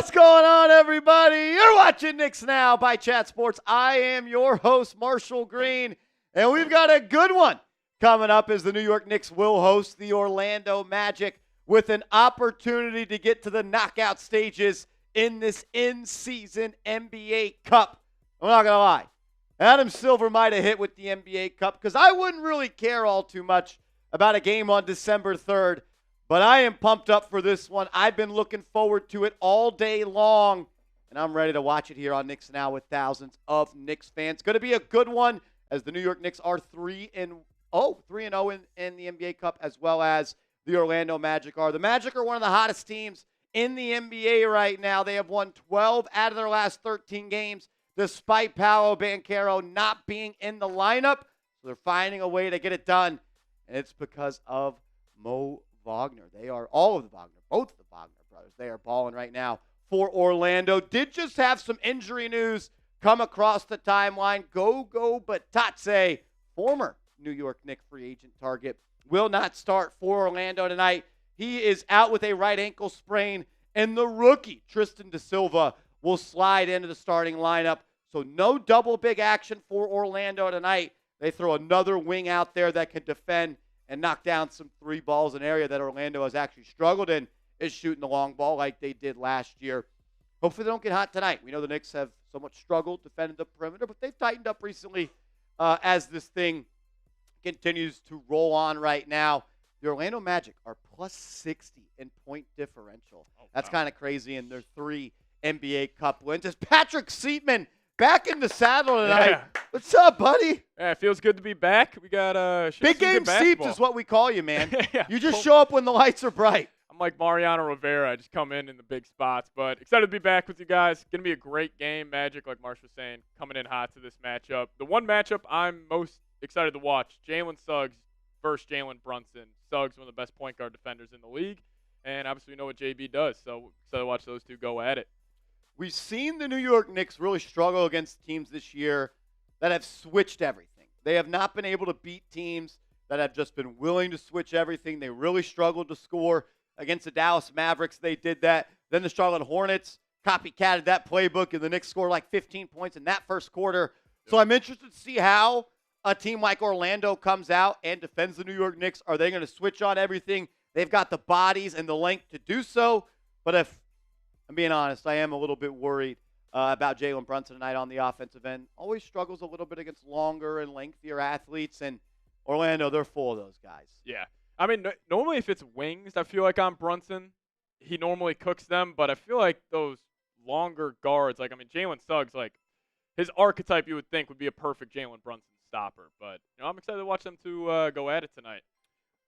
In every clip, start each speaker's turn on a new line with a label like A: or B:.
A: What's going on, everybody? You're watching Knicks Now by Chat Sports. I am your host, Marshall Green, and we've got a good one coming up as the New York Knicks will host the Orlando Magic with an opportunity to get to the knockout stages in this in-season NBA Cup. I'm not going to lie. Adam Silver might have hit with the NBA Cup because I wouldn't really care all too much about a game on December 3rd. But I am pumped up for this one. I've been looking forward to it all day long, and I'm ready to watch it here on Knicks Now with thousands of Knicks fans. Going to be a good one as the New York Knicks are 3-0 in the NBA Cup, as well as the Orlando Magic are. The Magic are one of the hottest teams in the NBA right now. They have won 12 out of their last 13 games, despite Paolo Banchero not being in the lineup. So they're finding a way to get it done, and it's because of Wagner. They are all of the Wagner, both of the Wagner brothers. They are balling right now for Orlando. Did just have some injury news come across the timeline. Gogo Batadze, former New York Knicks free agent target, will not start for Orlando tonight. He is out with a right ankle sprain, and the rookie, Tristan da Silva, will slide into the starting lineup. So no double big action for Orlando tonight. They throw another wing out there that can defend and knock down some three balls. An area that Orlando has actually struggled in is shooting the long ball like they did last year. Hopefully they don't get hot tonight. We know the Knicks have somewhat struggled defending the perimeter, but they've tightened up recently as this thing continues to roll on right now. The Orlando Magic are plus 60 in point differential. That's kind of crazy in their 3 NBA Cup wins. It's Patrick Seatman back in the saddle tonight. Yeah. What's up, buddy?
B: Yeah, it feels good to be back. We got
A: Big Game Seeps is what we call you, man.
B: Yeah.
A: You just show up when the lights are bright.
B: I'm like Mariano Rivera. I just come in the big spots. But excited to be back with you guys. Going to be a great game. Magic, like Marsh was saying, coming in hot to this matchup. The one matchup I'm most excited to watch, Jalen Suggs versus Jalen Brunson. Suggs, one of the best point guard defenders in the league. And obviously we know what JB does. So excited to watch those two go at it.
A: We've seen the New York Knicks really struggle against teams this year that have switched everything. They have not been able to beat teams that have just been willing to switch everything. They really struggled to score against the Dallas Mavericks. They did that. Then the Charlotte Hornets copycatted that playbook, and the Knicks scored like 15 points in that first quarter. So I'm interested to see how a team like Orlando comes out and defends the New York Knicks. Are they going to switch on everything? They've got the bodies and the length to do so. But if I'm being honest, I am a little bit worried about Jalen Brunson tonight on the offensive end. Always struggles a little bit against longer and lengthier athletes, and Orlando, they're full of those guys.
B: Yeah. I mean, normally if it's wings, I feel like on Brunson, he normally cooks them, but I feel like those longer guards, Jalen Suggs, his archetype you would think would be a perfect Jalen Brunson stopper. But, I'm excited to watch them two go at it tonight.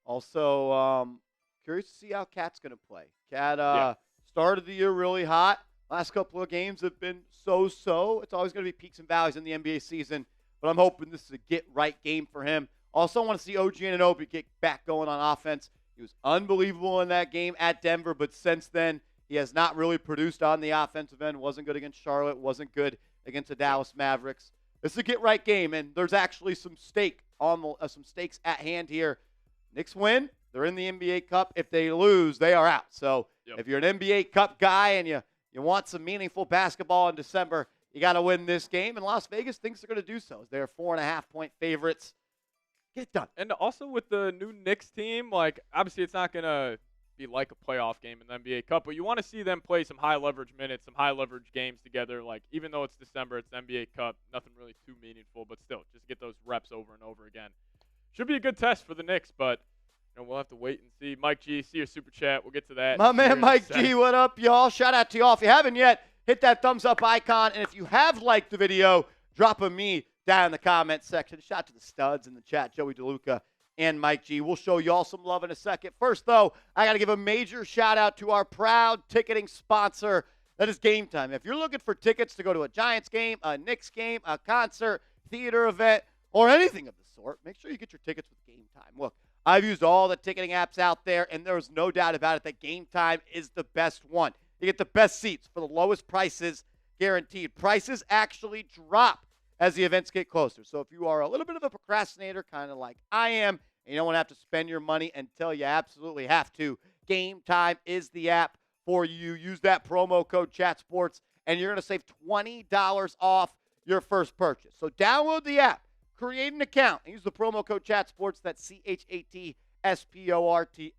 A: Also, curious to see how Cat's going to play. Cat started the year really hot. Last couple of games have been so-so. It's always going to be peaks and valleys in the NBA season, but I'm hoping this is a get-right game for him. Also, I want to see OG Anunoby get back going on offense. He was unbelievable in that game at Denver, but since then, he has not really produced on the offensive end. Wasn't good against Charlotte. Wasn't good against the Dallas Mavericks. This is a get-right game, and there's actually some stakes at hand here. Knicks win. They're in the NBA Cup. If they lose, they are out. So if you're an NBA Cup guy and you want some meaningful basketball in December, you got to win this game. And Las Vegas thinks they're going to do so. They're 4.5-point favorites. Get it done. And
B: also with the new Knicks team, obviously it's not going to be like a playoff game in the NBA Cup, but you want to see them play some high-leverage minutes, some high-leverage games together. Even though it's December, it's the NBA Cup, nothing really too meaningful, but still, just get those reps over and over again. Should be a good test for the Knicks, but we'll have to wait and see. Mike G, see your super chat. We'll get to that.
A: My man Mike G, what up, y'all? Shout out to y'all. If you haven't yet, hit that thumbs up icon. And if you have liked the video, drop a me down in the comments section. Shout out to the studs in the chat, Joey DeLuca and Mike G. We'll show y'all some love in a second. First, though, I got to give a major shout out to our proud ticketing sponsor. That is Game Time. If you're looking for tickets to go to a Giants game, a Knicks game, a concert, theater event, or anything of the sort, make sure you get your tickets with Game Time. Look, I've used all the ticketing apps out there, and there's no doubt about it that Game Time is the best one. You get the best seats for the lowest prices guaranteed. Prices actually drop as the events get closer. So if you are a little bit of a procrastinator, kind of like I am, and you don't want to have to spend your money until you absolutely have to, Game Time is the app for you. Use that promo code ChatSports, and you're going to save $20 off your first purchase. So download the app, create an account, and use the promo code ChatSports. That's ChatSports. You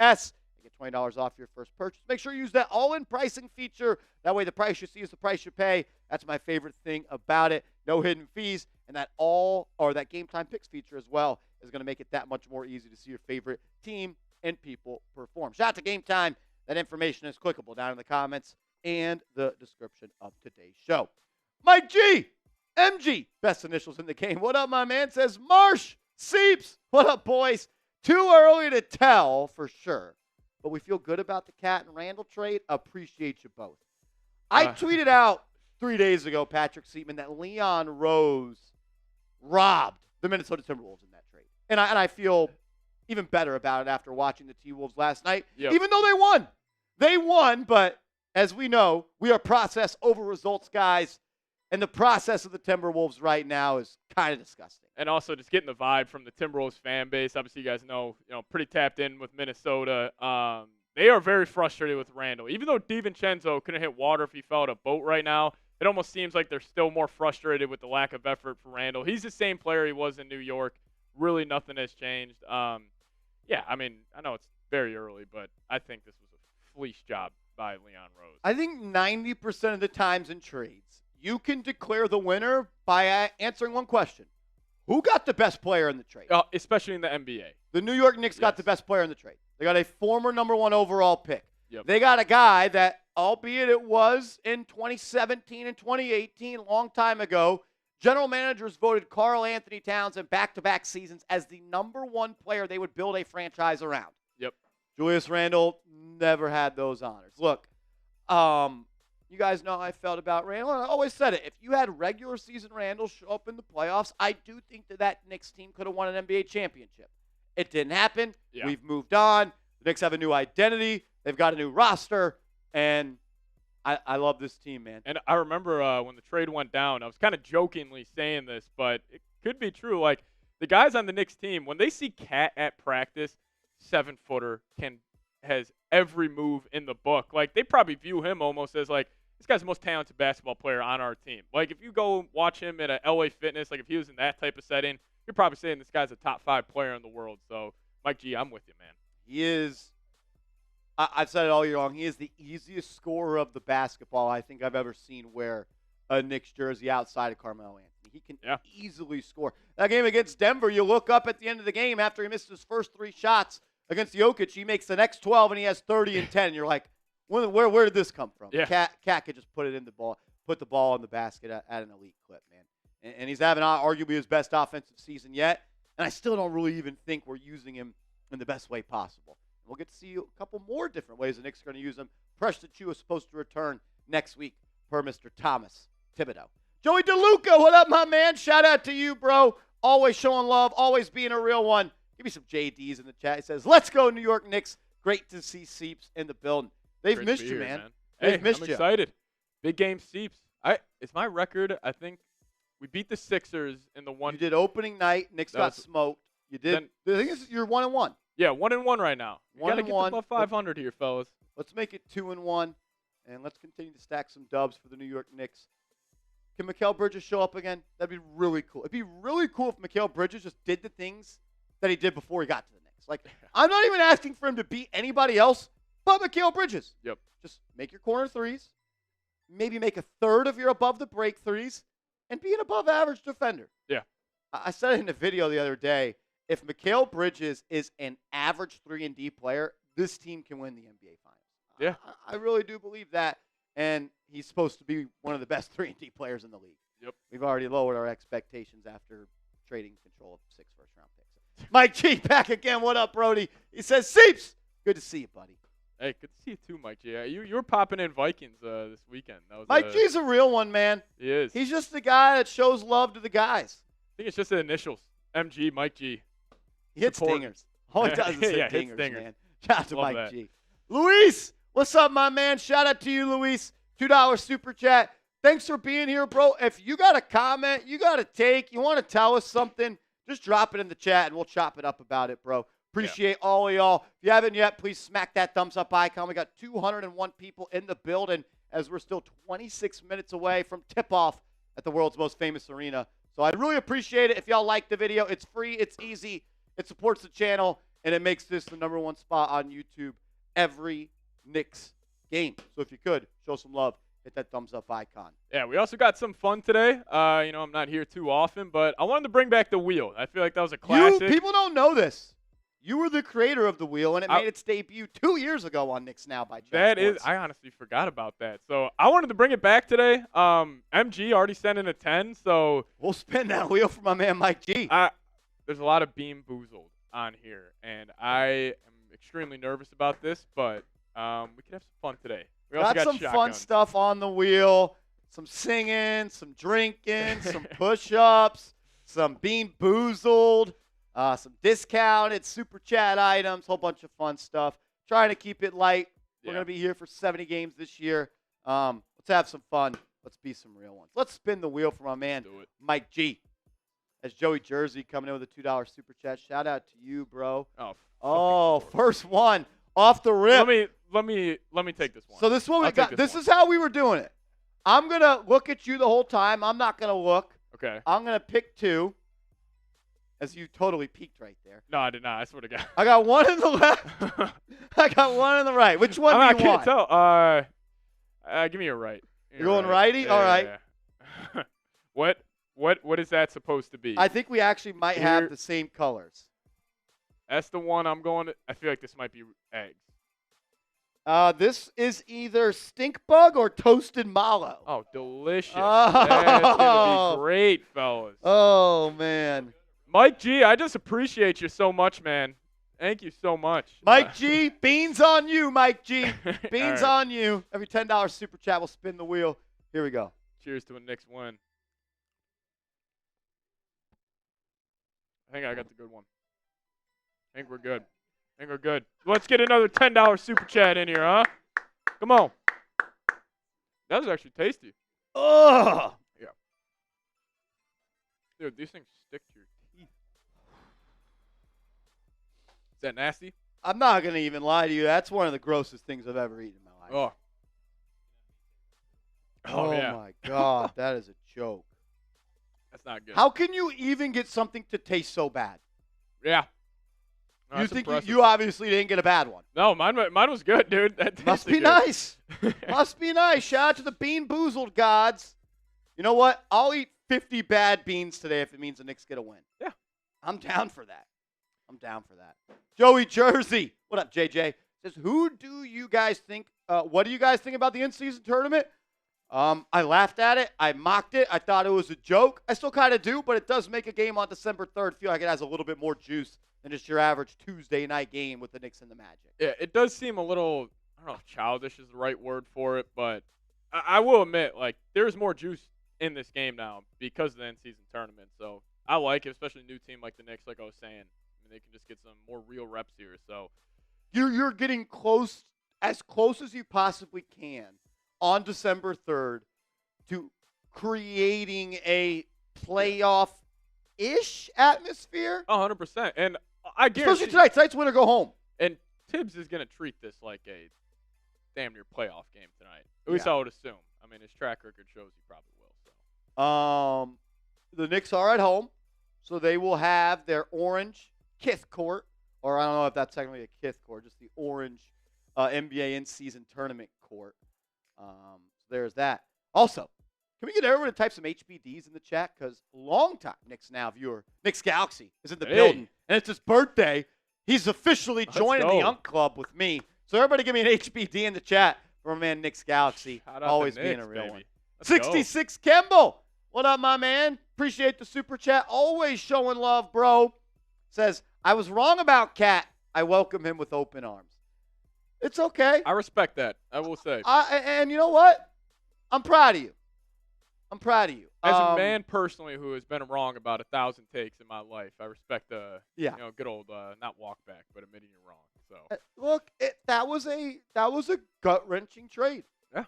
A: get $20 off your first purchase. Make sure you use that all-in pricing feature. That way the price you see is the price you pay. That's my favorite thing about it. No hidden fees. And that Game Time Picks feature as well is going to make it that much more easy to see your favorite team and people perform. Shout out to Game Time. That information is clickable down in the comments and the description of today's show. Mike G, MG, best initials in the game. What up, my man? Says Marsh, Seeps. What up, boys? Too early to tell for sure, but we feel good about the Cat and Randall trade. Appreciate you both. I tweeted out 3 days ago, Patrick Seaman, that Leon Rose robbed the Minnesota Timberwolves in that trade. And I feel even better about it after watching the T-Wolves last night, even though they won. They won, but as we know, we are process over results guys, and the process of the Timberwolves right now is kind of disgusting.
B: And also just getting the vibe from the Timberwolves fan base. Obviously, you guys know, pretty tapped in with Minnesota. They are very frustrated with Randall. Even though DiVincenzo couldn't hit water if he fell out a boat right now, it almost seems like they're still more frustrated with the lack of effort for Randall. He's the same player he was in New York. Really nothing has changed. I know it's very early, but I think this was a fleece job by Leon Rose.
A: I think 90% of the times in trades, you can declare the winner by answering one question. Who got the best player in the trade?
B: Especially in the NBA.
A: The New York Knicks got the best player in the trade. They got a former number 1 overall pick.
B: Yep.
A: They got a guy that, albeit it was in 2017 and 2018, a long time ago, general managers voted Karl Anthony Towns in back-to-back seasons as the number 1 player they would build a franchise around.
B: Yep.
A: Julius Randle never had those honors. Look, you guys know how I felt about Randle, and I always said it. If you had regular season Randle show up in the playoffs, I do think that Knicks team could have won an NBA championship. It didn't happen.
B: Yeah.
A: We've moved on. The Knicks have a new identity. They've got a new roster, and I love this team, man.
B: And I remember when the trade went down, I was kind of jokingly saying this, but it could be true. Like, the guys on the Knicks team, when they see Cat at practice, 7-footer, has every move in the book. Like, they probably view him almost as, like, this guy's the most talented basketball player on our team. Like, if you go watch him at a LA Fitness, like if he was in that type of setting, you're probably saying this guy's a top 5 player in the world. So, Mike G, I'm with you, man.
A: He is, I've said it all year long, he is the easiest scorer of the basketball I think I've ever seen wear a Knicks jersey outside of Carmelo Anthony. He can easily score. That game against Denver, you look up at the end of the game after he missed his first 3 shots against Jokic, he makes the next 12 and he has 30 and 10. You're like, where did this come from?
B: Yeah.
A: Cat could just put the ball in the basket at an elite clip, man. And he's having arguably his best offensive season yet. And I still don't really even think we're using him in the best way possible. We'll get to see a couple more different ways the Knicks are going to use him. Precious Achiuwa is supposed to return next week per Mr. Thomas Thibodeau. Joey DeLuca, what up, my man? Shout out to you, bro. Always showing love, always being a real one. Give me some JDs in the chat. He says, let's go, New York Knicks. Great to see Seeps in the building. They've missed you, man. They've missed you.
B: I'm excited. Big game Seeps. It's my record. I think we beat the Sixers in the one.
A: You did opening night. Knicks got smoked. You did. The thing is, you're 1-1.
B: Yeah, 1-1 right now. You got to get
A: 1-1.
B: above 500 here, fellas.
A: Let's make it 2-1, and let's continue to stack some dubs for the New York Knicks. Can Mikal Bridges show up again? That'd be really cool. It'd be really cool if Mikal Bridges just did the things that he did before he got to the Knicks. Like, I'm not even asking for him to beat anybody else but Mikal Bridges.
B: Yep.
A: Just make your corner threes, maybe make a third of your above the break threes, and be an above average defender.
B: Yeah.
A: I said it in a video the other day. If Mikal Bridges is an average 3-and-D player, this team can win the NBA Finals.
B: Yeah.
A: I really do believe that, and he's supposed to be one of the best 3-and-D players in the league.
B: Yep.
A: We've already lowered our expectations after trading control of 6 first-round picks. Mike G back again. What up, Brody? He says, Seeps, good to see you, buddy.
B: Hey, good to see you too, Mike G. You were popping in Vikings this weekend. That was
A: Mike G's a real one, man.
B: He is.
A: He's just the guy that shows love to the guys.
B: I think it's just the initials. MG, Mike G.
A: He hits stingers. All he does is hit
B: stingers,
A: man. Shout out to
B: Love
A: Mike
B: that.
A: G. Luis, what's up, my man? Shout out to you, Luis. $2 super chat. Thanks for being here, bro. If you got a comment, you got a take, you want to tell us something, just drop it in the chat and we'll chop it up about it, bro. Appreciate all of y'all. If you haven't yet, please smack that thumbs up icon. We got 201 people in the building as we're still 26 minutes away from tip-off at the world's most famous arena. So I'd really appreciate it if y'all like the video. It's free. It's easy. It supports the channel, and it makes this the #1 spot on YouTube every Knicks game. So if you could, show some love. Hit that thumbs up icon.
B: Yeah, we also got some fun today. I'm not here too often, but I wanted to bring back the wheel. I feel like that was a classic.
A: People don't know this. You were the creator of the wheel, and it made its debut 2 years ago on Knicks Now by Chat Sports.
B: I honestly forgot about that. So I wanted to bring it back today. MG already sent in a 10, so
A: we'll spin that wheel for my man Mike G.
B: There's a lot of being boozled on here, and I am extremely nervous about this, but we could have some fun today. We also got
A: some fun stuff on the wheel, some singing, some drinking, some push-ups, some being boozled. Some discounted super chat items, whole bunch of fun stuff. Trying to keep it light. We're going to be here for 70 games this year. Let's have some fun. Let's be some real ones. Let's spin the wheel for my man, Mike G. As Joey Jersey coming in with a $2 super chat. Shout out to you, bro. Oh, first one off the rip.
B: Let me take this one.
A: So this is what we got. This is how we were doing it. I'm going to look at you the whole time. I'm not going to look.
B: Okay.
A: I'm going to pick two. As you totally peeked right there.
B: No, I did not. I swear to God.
A: I got one in the left. I got one in the right. Which one do you want?
B: I can't tell. Give me a right.
A: You're going righty?
B: Yeah,
A: all right.
B: Yeah. What is that supposed to be?
A: I think we actually might have the same colors.
B: That's the one I'm going to. I feel like this might be eggs.
A: This is either stink bug or toasted mallow.
B: Oh, delicious. That's going to be great, fellas.
A: Oh, man.
B: Mike G, I just appreciate you so much, man. Thank you so much.
A: Mike G, beans on you, Mike G. Beans on you. Every $10 super chat will spin the wheel. Here we go.
B: Cheers to a Knicks win. I think I got the good one. I think we're good. Let's get another $10 super chat in here, huh? Come on. That was actually tasty.
A: Ugh.
B: Yeah. Dude, these things stick to your teeth. Is that nasty?
A: I'm not going to even lie to you. That's one of the grossest things I've ever eaten in my life. Oh
B: yeah.
A: My God. That is a joke.
B: That's not good.
A: How can you even get something to taste so bad?
B: Yeah.
A: No, you obviously didn't get a bad one.
B: No, mine was good, dude. That
A: must be
B: good.
A: Nice. Must be nice. Shout out to the Bean Boozled gods. You know what? I'll eat 50 bad beans today if it means the Knicks get a win.
B: Yeah.
A: I'm down for that. Joey Jersey. What up, JJ? Says, who do you guys think, what do you guys think about the in-season tournament? I laughed at it. I mocked it. I thought it was a joke. I still kind of do, but it does make a game on December 3rd feel like it has a little bit more juice than just your average Tuesday night game with the Knicks and the Magic.
B: Yeah, it does seem a little, I don't know if childish is the right word for it, but I will admit, like, there's more juice in this game now because of the in-season tournament. So I like it, especially a new team like the Knicks, like I was saying. I mean, they can just get some more real reps here. So
A: you're getting close as you possibly can on December 3rd to creating a playoff-ish atmosphere.
B: 100%. And I guarantee.
A: Especially tonight's win or go home.
B: And Tibbs is going to treat this like a damn near playoff game tonight. At least I would assume. I mean, his track record shows he probably will. So.
A: The Knicks are at home, so they will have their orange Kith court, or I don't know if that's technically a Kith court, just the orange NBA in-season tournament court. So there's that. Also, can we get everyone to type some HBDs in the chat? Because long-time Knicks Now viewer, Knicks Galaxy, is in the building, and it's his birthday. He's officially joining the Unk Club with me. So everybody give me an HBD in the chat for my man Knicks Galaxy. Always being
B: Knicks,
A: a real
B: baby.
A: one. 66 Kemble. What up, my man? Appreciate the super chat. Always showing love, bro. Says, I was wrong about Cat. I welcome him with open arms. It's okay.
B: I respect that. I will say.
A: And you know what? I'm proud of you.
B: As a man personally who has been wrong about 1,000 takes in my life, I respect good old not walk back, but admitting you're wrong. So
A: look, that was a gut-wrenching trade.
B: Yeah.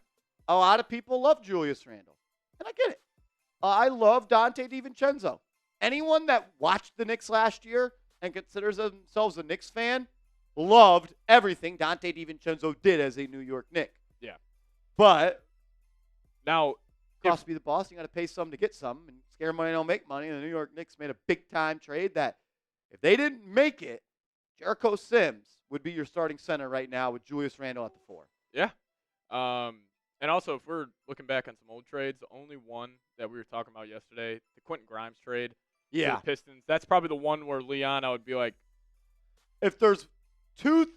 A: A lot of people love Julius Randle, and I get it. I love Dante DiVincenzo. Anyone that watched the Knicks last year and considers themselves a Knicks fan loved everything Dante DiVincenzo did as a New York Knick.
B: Yeah.
A: But
B: now,
A: cost to be the boss, you got to pay some to get some, and scare money don't make money. And the New York Knicks made a big-time trade that if they didn't make it, Jericho Sims would be your starting center right now with Julius Randle at the 4.
B: Yeah. And also, if we're looking back on some old trades, the only one that we were talking about yesterday, the Quentin Grimes trade to the Pistons, that's probably the one where Leon, I would be like,
A: if there's two,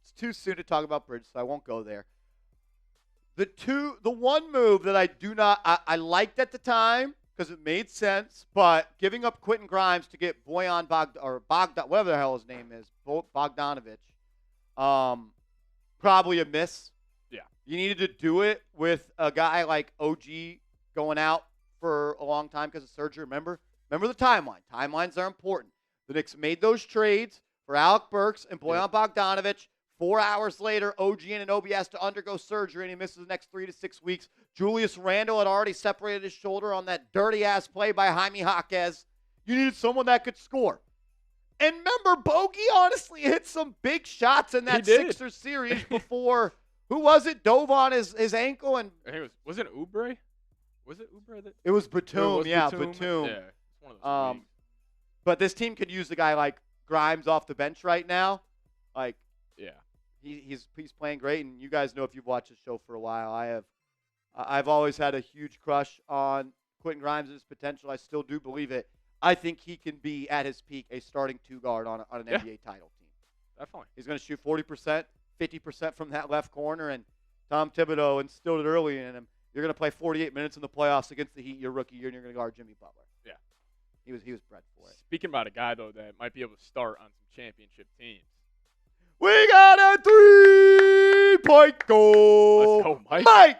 A: it's too soon to talk about Bridges, so I won't go there. The one move that I liked at the time because it made sense, but giving up Quentin Grimes to get Bogdan, whatever the hell his name is, Bogdanovich, probably a miss.
B: Yeah.
A: You needed to do it with a guy like OG going out for a long time because of surgery. Remember the timeline. Timelines are important. The Knicks made those trades for Alec Burks and Bojan Bogdanovich. 4 hours later, OG Anunoby has to undergo surgery, and he misses the next 3 to 6 weeks. Julius Randle had already separated his shoulder on that dirty-ass play by Jaime Jaquez. You needed someone that could score. And remember, Bogey honestly hit some big shots in that Sixers series before, who was it, dove on his ankle. And
B: I think was it Oubre? Was it Oubre?
A: It was Batum,
B: Batum.
A: Yeah,
B: it's one of those
A: but this team could use a guy like Grimes off the bench right now. Like,
B: yeah.
A: He's playing great, and you guys know if you've watched the show for a while, I've always had a huge crush on Quentin Grimes and his potential. I still do believe it. I think he can be at his peak a starting 2 guard on an NBA title team.
B: Definitely.
A: He's going to shoot 40%, 50% from that left corner, and Tom Thibodeau instilled it early in him. You're going to play 48 minutes in the playoffs against the Heat your rookie year, and you're going to guard Jimmy Butler. Yeah. He was bred for it.
B: Speaking about a guy, though, that might be able to start on some championship teams.
A: We got a 3-point goal.
B: Let's go, Mike.
A: Mike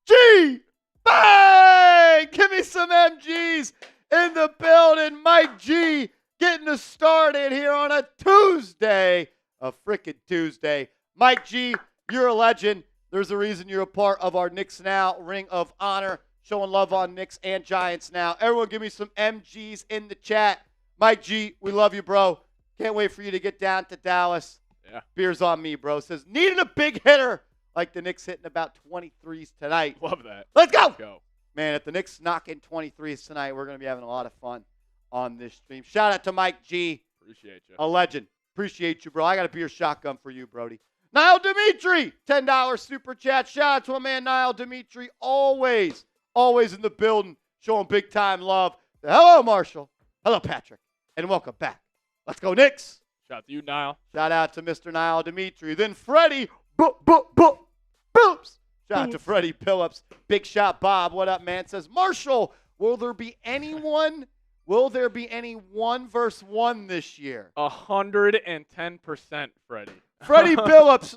A: G. Bang! Give me some MGs in the building. Mike G getting us started here on a Tuesday. A frickin' Tuesday. Mike G, you're a legend. There's a reason you're a part of our Knicks Now Ring of Honor. Showing love on Knicks and Giants now. Everyone give me some MGs in the chat. Mike G, we love you, bro. Can't wait for you to get down to Dallas.
B: Yeah.
A: Beers on me, bro. Says, needed a big hitter like the Knicks hitting about 23s tonight.
B: Love that.
A: Let's go.
B: Let's go.
A: Man, if the Knicks knock in 23s tonight, we're going to be having a lot of fun on this stream. Shout out to Mike G.
B: Appreciate you.
A: A legend. Appreciate you, bro. I got a beer shotgun for you, Brody. Niall Dimitri, $10 super chat. Shout out to my man, Niall Dimitri. Always in the building, showing big-time love. Hello, Marshall. Hello, Patrick. And welcome back. Let's go, Knicks.
B: Shout out to you, Niall.
A: Shout out to Mr. Niall Dimitri. Then Freddie Phillips. Shout out to Freddie Phillips. Big shot Bob. What up, man? Says, Marshall, will there be any 1 versus 1 this year?
B: 110%, Freddie.
A: Freddie Phillips.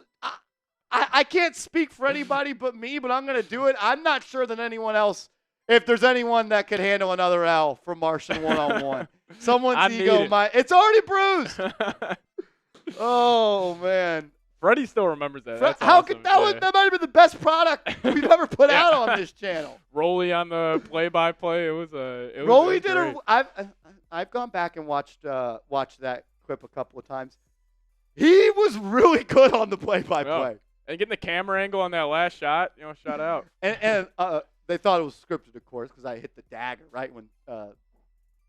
A: I can't speak for anybody but me, but I'm going to do it. I'm not sure that anyone else, if there's anyone that could handle another L from Martian one-on-one. Someone's ego might. It's already bruised. Oh, man.
B: Freddie still remembers that. That's
A: How
B: awesome.
A: could that might have been the best product we've ever put out on this channel.
B: Rolly on the play-by-play.
A: Rolly did I've gone back and watched that clip a couple of times. He was really good on the play-by-play.
B: Yeah. And getting the camera angle on that last shot, shout out.
A: And they thought it was scripted, of course, because I hit the dagger right when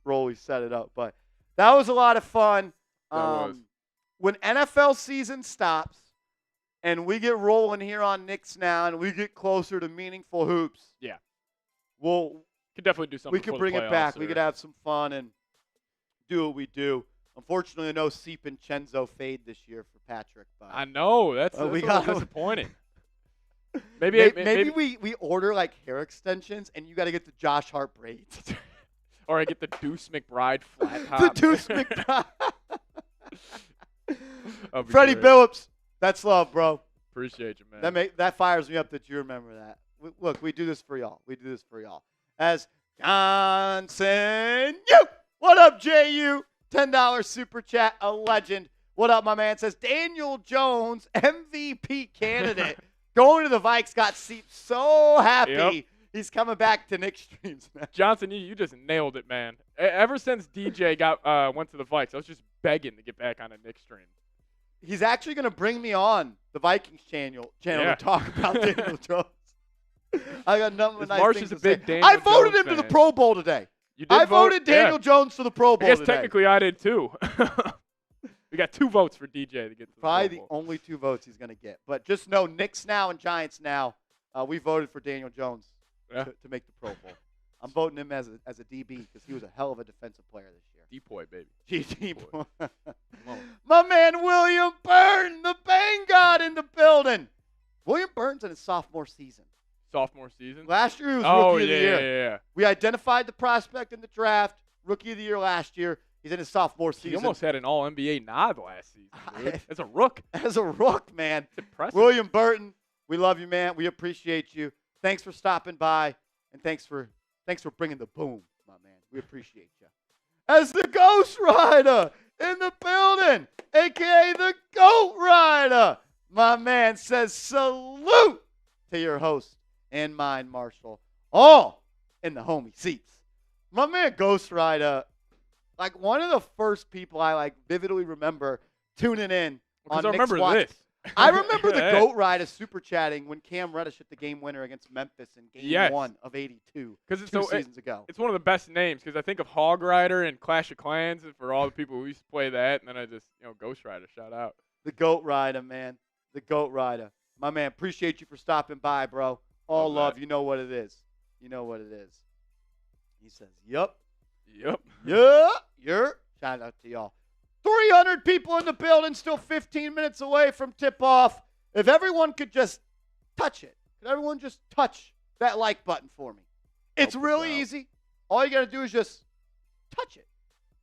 A: Rolly set it up. But that was a lot of fun. When NFL season stops and we get rolling here on Knicks Now and we get closer to meaningful hoops,
B: could definitely do something.
A: We could bring it back. We could have some fun and do what we do. Unfortunately, no Vincenzo fade this year for Patrick. But
B: I know that's disappointing. Maybe
A: we order like hair extensions, and you got to get the Josh Hart braids,
B: or I get the Deuce McBride flat top.
A: The Deuce McBride. Freddie Phillips, that's love, bro.
B: Appreciate you, man.
A: That fires me up that you remember that. Look, we do this for y'all. As Johnson, what up, JU? $10 super chat, a legend. What up, my man? Says Daniel Jones, MVP candidate. Going to the Vikes, got Seep so happy.
B: Yep.
A: He's coming back to Knicks streams now.
B: Johnson, you just nailed it, man. Ever since DJ went to the Vikes, I was just begging to get back on a Knicks stream.
A: He's actually going to bring me on the Vikings channel to talk about Daniel Jones. I got nothing but nice
B: Marsh
A: things
B: is a
A: to
B: big
A: say.
B: Daniel
A: I voted
B: Jones
A: him to the
B: fan.
A: Pro Bowl today.
B: You did
A: I
B: vote?
A: voted Daniel Jones to the Pro Bowl
B: I guess
A: today.
B: technically I did too. We got 2 votes for DJ to get to the
A: Probably
B: Pro
A: the
B: Bowl.
A: only 2 votes he's going to get. But just know, Knicks Now and Giants Now, we voted for Daniel Jones to make the Pro Bowl. I'm voting him as a DB because he was a hell of a defensive player this year.
B: Depoy, baby.
A: Depoy. My man William Burton, the Bang God in the building. William Burton's in his sophomore season.
B: Sophomore season?
A: Last year he was Rookie of the Year.
B: Yeah.
A: We identified the prospect in the draft, Rookie of the Year last year. He's in his sophomore season.
B: He almost had an All-NBA nod last season, dude. As a rook.
A: As a rook, man.
B: It's impressive.
A: William Burton, we love you, man. We appreciate you. Thanks for stopping by, and thanks for bringing the boom, my man. We appreciate you. As the Ghost Rider in the building, a.k.a. the Goat Rider, my man says salute to your host and mine, Marshall, all in the homie seats. My man Ghost Rider, like one of the first people I vividly remember tuning in on
B: I
A: Knicks
B: remember
A: Watch.
B: this.
A: I remember the Goat Rider super chatting when Cam Reddish hit the game winner against Memphis in Game 1 of '82, 2 seasons ago.
B: It's one of the best names because I think of Hog Rider and Clash of Clans and for all the people who used to play that, and then I just, Ghost Rider, shout out.
A: The Goat Rider, man. The Goat Rider. My man, appreciate you for stopping by, bro. All love. You know what it is. You know what it is. He says, yup.
B: Yep.
A: Yeah. Shout out to y'all. 300 people in the building, still 15 minutes away from tip-off. If everyone could just touch it. Could everyone just touch that like button for me? It's really easy. All you got to do is just touch it.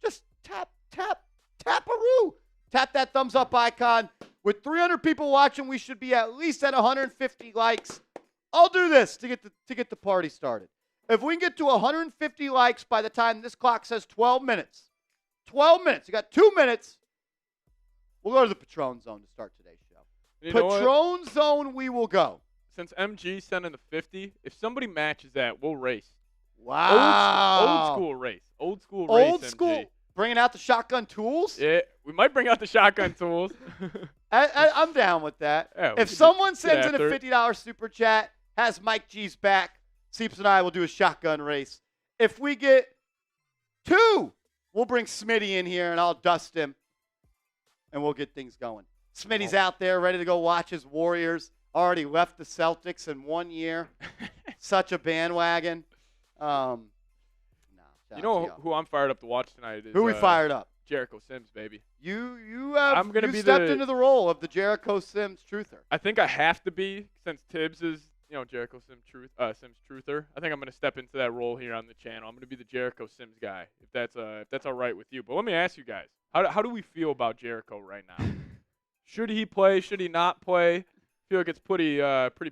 A: Just tap-a-roo. Tap that thumbs up icon. With 300 people watching, we should be at least at 150 likes. I'll do this to get the party started. If we can get to 150 likes by the time this clock says 12 minutes, 12 minutes. You got 2 minutes. We'll go to the Patron Zone to start today's show. Patron Zone we will go.
B: Since MG sent in the 50, if somebody matches that, we'll race.
A: Wow.
B: Old school race. Old school race,
A: Old school.
B: MG.
A: Bringing out the shotgun tools?
B: Yeah, we might bring out the shotgun tools.
A: I'm down with that.
B: Yeah,
A: if someone sends in a
B: after
A: $50 super chat, has Mike G's back, Seeps and I will do a shotgun race. If we get 2, we'll bring Smitty in here and I'll dust him and we'll get things going. Smitty's out there ready to go watch his Warriors. Already left the Celtics in 1 year. Such a bandwagon.
B: You know who I'm fired up to watch tonight is
A: who we fired up?
B: Jericho Sims, baby.
A: You
B: stepped
A: into the role of the Jericho Sims truther.
B: I think I have to be, since Tibbs is Jericho Sims truther. I think I'm going to step into that role here on the channel. I'm going to be the Jericho Sims guy, if that's all right with you. But let me ask you guys, how do we feel about Jericho right now? Should he play? Should he not play? I feel like it's pretty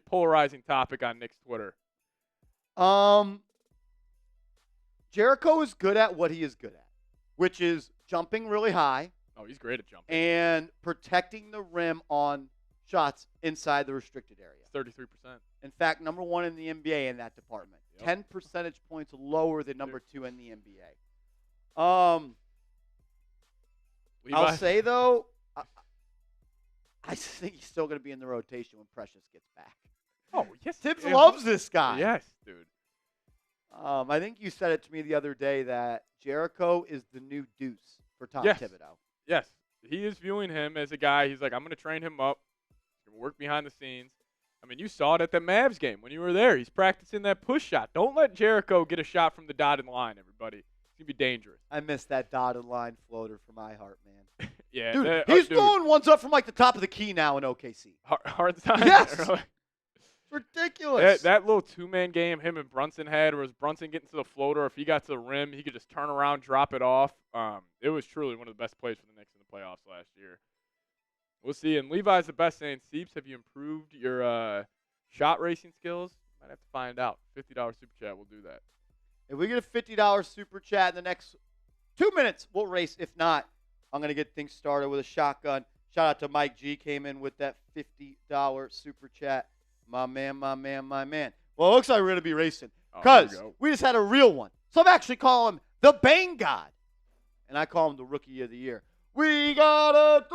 B: polarizing topic on Knicks Twitter.
A: Jericho is good at what he is good at, which is jumping really high.
B: Oh, he's great at jumping.
A: And protecting the rim on shots inside the restricted area.
B: 33%.
A: In fact, number 1 in the NBA in that department.
B: Yep.
A: 10 percentage points lower than number 2 in the NBA. I'll say, though, I think he's still going to be in the rotation when Precious gets back.
B: Oh, yes.
A: Tibbs loves this guy.
B: Yes, dude.
A: I think you said it to me the other day that Jericho is the new Deuce for Tom Thibodeau.
B: Yes. He is viewing him as a guy. He's like, I'm going to train him up. He's going to work behind the scenes. I mean, you saw it at the Mavs game when you were there. He's practicing that push shot. Don't let Jericho get a shot from the dotted line, everybody. It's going to be dangerous.
A: I missed that dotted line floater for my Hart, man.
B: Yeah.
A: Dude, he's throwing ones up from the top of the key now in OKC.
B: Hard time.
A: Yes. Ridiculous.
B: That little 2-man game him and Brunson had, where was Brunson getting to the floater, if he got to the rim, he could just turn around, drop it off. It was truly one of the best plays for the Knicks in the playoffs last year. We'll see. And Levi's the best saying, Seeps, have you improved your shot racing skills? Might have to find out. $50 super chat, we'll do that.
A: If we get a $50 super chat in the next 2 minutes, we'll race. If not, I'm going to get things started with a shotgun. Shout out to Mike G, came in with that $50 super chat. My man. Well, it looks like we're going to be racing because we just had a real one. So I'm actually calling him the Bang God, and I call him the Rookie of the Year. We got a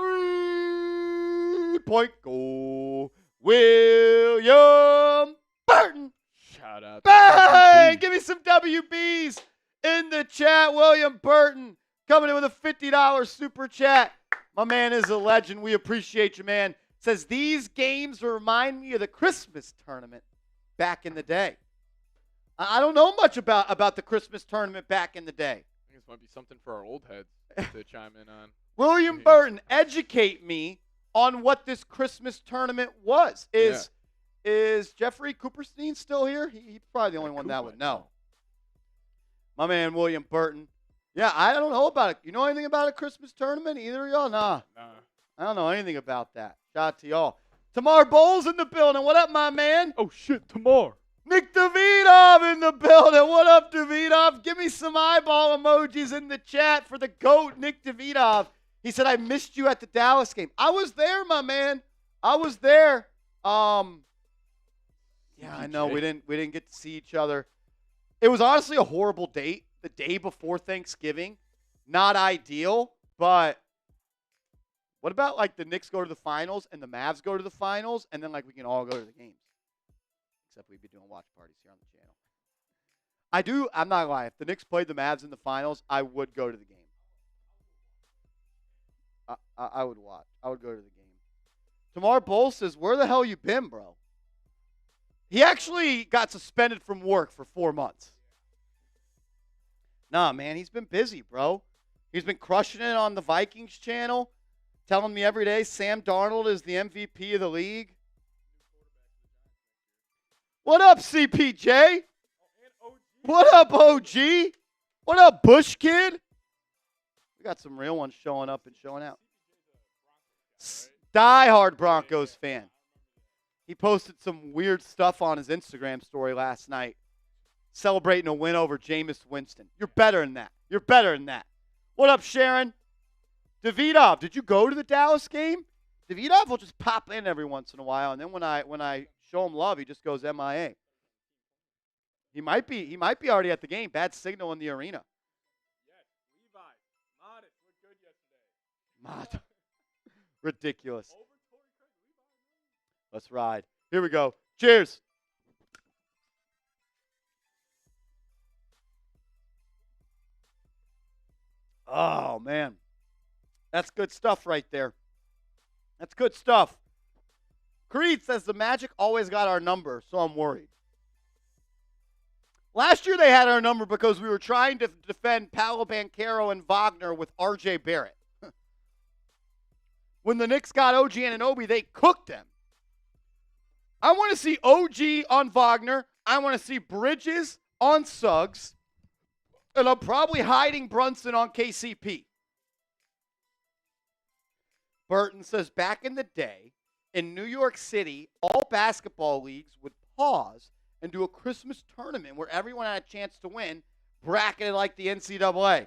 A: 3-point goal. William Burton.
B: Shout out.
A: Bang! Give me some WBs in the chat. William Burton coming in with a $50 super chat. My man is a legend. We appreciate you, man. Says, these games remind me of the Christmas tournament back in the day. I don't know much about the Christmas tournament back in the day.
B: I think this might be something for our old heads to chime in on.
A: William Burton, educate me on what this Christmas tournament was. Is Jeffrey Cooperstein still here? He's probably the only one that would know. My man, William Burton. Yeah, I don't know about it. You know anything about a Christmas tournament? Either of y'all? Nah. I don't know anything about that. Shout out to y'all. Tamar Bowles in the building. What up, my man?
B: Oh, shit, Tamar.
A: Nick Davidov in the building. What up, Davidov? Give me some eyeball emojis in the chat for the GOAT, Nick Davidov. He said, I missed you at the Dallas game. I was there, my man. I was there. Yeah, I know. We didn't get to see each other. It was honestly a horrible date. The day before Thanksgiving. Not ideal, but what about like the Knicks go to the finals and the Mavs go to the finals and then like we can all go to the games? Except we'd be doing watch parties here on the channel. I'm not lying. If the Knicks played the Mavs in the finals, I would go to the game. I would watch. I would go to the game. Tamar Bowles says, where the hell you been, bro? He actually got suspended from work for 4 months. Nah, man, he's been busy, bro. He's been crushing it on the Vikings channel, telling me every day Sam Darnold is the MVP of the league. What up, CPJ? What up, OG? What up, Bush Kid? We got some real ones showing up and showing out. Die-hard Broncos fan. He posted some weird stuff on his Instagram story last night, celebrating a win over Jameis Winston. You're better than that. You're better than that. What up, Sharon? Davidov, did you go to the Dallas game? Davidov will just pop in every once in a while, and then when I show him love, he just goes MIA. He might be already at the game. Bad signal in the arena.
B: Yes, Levi. Modest looked good yesterday.
A: Ridiculous. Let's ride. Here we go. Cheers. Oh, man. That's good stuff right there. That's good stuff. Creed says the Magic always got our number, so I'm worried. Last year they had our number because we were trying to defend Paolo Banchero and Wagner with R.J. Barrett. When the Knicks got OG Anunoby, they cooked them. I want to see OG on Wagner. I want to see Bridges on Suggs. And I'm probably hiding Brunson on KCP. Burton says, back in the day, in New York City, all basketball leagues would pause and do a Christmas tournament where everyone had a chance to win, bracketed like the NCAA.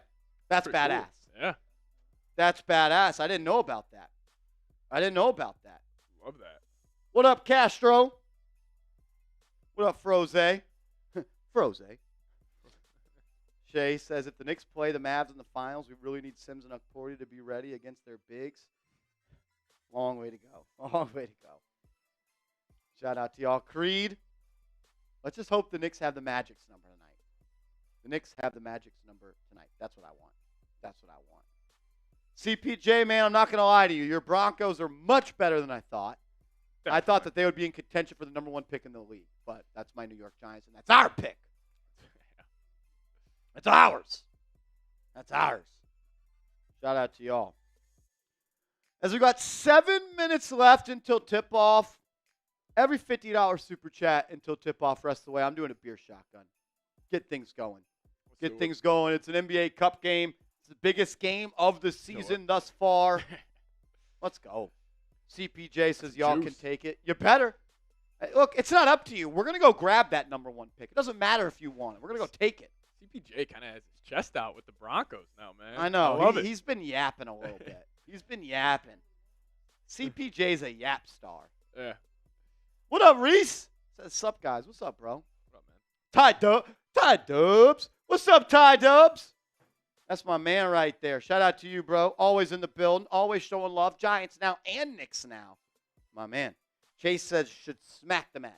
A: That's pretty badass.
B: Cool. Yeah.
A: That's badass. I didn't know about that.
B: Love that.
A: What up, Castro? What up, Froze? Froze. Shay says, if the Knicks play the Mavs in the finals, we really need Sims and Okpori to be ready against their bigs. Long way to go. Long way to go. Shout out to y'all. Creed. Let's just hope the Knicks have the Magic's number tonight. The Knicks have the Magic's number tonight. That's what I want. That's what I want. CPJ, man, I'm not going to lie to you. Your Broncos are much better than I thought. Definitely. I thought that they would be in contention for the number 1 pick in the league, but that's my New York Giants, and that's our pick. That's ours. That's ours. Shout out to y'all. As we got 7 minutes left until tip-off, every $50 super chat until tip-off rest of the way. I'm doing a beer shotgun. Get things going. Get things going. It's an NBA Cup game. It's the biggest game of the season thus far. Let's go. CPJ says y'all can take it. You better. Hey, look, it's not up to you. We're going to go grab that number 1 pick. It doesn't matter if you want it. We're going to go take it.
B: CPJ kind of has his chest out with the Broncos now, man.
A: I know.
B: I love it.
A: He's been yapping a little bit. He's been yapping. CPJ's a yap star.
B: Yeah.
A: What up, Reese? Says, sup, guys. What's up, bro?
B: What up, man?
A: Ty Dubs. What's up, Ty Dubs? That's my man right there. Shout out to you, bro. Always in the building. Always showing love. Giants now and Knicks now. My man. Chase says should smack the Magic.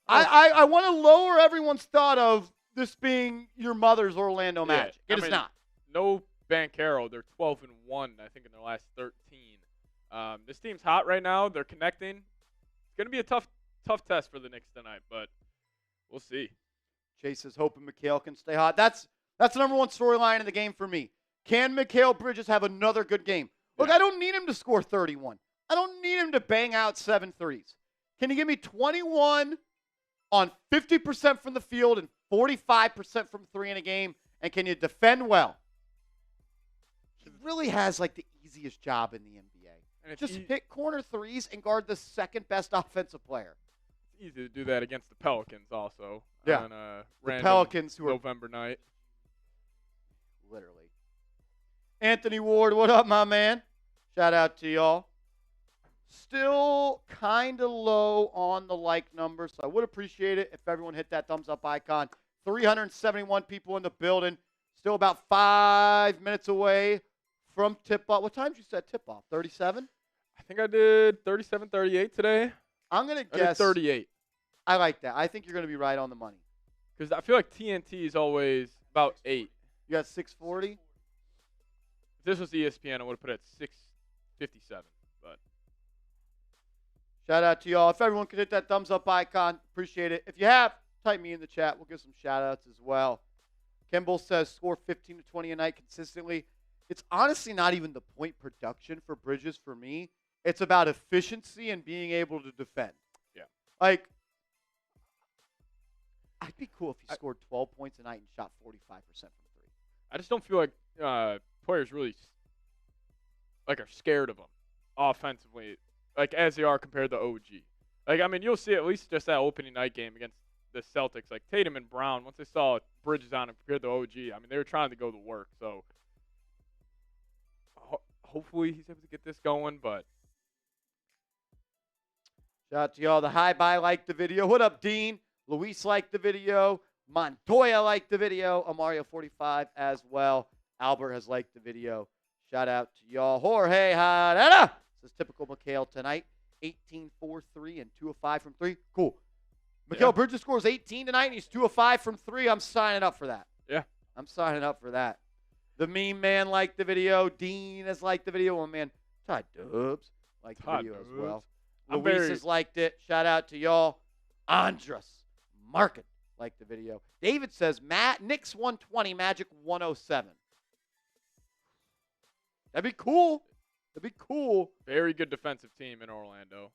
A: I want to lower everyone's thought of this being your mother's Orlando Magic. It is not.
B: No Banchero. They're 12-1, I think, in their last 13. This team's hot right now. They're connecting. It's going to be a tough test for the Knicks tonight, but we'll see.
A: Chase is hoping Mikal can stay hot. That's the number one storyline in the game for me. Can Mikal Bridges have another good game? Look, I don't need him to score 31. I don't need him to bang out 7 threes. Can he give me 21 on 50% from the field and 45% from 3 in a game? And can you defend well? He really has like the easiest job in the NBA. And just hit corner threes and guard the second best offensive player.
B: It's easy to do that against the Pelicans also.
A: Yeah,
B: on a
A: the Pelicans who are
B: November night.
A: Literally. Anthony Ward, what up, my man? Shout out to y'all. Still kind of low on the like numbers, so I would appreciate it if everyone hit that thumbs up icon. 371 people in the building. Still about 5 minutes away from tip-off. What time did you set tip-off? 37?
B: I think I did 37, 38 today.
A: I'm going to guess
B: 38.
A: I like that. I think you're going to be right on the money.
B: Because I feel like TNT is always about 8.
A: You got 640?
B: If this was ESPN, I would have put it at 657. But
A: shout out to y'all. If everyone could hit that thumbs up icon, appreciate it. If you have, type me in the chat. We'll give some shout outs as well. Kimball says score 15 to 20 a night consistently. It's honestly not even the point production for Bridges for me. It's about efficiency and being able to defend.
B: Yeah.
A: Like, I'd be cool if he scored 12 points a night and shot 45% from 3.
B: I just don't feel like players really are scared of him offensively, like as they are compared to OG. Like, I mean, you'll see at least just that opening night game against the Celtics, like Tatum and Brown, once they saw Bridges on him compared to OG, I mean, they were trying to go to work. So hopefully he's able to get this going, but.
A: Shout out to y'all. The High-Bye liked the video. What up, Dean? Luis liked the video. Montoya liked the video. Amario45 as well. Albert has liked the video. Shout out to y'all. Jorge Herrera. This is typical Mikal tonight. 18, 4, 3, and 2 of 5 from 3. Cool. Mikal Bridges scores 18 tonight, and he's 2 of 5 from 3. I'm signing up for that.
B: Yeah.
A: I'm signing up for that. The meme man liked the video. Dean has liked the video. Oh, man. Todd Dubs liked the video as well. Luis has liked it. Shout out to y'all. Andres Market liked the video. David says, Knicks 120, Magic 107. That'd be cool. That'd be cool.
B: Very good defensive team in Orlando.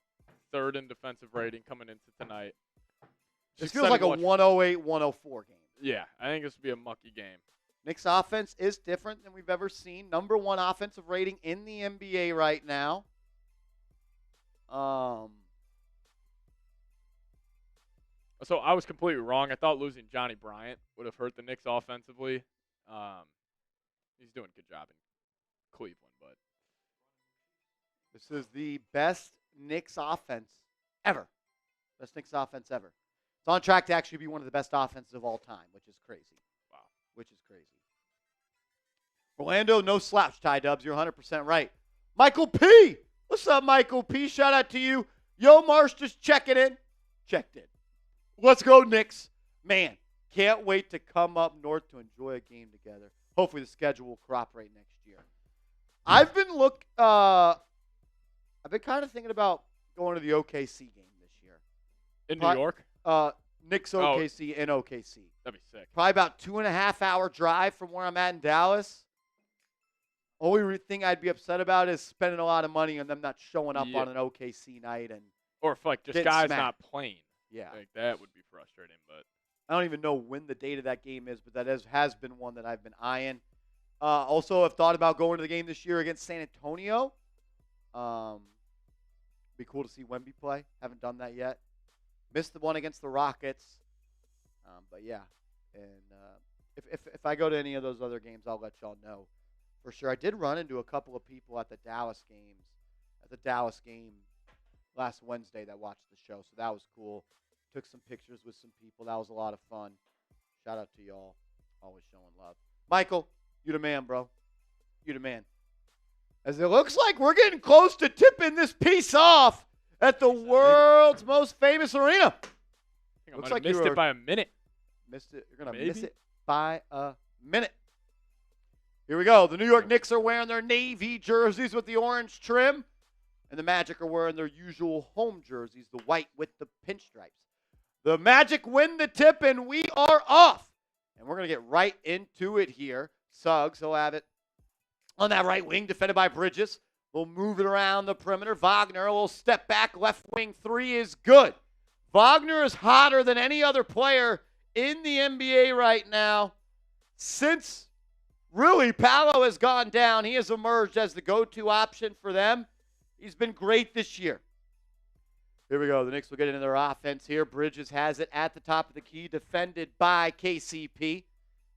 B: 3rd in defensive rating coming into tonight.
A: This feels like a 108-104 game.
B: Yeah, I think this would be a mucky game.
A: Knicks offense is different than we've ever seen. Number 1 offensive rating in the NBA right now.
B: So I was completely wrong. I thought losing Johnny Bryant would have hurt the Knicks offensively. He's doing a good job in Cleveland, but
A: this is the best Knicks offense ever. Best Knicks offense ever. It's on track to actually be one of the best offenses of all time, which is crazy.
B: Wow.
A: Which is crazy. Orlando, no slouch, Ty Dubs. You're 100% right. Michael P. What's up, Michael P? Shout out to you. Yo, Marsh, just checking in. Checked in. Let's go, Knicks. Man, can't wait to come up north to enjoy a game together. Hopefully the schedule will cooperate next year. I've been kind of thinking about going to the OKC game this year.
B: In New York?
A: Knicks OKC in OKC.
B: That'd be sick.
A: Probably about 2.5 hour drive from where I'm at in Dallas. Only thing I'd be upset about is spending a lot of money and them not showing up on an OKC night
B: or if just guys not playing.
A: Yeah,
B: like that would be frustrating. But
A: I don't even know when the date of that game is, but that has been one that I've been eyeing. Also, I've thought about going to the game this year against San Antonio. Be cool to see Wemby play. Haven't done that yet. Missed the one against the Rockets. But yeah, and if I go to any of those other games, I'll let y'all know for sure. I did run into a couple of people at the Dallas game last Wednesday that watched the show, so that was cool. Took some pictures with some people. That was a lot of fun. Shout out to y'all. Always showing love. Michael, You the man, bro. You the man. As it looks like we're getting close to tipping this piece off at the world's most famous arena.
B: I think
A: Looks
B: I
A: like
B: might have missed it by a minute.
A: Missed it. You're going to
B: Maybe.
A: miss it by a minute. Here we go. The New York Knicks are wearing their navy jerseys with the orange trim, and the Magic are wearing their usual home jerseys, the white with the pinstripes. The Magic win the tip, and we are off. And we're going to get right into it here. Suggs, he'll have it on that right wing, defended by Bridges. We'll move it around the perimeter. Wagner, a little step back, left wing three is good. Wagner is hotter than any other player in the NBA right now. Since really Paolo has gone down, he has emerged as the go-to option for them. He's been great this year. Here we go. The Knicks will get into their offense here. Bridges has it at the top of the key, defended by KCP.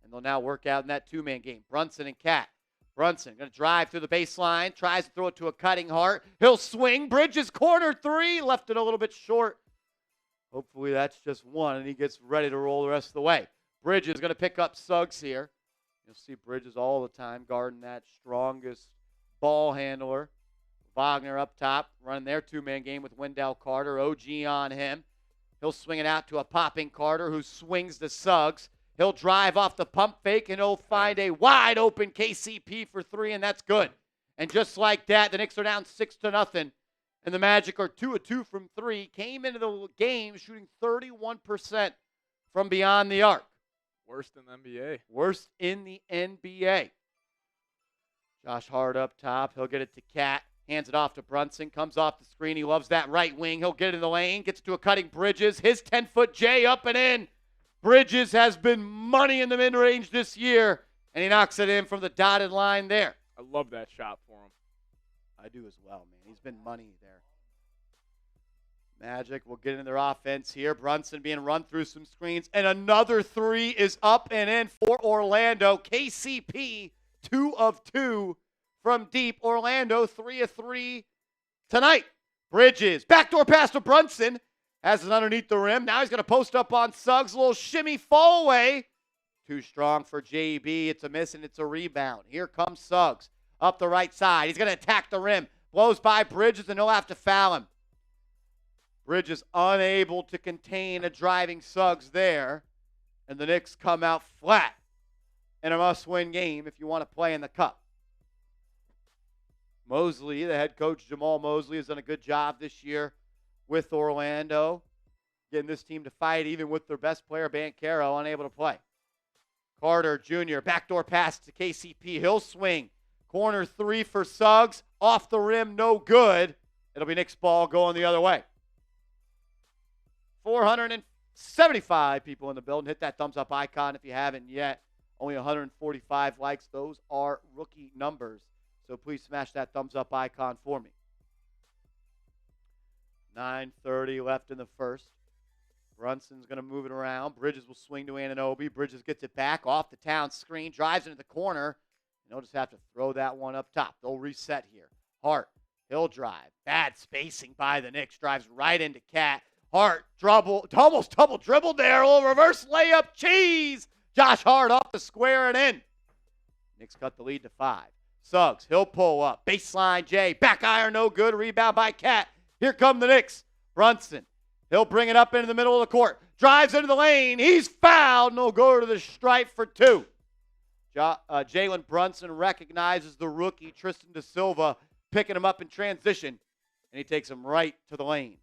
A: And they'll now work out in that two-man game. Brunson and Cat. Brunson going to drive through the baseline, tries to throw it to a cutting Hart. He'll swing. Bridges corner three, left it a little bit short. Hopefully that's just one, and he gets ready to roll the rest of the way. Bridges going to pick up Suggs here. You'll see Bridges all the time guarding that strongest ball handler. Wagner up top, running their two-man game with Wendell Carter. OG on him. He'll swing it out to a popping Carter who swings to Suggs. He'll drive off the pump fake, and he'll find a wide-open KCP for three, and that's good. And just like that, the Knicks are down 6-0, and the Magic are 2 of 2 from three. Came into the game shooting 31% from beyond the arc.
B: Worst in the NBA.
A: Worst in the NBA. Josh Hart up top. He'll get it to Cat. Hands it off to Brunson. Comes off the screen. He loves that right wing. He'll get it in the lane. Gets to a cutting Bridges. His 10-foot J up and in. Bridges has been money in the mid-range this year, and he knocks it in from the dotted line there.
B: I love that shot for him.
A: I do as well, man. He's been money there. Magic will get into their offense here. Brunson being run through some screens, and another three is up and in for Orlando. KCP, 2 of 2 from deep. Orlando, 3 of 3 tonight. Bridges, backdoor pass to Brunson. Has it underneath the rim. Now he's going to post up on Suggs. A little shimmy fall away. Too strong for JB. It's a miss, and it's a rebound. Here comes Suggs up the right side. He's going to attack the rim. Blows by Bridges, and he'll have to foul him. Bridges unable to contain a driving Suggs there. And the Knicks come out flat in a must-win game if you want to play in the cup. Mosley, the head coach, Jamal Mosley, has done a good job this year with Orlando, getting this team to fight even with their best player, Banchero, unable to play. Carter Jr., backdoor pass to KCP. He'll swing. Corner three for Suggs. Off the rim, no good. It'll be Knicks ball going the other way. 475 people in the building. Hit that thumbs up icon if you haven't yet. Only 145 likes. Those are rookie numbers. So please smash that thumbs up icon for me. 9:30 left in the first. Brunson's going to move it around. Bridges will swing to Anunoby. Bridges gets it back off the town screen, drives into the corner, and they'll just have to throw that one up top. They'll reset here. Hart, he'll drive. Bad spacing by the Knicks. Drives right into Cat. Hart, almost double dribbled there. A little reverse layup. Cheese. Josh Hart off the square and in. Knicks cut the lead to 5. Suggs, he'll pull up. Baseline J. Back iron, no good. Rebound by Cat. Here come the Knicks. Brunson. He'll bring it up into the middle of the court. Drives into the lane. He's fouled, and he'll go to the stripe for 2. Jalen Brunson recognizes the rookie, Tristan Da Silva, picking him up in transition, and he takes him right to the lane.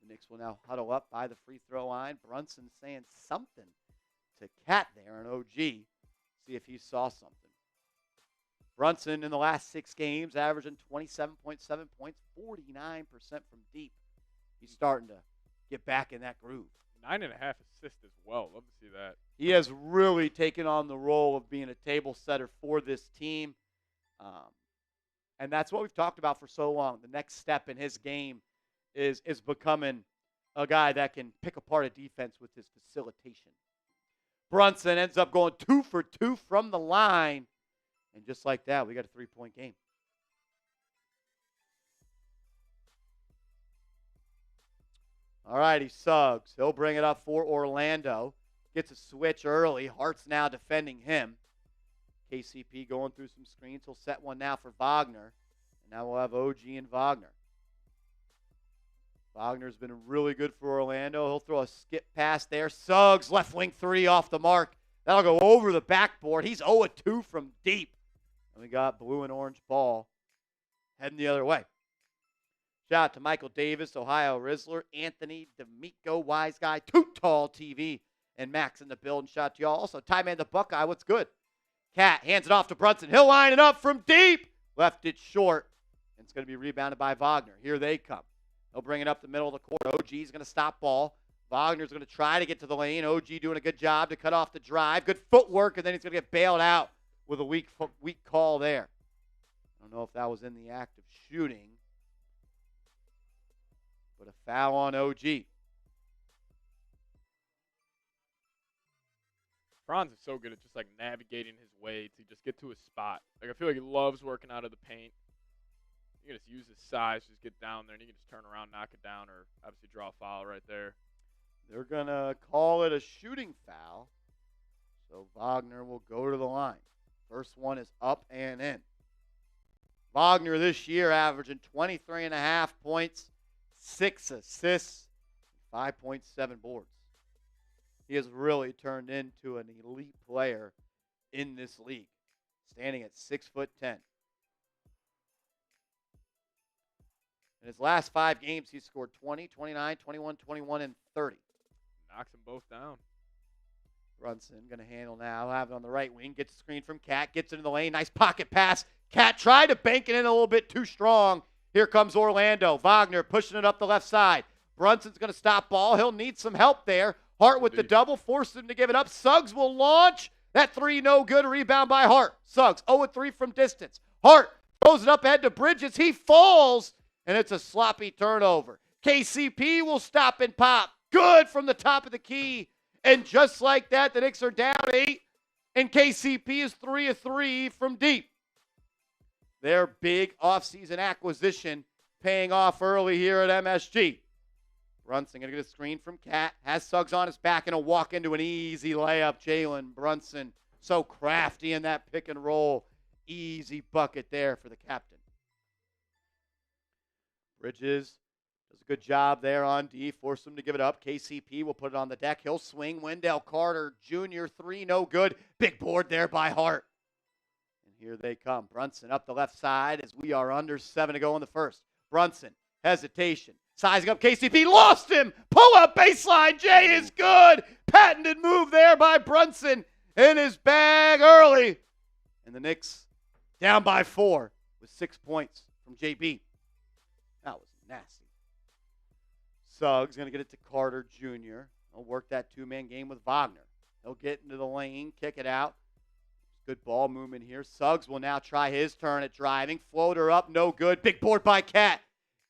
A: The Knicks will now huddle up by the free throw line. Brunson saying something to Cat there and OG. See if he saw something. Brunson in the last 6 games, averaging 27.7 points, 49% from deep. He's starting to get back in that groove.
B: 9.5 assists as well. Love to see that.
A: He has really taken on the role of being a table setter for this team. And that's what we've talked about for so long. The next step in his game is becoming a guy that can pick apart a defense with his facilitation. Brunson ends up going 2 for 2 from the line. And just like that, we got a 3-point game. All righty, Suggs. He'll bring it up for Orlando. Gets a switch early. Hart's now defending him. KCP going through some screens. He'll set one now for Wagner. And now we'll have OG and Wagner. Wagner's been really good for Orlando. He'll throw a skip pass there. Suggs, left wing three off the mark. That'll go over the backboard. He's 0-2 from deep. And we got blue and orange ball heading the other way. Shout out to Michael Davis, Ohio Rizzler, Anthony D'Amico, Wise Guy, Too Tall TV, and Max in the building. Shout out to y'all. Also, Ty Man the Buckeye, what's good? Cat hands it off to Brunson. He'll line it up from deep. Left it short. And it's going to be rebounded by Wagner. Here they come. They'll bring it up the middle of the court. OG's going to stop ball. Wagner's going to try to get to the lane. OG doing a good job to cut off the drive. Good footwork, and then he's going to get bailed out with a weak call there. I don't know if that was in the act of shooting, but a foul on OG.
B: Franz is so good at just like navigating his way to just get to his spot. Like I feel like he loves working out of the paint. You can just use his size, just get down there, and you can just turn around, knock it down, or obviously draw a foul right there.
A: They're going to call it a shooting foul, so Wagner will go to the line. First one is up and in. Wagner this year averaging 23.5 points, 6 assists, 5.7 boards. He has really turned into an elite player in this league, standing at 6'10". In his last 5 games, he's scored 20, 29, 21, 21, and 30.
B: Knocks them both down.
A: Brunson going to handle now. Have it on the right wing. Gets the screen from Cat. Gets into the lane. Nice pocket pass. Cat tried to bank it in a little bit too strong. Here comes Orlando. Wagner pushing it up the left side. Brunson's going to stop ball. He'll need some help there. Hart with the double. Forced him to give it up. Suggs will launch. That three no good. Rebound by Hart. Suggs 0-3 from distance. Hart throws it up ahead to Bridges. He falls. And it's a sloppy turnover. KCP will stop and pop. Good from the top of the key. And just like that, the Knicks are down 8. And KCP is 3-3 from deep. Their big offseason acquisition paying off early here at MSG. Brunson going to get a screen from Cat. Has Suggs on his back and a walk into an easy layup. Jalen Brunson so crafty in that pick and roll. Easy bucket there for the captain. Bridges does a good job there on D. Force him to give it up. KCP will put it on the deck. He'll swing. Wendell Carter Jr. 3, no good. Big board there by Hart. And here they come. Brunson up the left side as we are under 7 to go in the first. Brunson, hesitation. Sizing up KCP. Lost him. Pull up baseline. Jay is good. Patented move there by Brunson in his bag early. And the Knicks down by 4 with 6 points from JB. That was nasty. Suggs going to get it to Carter Jr. He'll work that two-man game with Wagner. He'll get into the lane, kick it out. Good ball movement here. Suggs will now try his turn at driving. Floater up, no good. Big board by Cat.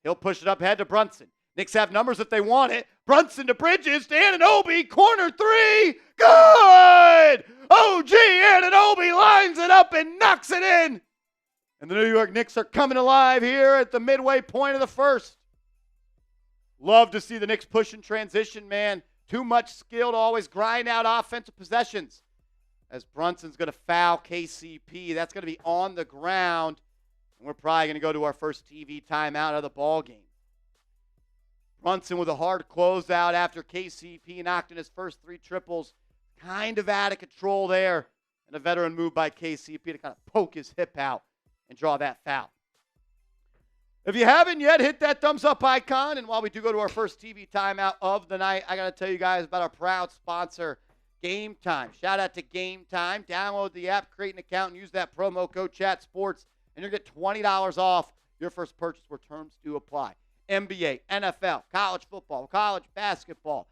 A: He'll push it up ahead to Brunson. Knicks have numbers if they want it. Brunson to Bridges to Anunoby. Corner 3. Good! OG Anunoby lines it up and knocks it in. And the New York Knicks are coming alive here at the midway point of the first. Love to see the Knicks push in transition, man. Too much skill to always grind out offensive possessions. As Brunson's going to foul KCP. That's going to be on the ground. And we're probably going to go to our first TV timeout of the ball game. Brunson with a hard closeout after KCP knocked in his first 3 triples. Kind of out of control there. And a veteran move by KCP to kind of poke his hip out and draw that foul. If you haven't yet, hit that thumbs up icon. And while we do go to our first TV timeout of the night, I got to tell you guys about our proud sponsor, Game Time. Shout out to Game Time. Download the app, create an account, and use that promo code ChatSports, and you'll get $20 off your first purchase where terms do apply. NBA, NFL, college football, college basketball.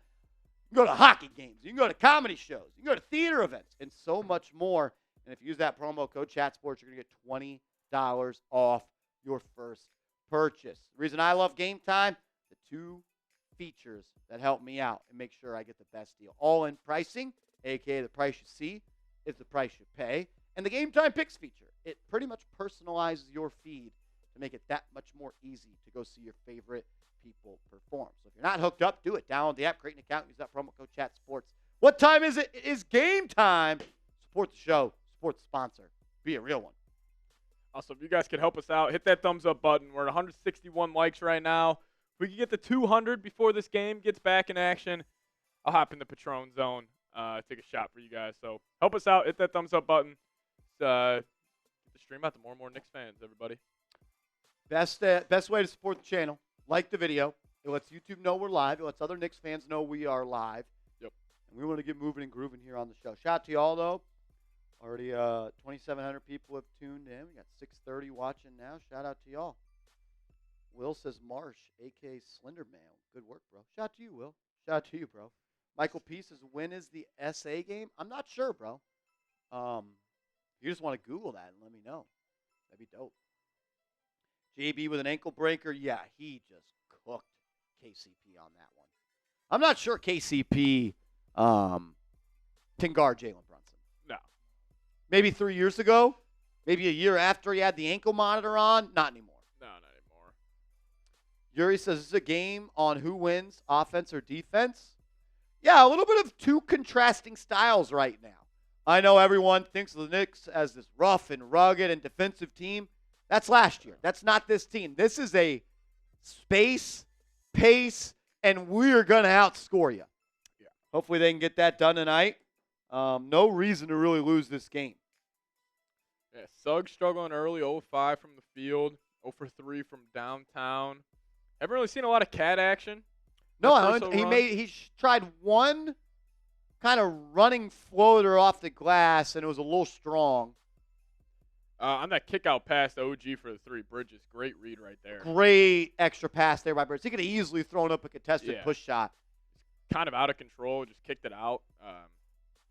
A: You can go to hockey games. You can go to comedy shows. You can go to theater events, and so much more. And if you use that promo code ChatSports, you're going to get $20 off your first purchase. The reason I love Game Time, the 2 features that help me out and make sure I get the best deal. All-in pricing, a.k.a. the price you see is the price you pay. And the Game Time Picks feature. It pretty much personalizes your feed to make it that much more easy to go see your favorite people perform. So if you're not hooked up, do it. Download the app, create an account, use that promo code ChatSports. What time is it? It is game time. Support the show. Support the sponsor. be a real one.
B: Also, if you guys could help us out, hit that thumbs up button. We're at 161 likes right now. If we can get to 200 before this game gets back in action, I'll hop in the Patron zone, take a shot for you guys. So help us out. Hit that thumbs up button. Get the stream out to more and more Knicks fans, everybody.
A: Best way to support the channel, like the video. It lets YouTube know we're live. It lets other Knicks fans know we are live.
B: Yep.
A: And we want to get moving and grooving here on the show. Shout out to y'all, though. Already 2,700 people have tuned in. We got 630 watching now. Shout out to y'all. Will says Marsh, a.k.a. Slender Man. Good work, bro. Shout out to you, Will. Shout out to you, bro. Michael P says, when is the SA game? I'm not sure, bro. You just want to Google that and let me know. That'd be dope. JB with an ankle breaker. Yeah, he just cooked KCP on that one. I'm not sure KCP can guard Jalen Brunson.
B: No.
A: Maybe 3 years ago. Maybe a year after he had the ankle monitor on. Not anymore.
B: No, not anymore.
A: Yuri says, is this a game on who wins, offense or defense? Yeah, a little bit of two contrasting styles right now. I know everyone thinks of the Knicks as this rough and rugged and defensive team. That's last year. That's not this team. This is a space, pace, and we're going to outscore you.
B: Yeah.
A: Hopefully they can get that done tonight. No reason to really lose this game.
B: Yeah, Suggs struggling early, 0-5 from the field, 0-3 from downtown. Haven't really seen a lot of cat action.
A: No, he tried one kind of running floater off the glass, and it was a little strong.
B: On that kick-out pass to OG for the three, Bridges, great read right there.
A: Great extra pass there by Bridges. He could have easily thrown up a contested push shot.
B: Kind of out of control, just kicked it out.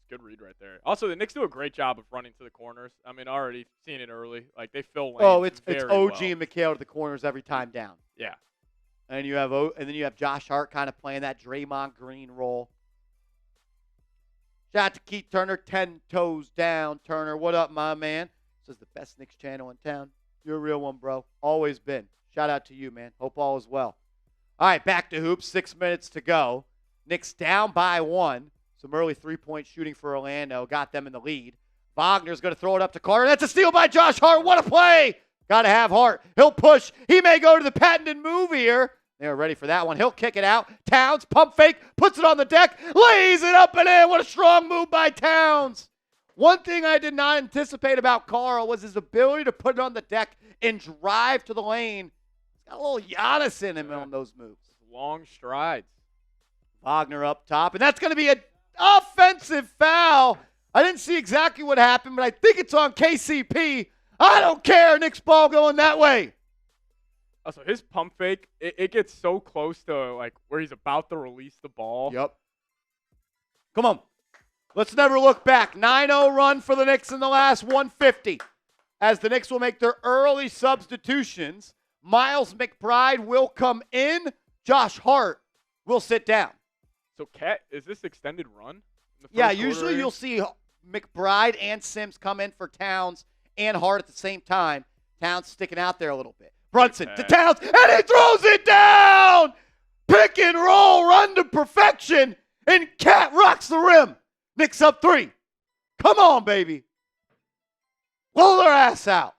B: Good read right there. Also, the Knicks do a great job of running to the corners. I mean, already seen it early. Like, they fill lanes.
A: Oh, it's
B: very
A: OG
B: well.
A: and Mikal to the corners every time down.
B: Yeah.
A: And then you have Josh Hart kind of playing that Draymond Green role. Shout out to Keith Turner, 10 toes down. Turner, what up, my man? This is the best Knicks channel in town. You're a real one, bro. Always been. Shout out to you, man. Hope all is well. All right, back to hoops. 6 minutes to go. Knicks down by 1. Some early three-point shooting for Orlando. Got them in the lead. Wagner's going to throw it up to Carter. That's a steal by Josh Hart. What a play. Got to have Hart. He'll push. He may go to the patented move here. They're ready for that one. He'll kick it out. Towns, pump fake, puts it on the deck, lays it up and in. What a strong move by Towns. One thing I did not anticipate about Karl was his ability to put it on the deck and drive to the lane. He's got a little Giannis in him on those moves.
B: Long strides.
A: Wagner up top, and that's going to be an offensive foul. I didn't see exactly what happened, but I think it's on KCP. I don't care. Knicks ball going that way.
B: Also, his pump fake, it gets so close to, like, where he's about to release the ball.
A: Yep. Come on. Let's never look back. 9-0 run for the Knicks in the last 150. As the Knicks will make their early substitutions, Miles McBride will come in. Josh Hart will sit down.
B: So, Cat, is this extended run? In the
A: Yeah,
B: first
A: usually
B: quarter?
A: you'll see McBride and Sims come in for Towns and Hart at the same time. Towns sticking out there a little bit. Brunson to Towns, and he throws it down! Pick and roll, run to perfection, and Cat rocks the rim. Knicks up 3. Come on, baby. Blow their ass out.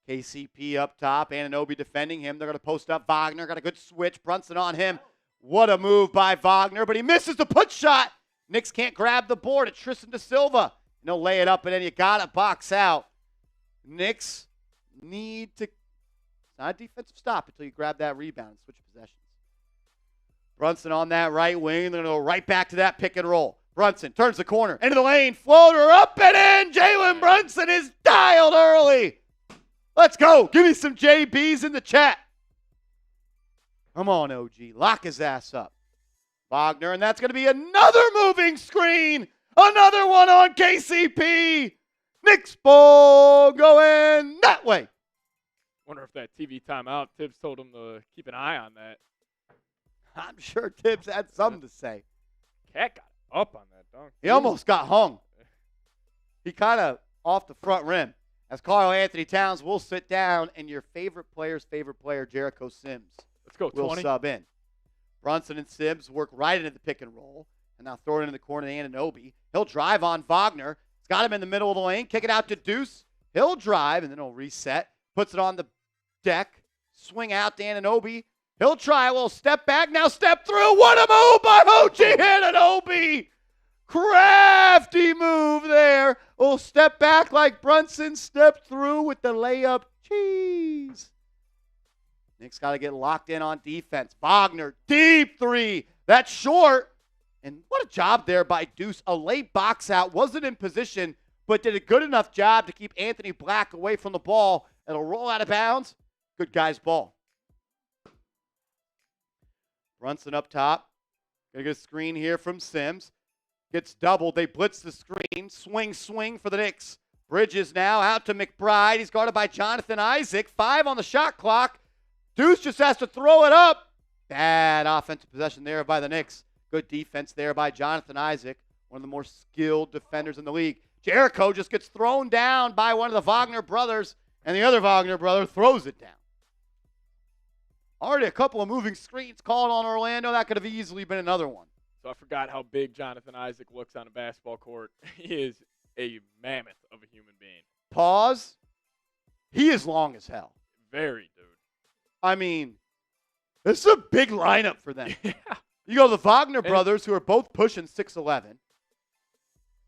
A: KCP up top, Anunoby defending him. They're going to post up Wagner. Got a good switch. Brunson on him. What a move by Wagner, but he misses the put shot. Knicks can't grab the board. It's Tristan da Silva. And he'll lay it up, and then you got to box out. Knicks need to, it's not a defensive stop until you grab that rebound and switch possessions. Brunson on that right wing. They're going to go right back to that pick and roll. Brunson turns the corner. Into the lane. Floater up and in. Jalen Brunson is dialed early. Let's go. Give me some JBs in the chat. Come on, OG. Lock his ass up. Wagner, and that's going to be another moving screen. Another one on KCP. Knicks ball going that way.
B: Wonder if that TV timeout, Tibbs told him to keep an eye on that.
A: I'm sure Tibbs had something to say.
B: Cat got up on that dunk.
A: He almost got hung. He kind of off the front rim. As Karl Anthony Towns will sit down, and your favorite player's favorite player, Jericho Sims,
B: Let's go,
A: will
B: 20.
A: sub in. Brunson and Sims work right into the pick and roll, and now throw it into the corner to Anunoby. He'll drive on Wagner. He's got him in the middle of the lane. Kick it out to Deuce. He'll drive, and then he'll reset. Puts it on the deck. Swing out to Anunoby. He'll try a little step back. Now step through. What a move by OG Anunoby. Crafty move there. Little step back like Brunson stepped through with the layup. Cheese. Knicks got to get locked in on defense. Wagner, deep three. That's short. And what a job there by Deuce. A late box out. Wasn't in position, but did a good enough job to keep Anthony Black away from the ball. It'll roll out of bounds. Good guy's ball. Brunson up top. Gonna get a screen here from Sims. Gets doubled. They blitz the screen. Swing for the Knicks. Bridges now out to McBride. He's guarded by Jonathan Isaac. 5 on the shot clock. Deuce just has to throw it up. Bad offensive possession there by the Knicks. Good defense there by Jonathan Isaac, one of the more skilled defenders in the league. Jericho just gets thrown down by one of the Wagner brothers, and the other Wagner brother throws it down. Already a couple of moving screens called on Orlando. That could have easily been another one.
B: So I forgot how big Jonathan Isaac looks on a basketball court. He is a mammoth of a human being.
A: Pause. He is long as hell.
B: Very, dude.
A: I mean, this is a big lineup for them.
B: Yeah.
A: You go the Wagner brothers, who are both pushing 6'11",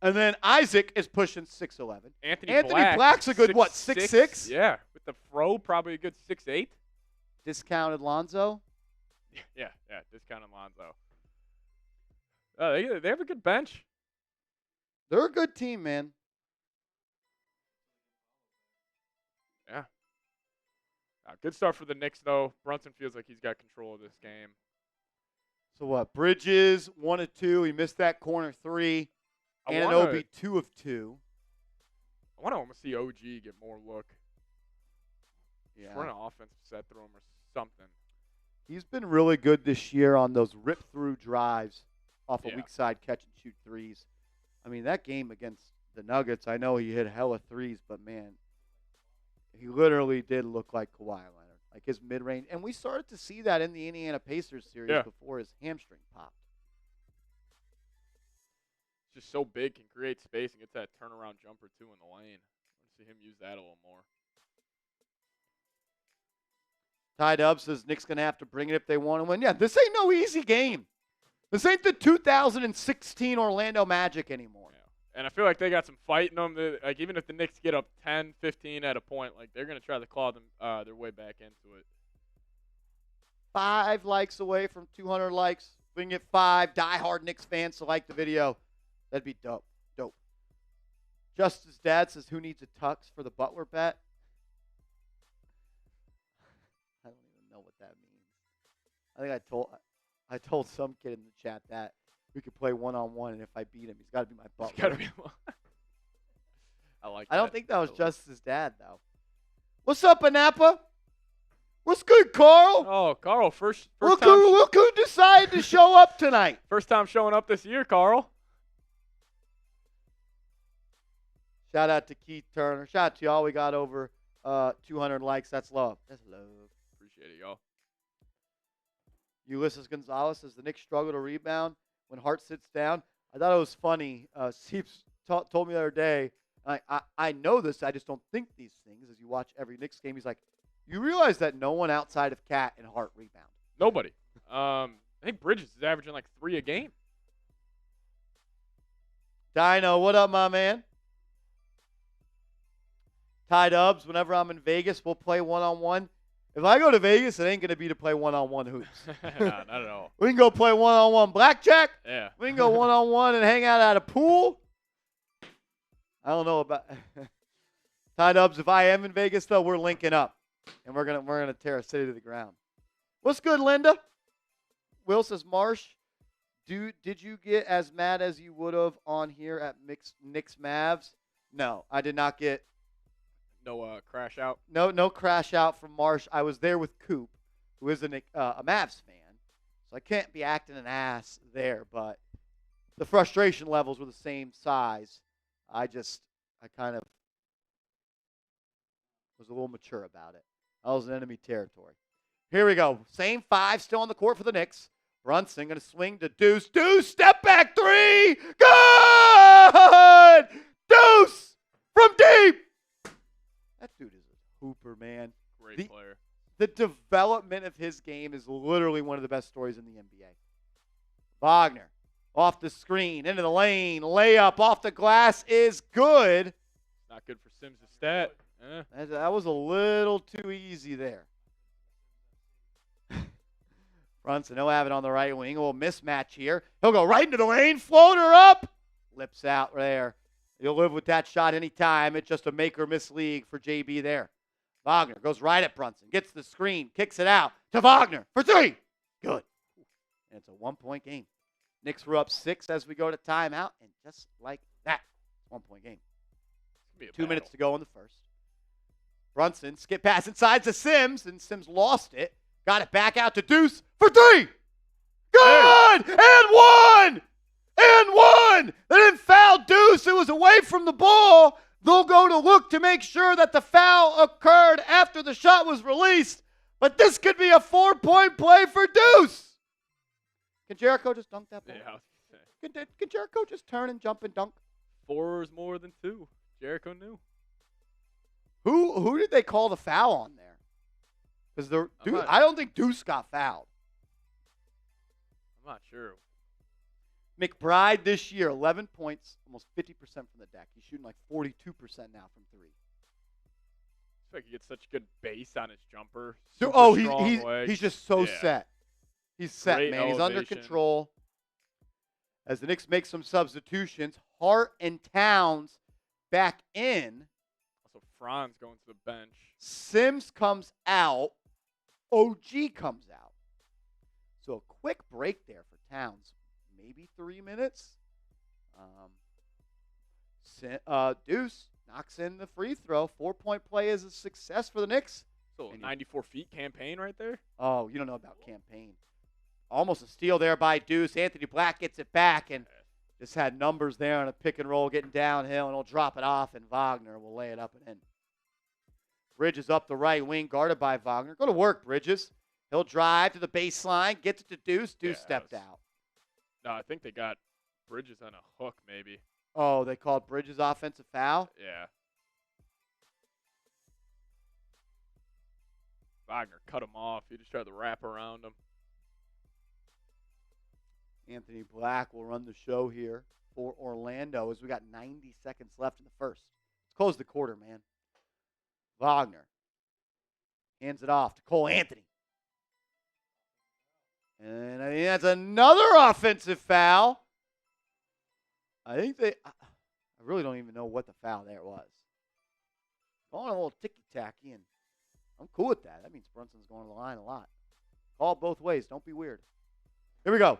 A: and then Isaac is pushing 6'11". Anthony Black's a good, 6'6"?
B: Yeah, with the fro, probably a good 6'8".
A: Discounted Lonzo?
B: Yeah, discounted Lonzo. They have a good bench.
A: They're a good team, man.
B: Yeah. Good start for the Knicks, though. Brunson feels like he's got control of this game.
A: So what? Bridges, 1 of 2. He missed that corner 3. Anunoby, 2 of 2.
B: I want to almost see OG get more look.
A: Yeah.
B: Run an offensive set through him or something.
A: He's been really good this year on those rip-through drives off a weak side catch-and-shoot threes. I mean, that game against the Nuggets, I know he hit hella threes, but, man, he literally did look like Kawhi Leonard. Like his mid-range. And we started to see that in the Indiana Pacers series before his hamstring popped.
B: Just so big, can create space and gets that turnaround jumper, too, in the lane. I want to see him use that a little more.
A: Ty Dub says Knicks going to have to bring it if they want to win. Yeah, this ain't no easy game. This ain't the 2016 Orlando Magic anymore.
B: Yeah. And I feel like they got some fight in them. Like, even if the Knicks get up 10, 15 at a point, like, they're going to try to claw them their way back into it.
A: 5 likes away from 200 likes. We can get 5 diehard Knicks fans to like the video. That'd be dope. Dope. Justice's dad says, who needs a tux for the Butler bet? I don't even know what that means. I think I told some kid in the chat that we could play one-on-one, and if I beat him, he's got to be my Butler.
B: He's got to be I like that.
A: I don't think that was Justice's dad, though. What's up, Anapa? What's good, Karl?
B: Oh, Karl, first
A: look
B: time.
A: Look who decided to show up tonight.
B: First time showing up this year, Karl.
A: Shout out to Keith Turner. Shout out to y'all. We got over 200 likes. That's love. That's love.
B: Appreciate it, y'all.
A: Ulysses Gonzalez says the Knicks struggle to rebound when Hart sits down. I thought it was funny. Seeps told me the other day, I know this, I just don't think these things. As you watch every Knicks game, he's like, you realize that no one outside of Cat and Hart rebound.
B: Nobody. I think Bridges is averaging like 3 a game.
A: Dino, what up, my man? Ty Dubs, whenever I'm in Vegas, we'll play one-on-one. If I go to Vegas, it ain't going to be to play one-on-one hoops.
B: Nah, not at all.
A: We can go play one-on-one blackjack.
B: Yeah.
A: We can go one-on-one and hang out at a pool. I don't know about Ty Dubs. If I am in Vegas, though, we're linking up, and we're gonna tear a city to the ground. What's good, Linda? Will says, Marsh, did you get as mad as you would have on here at Knicks Mavs? No, I did not get.
B: No crash out?
A: No crash out from Marsh. I was there with Coop, who is a Mavs fan, so I can't be acting an ass there, but the frustration levels were the same size. I kind of was a little mature about it. I was in enemy territory. Here we go. Same 5 still on the court for the Knicks. Brunson going to swing to Deuce. Deuce, step back 3. Good! Deuce! Deuce from deep. That dude is a hooper, man.
B: Great player.
A: The development of his game is literally one of the best stories in the NBA. Wagner off the screen, into the lane, layup off the glass is good.
B: Not good for Sims' stat.
A: That was a little too easy there. Brunson, he'll have it on the right wing. A little mismatch here. He'll go right into the lane, floater up. Lips out there. You'll live with that shot anytime. It's just a make or miss league for JB there. Wagner goes right at Brunson, gets the screen, kicks it out to Wagner for three. Good. And it's a 1-point game. Knicks were up 6 as we go to timeout, and just like that, 1-point game. 2 minutes to go in the first. Brunson, skip pass inside to Sims, and Sims lost it. Got it back out to Deuce for three. Good! And one! And one! They didn't foul Deuce. It was away from the ball. They'll go to look to make sure that the foul occurred after the shot was released. But this could be a 4-point play for Deuce. Can Jericho just dunk that ball?
B: Yeah.
A: Can Jericho just turn and jump and dunk?
B: 4 is more than 2. Jericho knew.
A: Who did they call the foul on there? Because I don't think Deuce got fouled.
B: I'm not sure.
A: McBride this year, 11 points, almost 50% from the deck. He's shooting like 42% now from three.
B: I feel like he gets such good base on his jumper.
A: He's just so set. He's set,
B: Great
A: man.
B: elevation.
A: He's under control. As the Knicks make some substitutions, Hart and Towns back in.
B: Also, Franz going to the bench.
A: Sims comes out. OG comes out. So a quick break there for Towns. Maybe 3 minutes. Deuce knocks in the free throw. 4-point play is a success for the Knicks.
B: So 94 feet campaign right there.
A: Oh, you don't know about campaign. Almost a steal there by Deuce. Anthony Black gets it back and just had numbers there on a pick and roll getting downhill, and he'll drop it off, and Wagner will lay it up and in. Bridges up the right wing, guarded by Wagner. Go to work, Bridges. He'll drive to the baseline, gets it to Deuce. Deuce stepped out.
B: No, I think they got Bridges on a hook maybe.
A: Oh, they called Bridges offensive foul?
B: Yeah. Wagner cut him off. He just tried to wrap around him.
A: Anthony Black will run the show here for Orlando as we got 90 seconds left in the first. Let's close the quarter, man. Wagner hands it off to Cole Anthony. And I think that's another offensive foul. I really don't even know what the foul there was. Going a little ticky-tacky, and I'm cool with that. That means Brunson's going to the line a lot. Call both ways. Don't be weird. Here we go.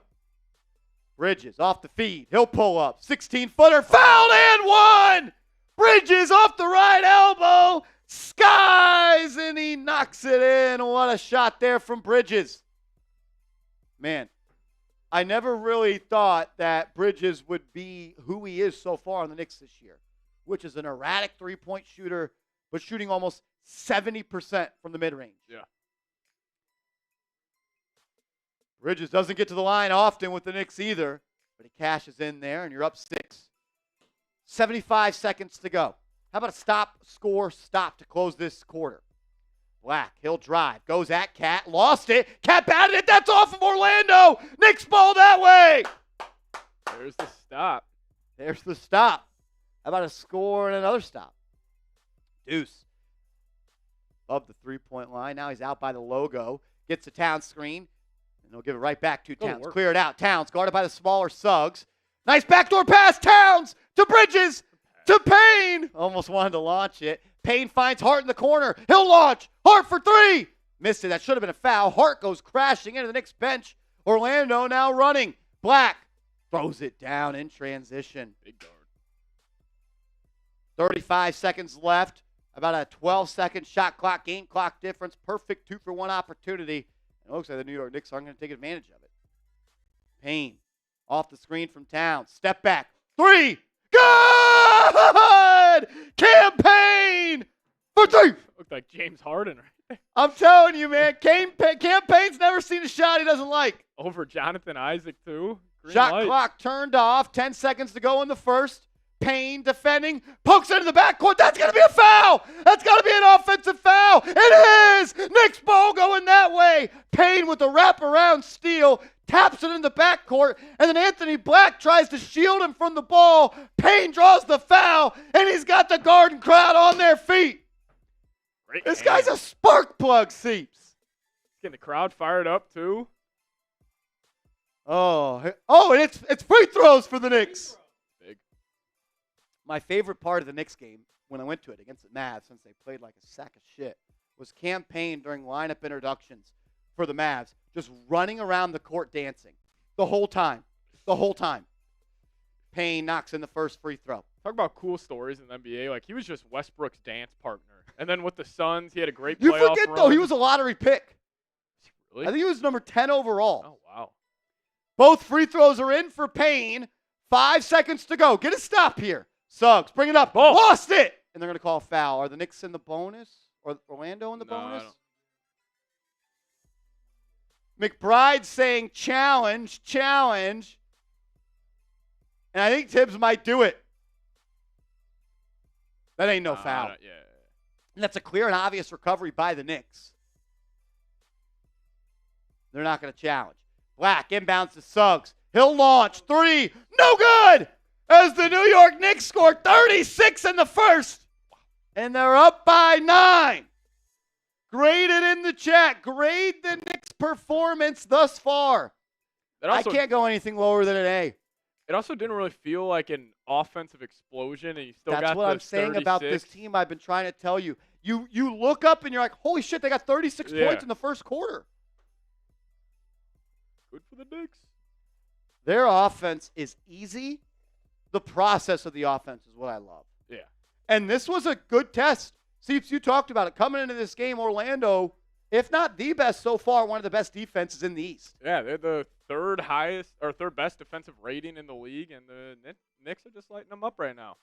A: Bridges off the feed. He'll pull up. 16-footer. Fouled and one! Bridges off the right elbow. Skies, and he knocks it in. What a shot there from Bridges. Man, I never really thought that Bridges would be who he is so far on the Knicks this year, which is an erratic three-point shooter, but shooting almost 70% from the mid-range.
B: Yeah.
A: Bridges doesn't get to the line often with the Knicks either, but he cashes in there, and you're up 6. 75 seconds to go. How about a stop to close this quarter? Black, he'll drive, goes at Cat, lost it. Cat batted it, that's off of Orlando. Knicks ball that way.
B: There's the stop.
A: There's the stop. How about a score and another stop? Deuce. Above the three-point line. Now he's out by the logo. Gets the Towns screen. And he'll give it right back to Towns. Clear it out. Towns guarded by the smaller Suggs. Nice backdoor pass. Towns to Bridges to Payne. Almost wanted to launch it. Payne finds Hart in the corner. He'll launch. Hart for three. Missed it. That should have been a foul. Hart goes crashing into the Knicks bench. Orlando now running. Black throws it down in transition.
B: Big guard.
A: 35 seconds left. About a 12-second shot clock, game clock difference. Perfect 2-for-1 opportunity. And it looks like the New York Knicks aren't going to take advantage of it. Payne off the screen from Towns. Step back. Three. Good! Campaign for three.
B: Looked like James Harden right there.
A: I'm telling you, man. Campaign's never seen a shot he doesn't like.
B: Over Jonathan Isaac, too. Green
A: Shot
B: light.
A: clock turned off. 10 seconds to go in the first. Payne defending, pokes into the backcourt. That's going to be a foul. That's got to be an offensive foul. It is. Knicks ball going that way. Payne with the wraparound steal, taps it in the backcourt, and then Anthony Black tries to shield him from the ball. Payne draws the foul, and he's got the Garden crowd on their feet.
B: Great
A: This
B: hand.
A: guy's a spark plug, Seeps.
B: Getting the crowd fired up, too.
A: And it's free throws for the Knicks.
B: Big.
A: My favorite part of the Knicks game when I went to it against the Mavs, since they played like a sack of shit, was Cam Payne during lineup introductions for the Mavs, just running around the court dancing the whole time. The whole time. Payne knocks in the first free throw.
B: Talk about cool stories in the NBA. Like, he was just Westbrook's dance partner. And then with the Suns, he had a great playoff
A: You forget,
B: run.
A: though, he was a lottery pick.
B: Really?
A: I think he was number 10 overall.
B: Oh, wow.
A: Both free throws are in for Payne. 5 seconds to go. Get a stop here. Suggs, bring it up.
B: Oh.
A: Lost it. And they're going to call a foul. Are the Knicks in the bonus? Or Orlando in the
B: No, I
A: bonus?
B: don't.
A: McBride saying challenge, challenge. And I think Tibbs might do it. That ain't no foul.
B: Yeah.
A: And that's a clear and obvious recovery by the Knicks. They're not going to challenge. Black inbounds to Suggs. He'll launch. 3. No good! As the New York Knicks score 36 in the first. And they're up by 9. Grade it in the chat. Grade the Knicks' performance thus far. I can't go anything lower than an A.
B: It also didn't really feel like an offensive explosion, and you still got
A: That's what I'm saying
B: 36.
A: about this team. I've been trying to tell you. You look up and you're like, holy shit, they got 36 points in the first quarter.
B: Good for the Knicks.
A: Their offense is easy. The process of the offense is what I love.
B: Yeah.
A: And this was a good test. Seeps, you talked about it. Coming into this game, Orlando, if not the best so far, one of the best defenses in the East.
B: Yeah, they're the third best defensive rating in the league, and the Knicks are just lighting them up right now.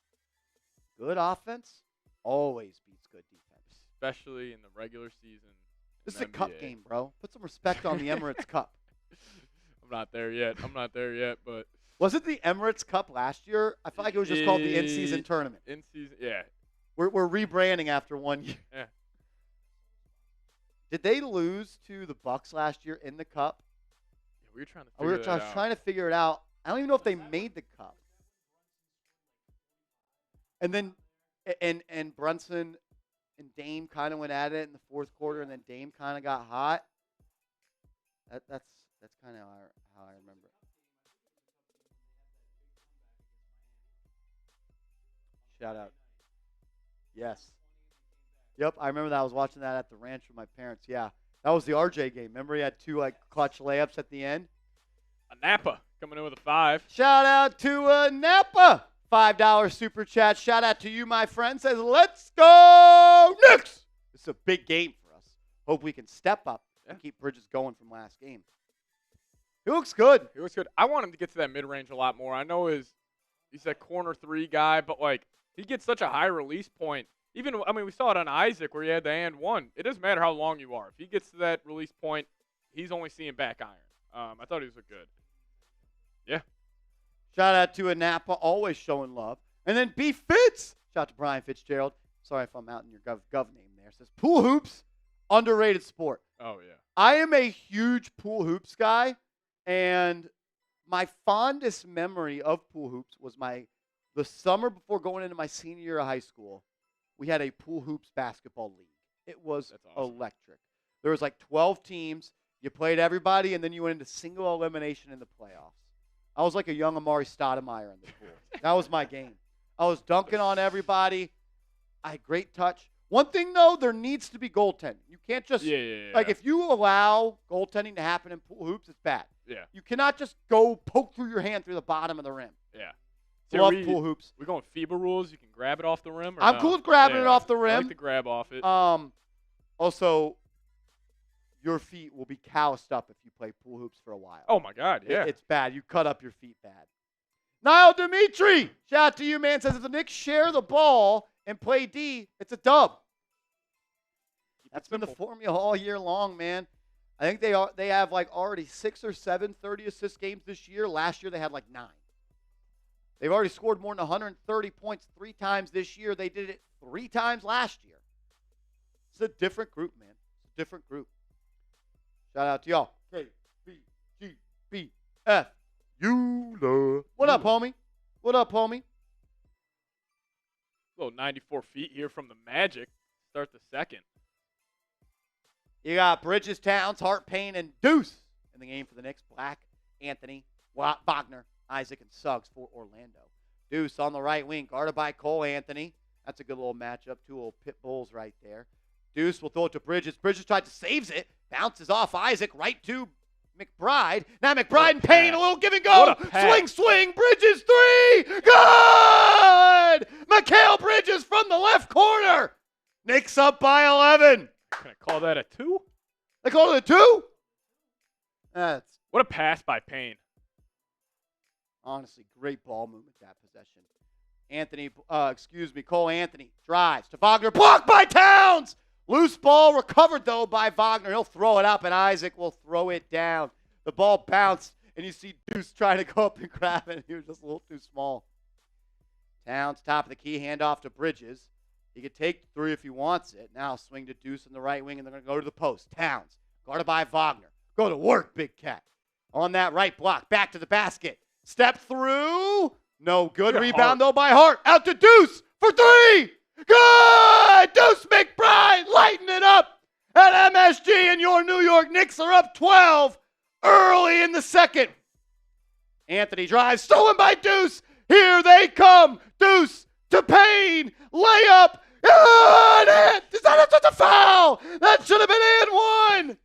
A: Good offense always beats good defense.
B: Especially in the regular season.
A: This is a cup game, bro. Put some respect on the Emirates Cup.
B: I'm not there yet, but.
A: Was it the Emirates Cup last year? I feel like it was just called the in-season tournament.
B: In-season, yeah.
A: We're rebranding after 1 year.
B: Yeah.
A: Did they lose to the Bucks last year in the Cup?
B: Yeah, we were trying to figure
A: I was trying to figure it out. I don't even know if they made the Cup. And then and Brunson and Dame kind of went at it in the fourth quarter, and then Dame kind of got hot. That's kind of how I remember it. Shout out. Yes. Yep, I remember that. I was watching that at the ranch with my parents. Yeah, that was the RJ game. Remember he had 2 clutch layups at the end?
B: A Napa coming in with a 5.
A: Shout out to Napa. $5 super chat. Shout out to you, my friend. Says, let's go Knicks. This is a big game for us. Hope we can step up and keep Bridges going from last game. He looks good.
B: He looks good. I want him to get to that mid-range a lot more. I know he's that corner 3 guy, but, like, he gets such a high release point. Even, we saw it on Isaac where he had the and one. It doesn't matter how long you are. If he gets to that release point, he's only seeing back iron. I thought he was good. Yeah.
A: Shout out to Napa, always showing love. And then B. Fitz. Shout out to Brian Fitzgerald. Sorry if I'm out in your gov name there. Says pool hoops, underrated sport.
B: Oh, yeah.
A: I am a huge pool hoops guy, and my fondest memory of pool hoops was the summer before going into my senior year of high school. We had a pool hoops basketball league. It was
B: awesome.
A: Electric. There was like 12 teams. You played everybody, and then you went into single elimination in the playoffs. I was like a young Amari Stoudemire in the pool. That was my game. I was dunking on everybody. I had great touch. One thing, though, there needs to be goaltending. You can't just like if you allow goaltending to happen in pool hoops, it's bad.
B: Yeah.
A: You cannot just go poke through your hand through the bottom of the rim.
B: Yeah.
A: Love pool hoops.
B: We going FIBA rules? You can grab it off the rim? Or
A: I'm
B: no?
A: cool with grabbing it off the rim.
B: I like to grab off it.
A: Also, your feet will be calloused up if you play pool hoops for a while.
B: Oh, my God, yeah.
A: It's bad. You cut up your feet bad. Niall Dimitri, shout out to you, man, says if the Knicks share the ball and play D, it's a dub. That's been the formula all year long, man. I think they have like already 6 or 7 30-assist games this year. Last year they had like 9. They've already scored more than 130 points 3 times this year. They did it 3 times last year. It's a different group, man. It's a different group. Shout out to y'all. KBGBF. What up, homie? What up, homie?
B: Little 94 feet here from the Magic. Start the second.
A: You got Bridges, Towns, Hart, Payne, and Deuce in the game for the Knicks. Black, Anthony, Wagner, Isaac, and Suggs for Orlando. Deuce on the right wing, guarded by Cole Anthony. That's a good little matchup. 2 little pit bulls right there. Deuce will throw it to Bridges. Bridges tried to saves it. Bounces off Isaac right to McBride. Now McBride and Payne, a little give and go. Swing. Bridges 3. Good! Mikal Bridges from the left corner. Knicks up by 11.
B: Can I call that a 2?
A: They call it a 2?
B: What a pass by Payne.
A: Honestly, great ball movement that possession. Cole Anthony drives to Wagner. Blocked by Towns. Loose ball recovered, though, by Wagner. He'll throw it up, and Isaac will throw it down. The ball bounced, and you see Deuce trying to go up and grab it. He was just a little too small. Towns, top of the key, handoff to Bridges. He could take 3 if he wants it. Now swing to Deuce in the right wing, and they're going to go to the post. Towns, guarded by Wagner. Go to work, Big Cat. On that right block, back to the basket. Step through. No good. Rebound, though, by Hart. Out to Deuce for 3. Good! Deuce McBride lighting it up at MSG, and your New York Knicks are up 12 early in the second. Anthony drives, stolen by Deuce. Here they come. Deuce to Payne. Layup. Is that a foul? That should have been and 1.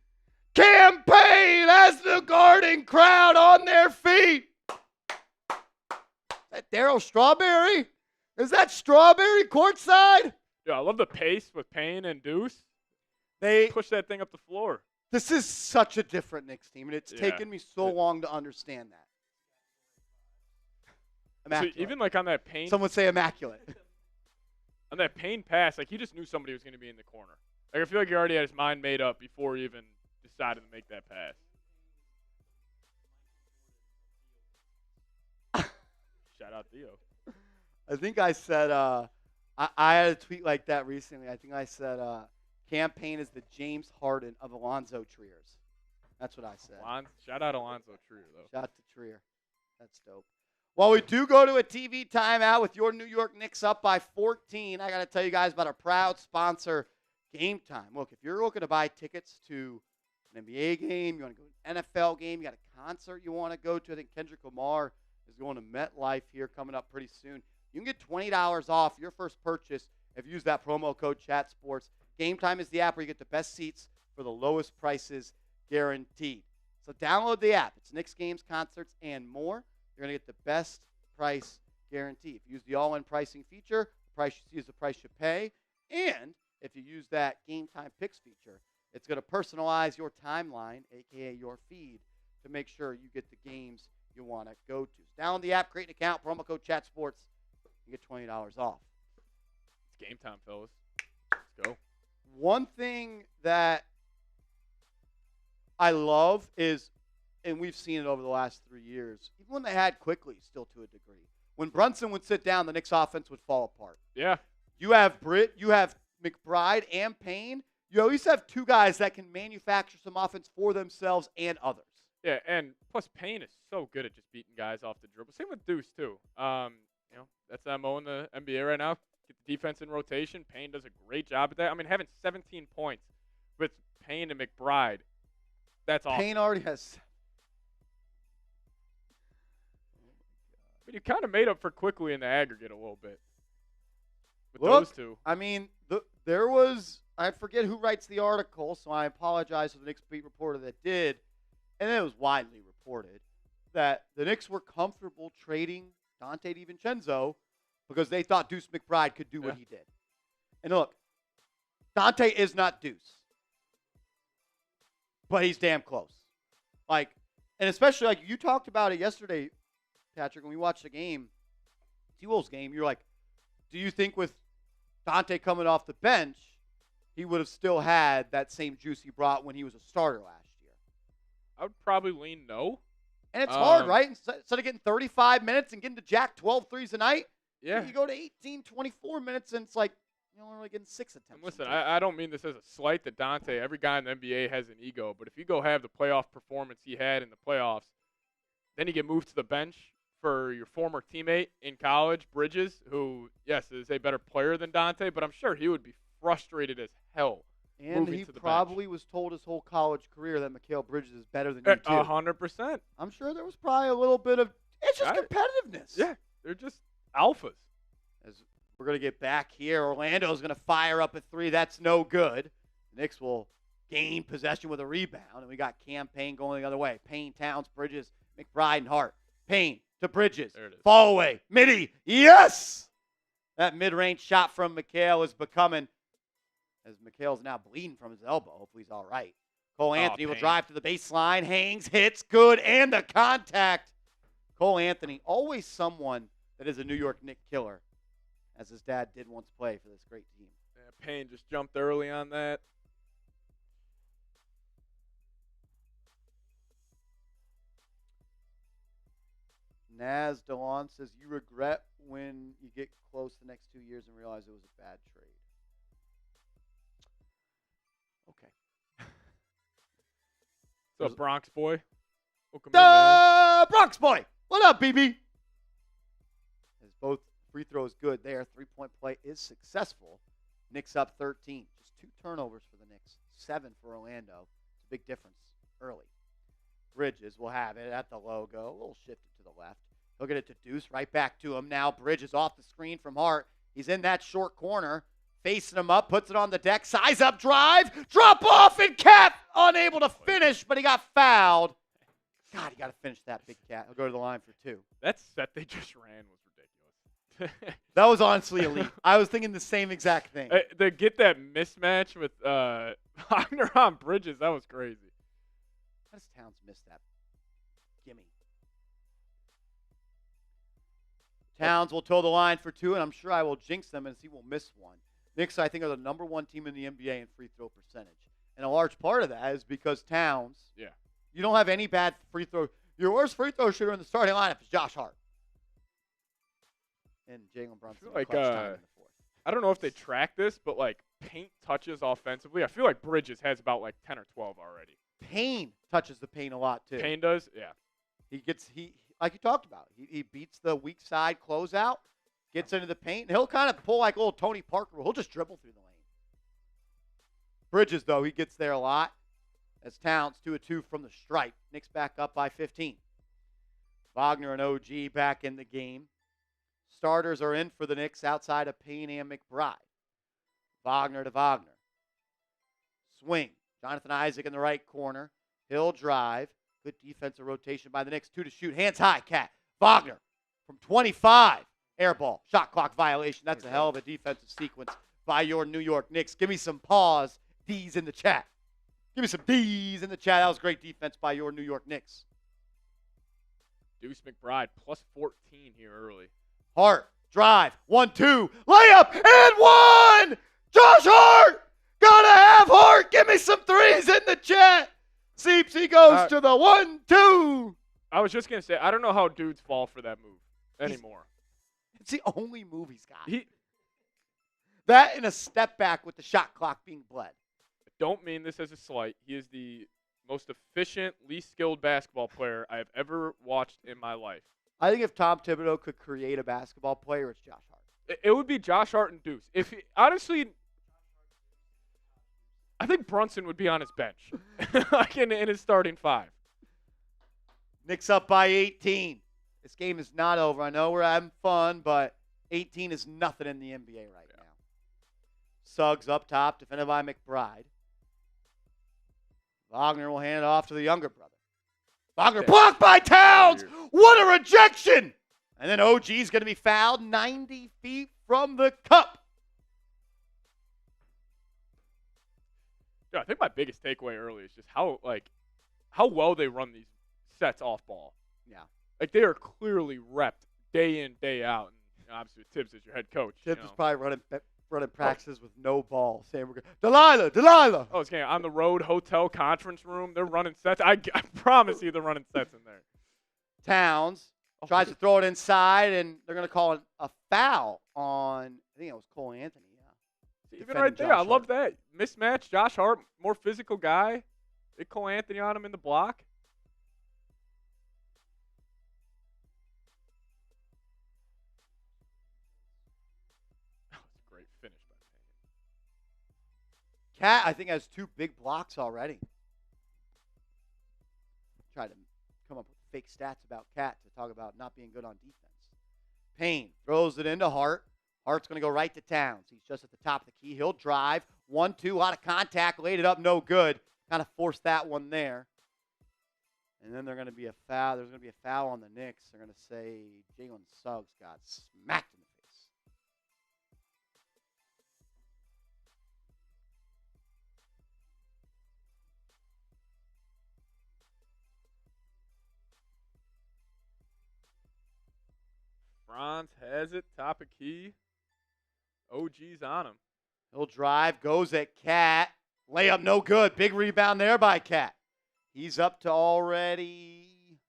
A: Campaign has the guarding crowd on their feet. Is that Daryl Strawberry? Is that Strawberry courtside?
B: Yeah, I love the pace with Payne and Deuce.
A: They
B: push that thing up the floor.
A: This is such a different Knicks team, and it's taken me so long to understand that. Immaculate.
B: So even like on that Payne.
A: Some would say immaculate.
B: On that Payne pass, like he just knew somebody was going to be in the corner. Like I feel like he already had his mind made up before he even decided to make that pass. Shout out Theo.
A: I think I said I had a tweet like that recently. I think I said Campaign is the James Harden of Alonzo Trier's. That's what I said.
B: Shout out Alonzo Trier, though.
A: Shout out to Trier. That's dope. Well, we do go to a TV timeout with your New York Knicks up by 14. I got to tell you guys about our proud sponsor, Game Time. Look, if you're looking to buy tickets to an NBA game, you want to go to an NFL game, you got a concert you want to go to. I think Kendrick Lamar is going to MetLife here coming up pretty soon. You can get $20 off your first purchase if you use that promo code ChatSports. Game Time is the app where you get the best seats for the lowest prices guaranteed. So download the app. It's Knicks games, concerts, and more. You're going to get the best price guarantee. If you use the all-in pricing feature, the price you see is the price you pay. And if you use that Game Time Picks feature, it's going to personalize your timeline, a.k.a. your feed, to make sure you get the games you want to go to. So download the app, create an account, promo code ChatSports, and get $20 off.
B: It's game time, fellas. Let's go.
A: One thing that I love is, and we've seen it over the last 3 years, even when they had Quickly, still to a degree, when Brunson would sit down, the Knicks offense would fall apart.
B: Yeah.
A: You have you have McBride and Payne. You at least have 2 guys that can manufacture some offense for themselves and others.
B: Yeah, and plus Payne is so good at just beating guys off the dribble. Same with Deuce, too. That's the MO in the NBA right now. Get the defense in rotation. Payne does a great job at that. I mean, having 17 points with Payne and McBride, that's awesome.
A: Payne already has.
B: But you kind of made up for Quickly in the aggregate a little bit with
A: those
B: 2.
A: I mean, there was, I forget who writes the article, so I apologize to the Knicks beat reporter that did, and it was widely reported that the Knicks were comfortable trading Dante DiVincenzo because they thought Deuce McBride could do what he did. And look, Dante is not Deuce, but he's damn close. And especially you talked about it yesterday, Patrick, when we watched the game, T-Wolves game, you're like, do you think with Dante coming off the bench, he would have still had that same juice he brought when he was a starter last year?
B: I would probably lean no.
A: And it's hard, right? Instead of getting 35 minutes and getting to jack 12 threes a night,
B: Yeah.
A: you go to 18, 24 minutes, and it's like you're only getting 6 attempts.
B: And listen, I don't mean this as a slight to Dante. Every guy in the NBA has an ego. But if you go have the playoff performance he had in the playoffs, then you get moved to the bench for your former teammate in college, Bridges, who, yes, is a better player than Dante, but I'm sure he would be frustrated as hell.
A: And he probably was told his whole college career that Mikal Bridges is better than you, too.
B: 100%.
A: I'm sure there was probably a little bit of – it's just competitiveness.
B: Yeah, they're just alphas.
A: As we're going to get back here, Orlando's going to fire up a three. That's no good. Knicks will gain possession with a rebound, and we got Cam Payne going the other way. Payne, Towns, Bridges, McBride, and Hart. Payne to Bridges.
B: There it is.
A: Fall away. Midi. Yes! That mid-range shot from Mikal is becoming – as Mikal's now bleeding from his elbow. Hopefully he's all right. Cole Anthony will drive to the baseline. Hangs, hits, good, and the contact. Cole Anthony, always someone that is a New York Knicks killer, as his dad did once play for this great team.
B: Yeah, Payne just jumped early on that.
A: Naz DeLon says, you regret when you get close the next 2 years and realize it was a bad trade. Okay.
B: What's up, Bronx boy? Welcome in, man.
A: Bronx boy. What up, BB? As both free throws good there, three-point play is successful. Knicks up 13. Just 2 turnovers for the Knicks. 7 for Orlando. It's a big difference early. Bridges will have it at the logo. A little shifted to the left. He'll get it to Deuce. Right back to him. Now Bridges off the screen from Hart. He's in that short corner. Facing him up. Puts it on the deck. Size up drive. Drop off and Cat unable to finish, but he got fouled. God, you got to finish that, big cat. He'll go to the line for 2.
B: That set they just ran was ridiculous.
A: That was honestly elite. I was thinking the same exact thing.
B: To get that mismatch with Wagner on Bridges, that was crazy.
A: How does Towns miss that? Gimme. Towns will toe the line for 2, and I'm sure I will jinx them as he will miss one. Knicks, I think, are the number 1 team in the NBA in free throw percentage. And a large part of that is because Towns, you don't have any bad free throw. Your worst free throw shooter in the starting lineup is Josh Hart. And Jalen Brunson.
B: Like,
A: time in the fourth.
B: I don't know if they track this, but, like, paint touches offensively, I feel like Bridges has about, like, 10 or 12 already.
A: Payne touches the paint a lot, too.
B: Payne does? Yeah.
A: He like you talked about, he beats the weak side closeout, gets into the paint, and he'll kind of pull like a little Tony Parker. He'll just dribble through the lane. Bridges, though, he gets there a lot. As Towns, 2-2 from the stripe. Knicks back up by 15. Wagner and OG back in the game. Starters are in for the Knicks outside of Payne and McBride. Wagner to Wagner. Swing. Jonathan Isaac in the right corner. He'll drive. Good defensive rotation by the Knicks. 2 to shoot. Hands high, Cat. Wagner from 25. Air ball. Shot clock violation. That's a hell of a defensive sequence by your New York Knicks. Give me some pause. D's in the chat. Give me some D's in the chat. That was great defense by your New York Knicks.
B: Deuce McBride plus 14 here early.
A: Hart. Drive. 1-2. Layup. And 1. Josh Hart. Gotta have Hart. Give me some threes in the chat. Seepsy goes to the 1-2.
B: I was just going to say, I don't know how dudes fall for that move anymore.
A: It's the only move he's got. That and a step back with the shot clock being bled.
B: I don't mean this as a slight. He is the most efficient, least skilled basketball player I have ever watched in my life.
A: I think if Tom Thibodeau could create a basketball player, it's Josh Hart.
B: It would be Josh Hart and Deuce. Honestly, I think Brunson would be on his bench, like in his starting 5.
A: Knicks up by 18. This game is not over. I know we're having fun, but 18 is nothing in the NBA right now. Suggs up top, defended by McBride. Wagner will hand it off to the younger brother. Wagner blocked by Towns. What a rejection. And then OG's going to be fouled 90 feet from the cup.
B: Yeah, I think my biggest takeaway early is just how well they run these sets off ball.
A: Yeah.
B: Like, they are clearly repped day in, day out. And obviously, Tibbs is your head coach.
A: Tibbs is probably running practices with no ball. Saying, Delilah.
B: Oh, it's on the road, hotel, conference room. They're running sets. I promise you they're running sets in there.
A: Towns tries to throw it inside, and they're going to call it a foul on, I think it was Cole Anthony. Yeah.
B: Even right there, I love that. Mismatch, Josh Hart, more physical guy. Big Cole Anthony on him in the block. That was a great finish by Payne.
A: Cat, I think, has 2 big blocks already. Try to come up with fake stats about Cat to talk about not being good on defense. Payne throws it into Hart. Hart's going to go right to Towns. He's just at the top of the key. He'll drive. 1-2, a lot of contact. Laid it up, no good. Kind of forced that one there. And then there's going to be a foul. There's going to be a foul on the Knicks. They're going to say Jalen Suggs got smacked in the face.
B: Franz has it, top of key. OG's on him.
A: He'll drive, goes at Cat. Layup no good. Big rebound there by Cat. He's up to already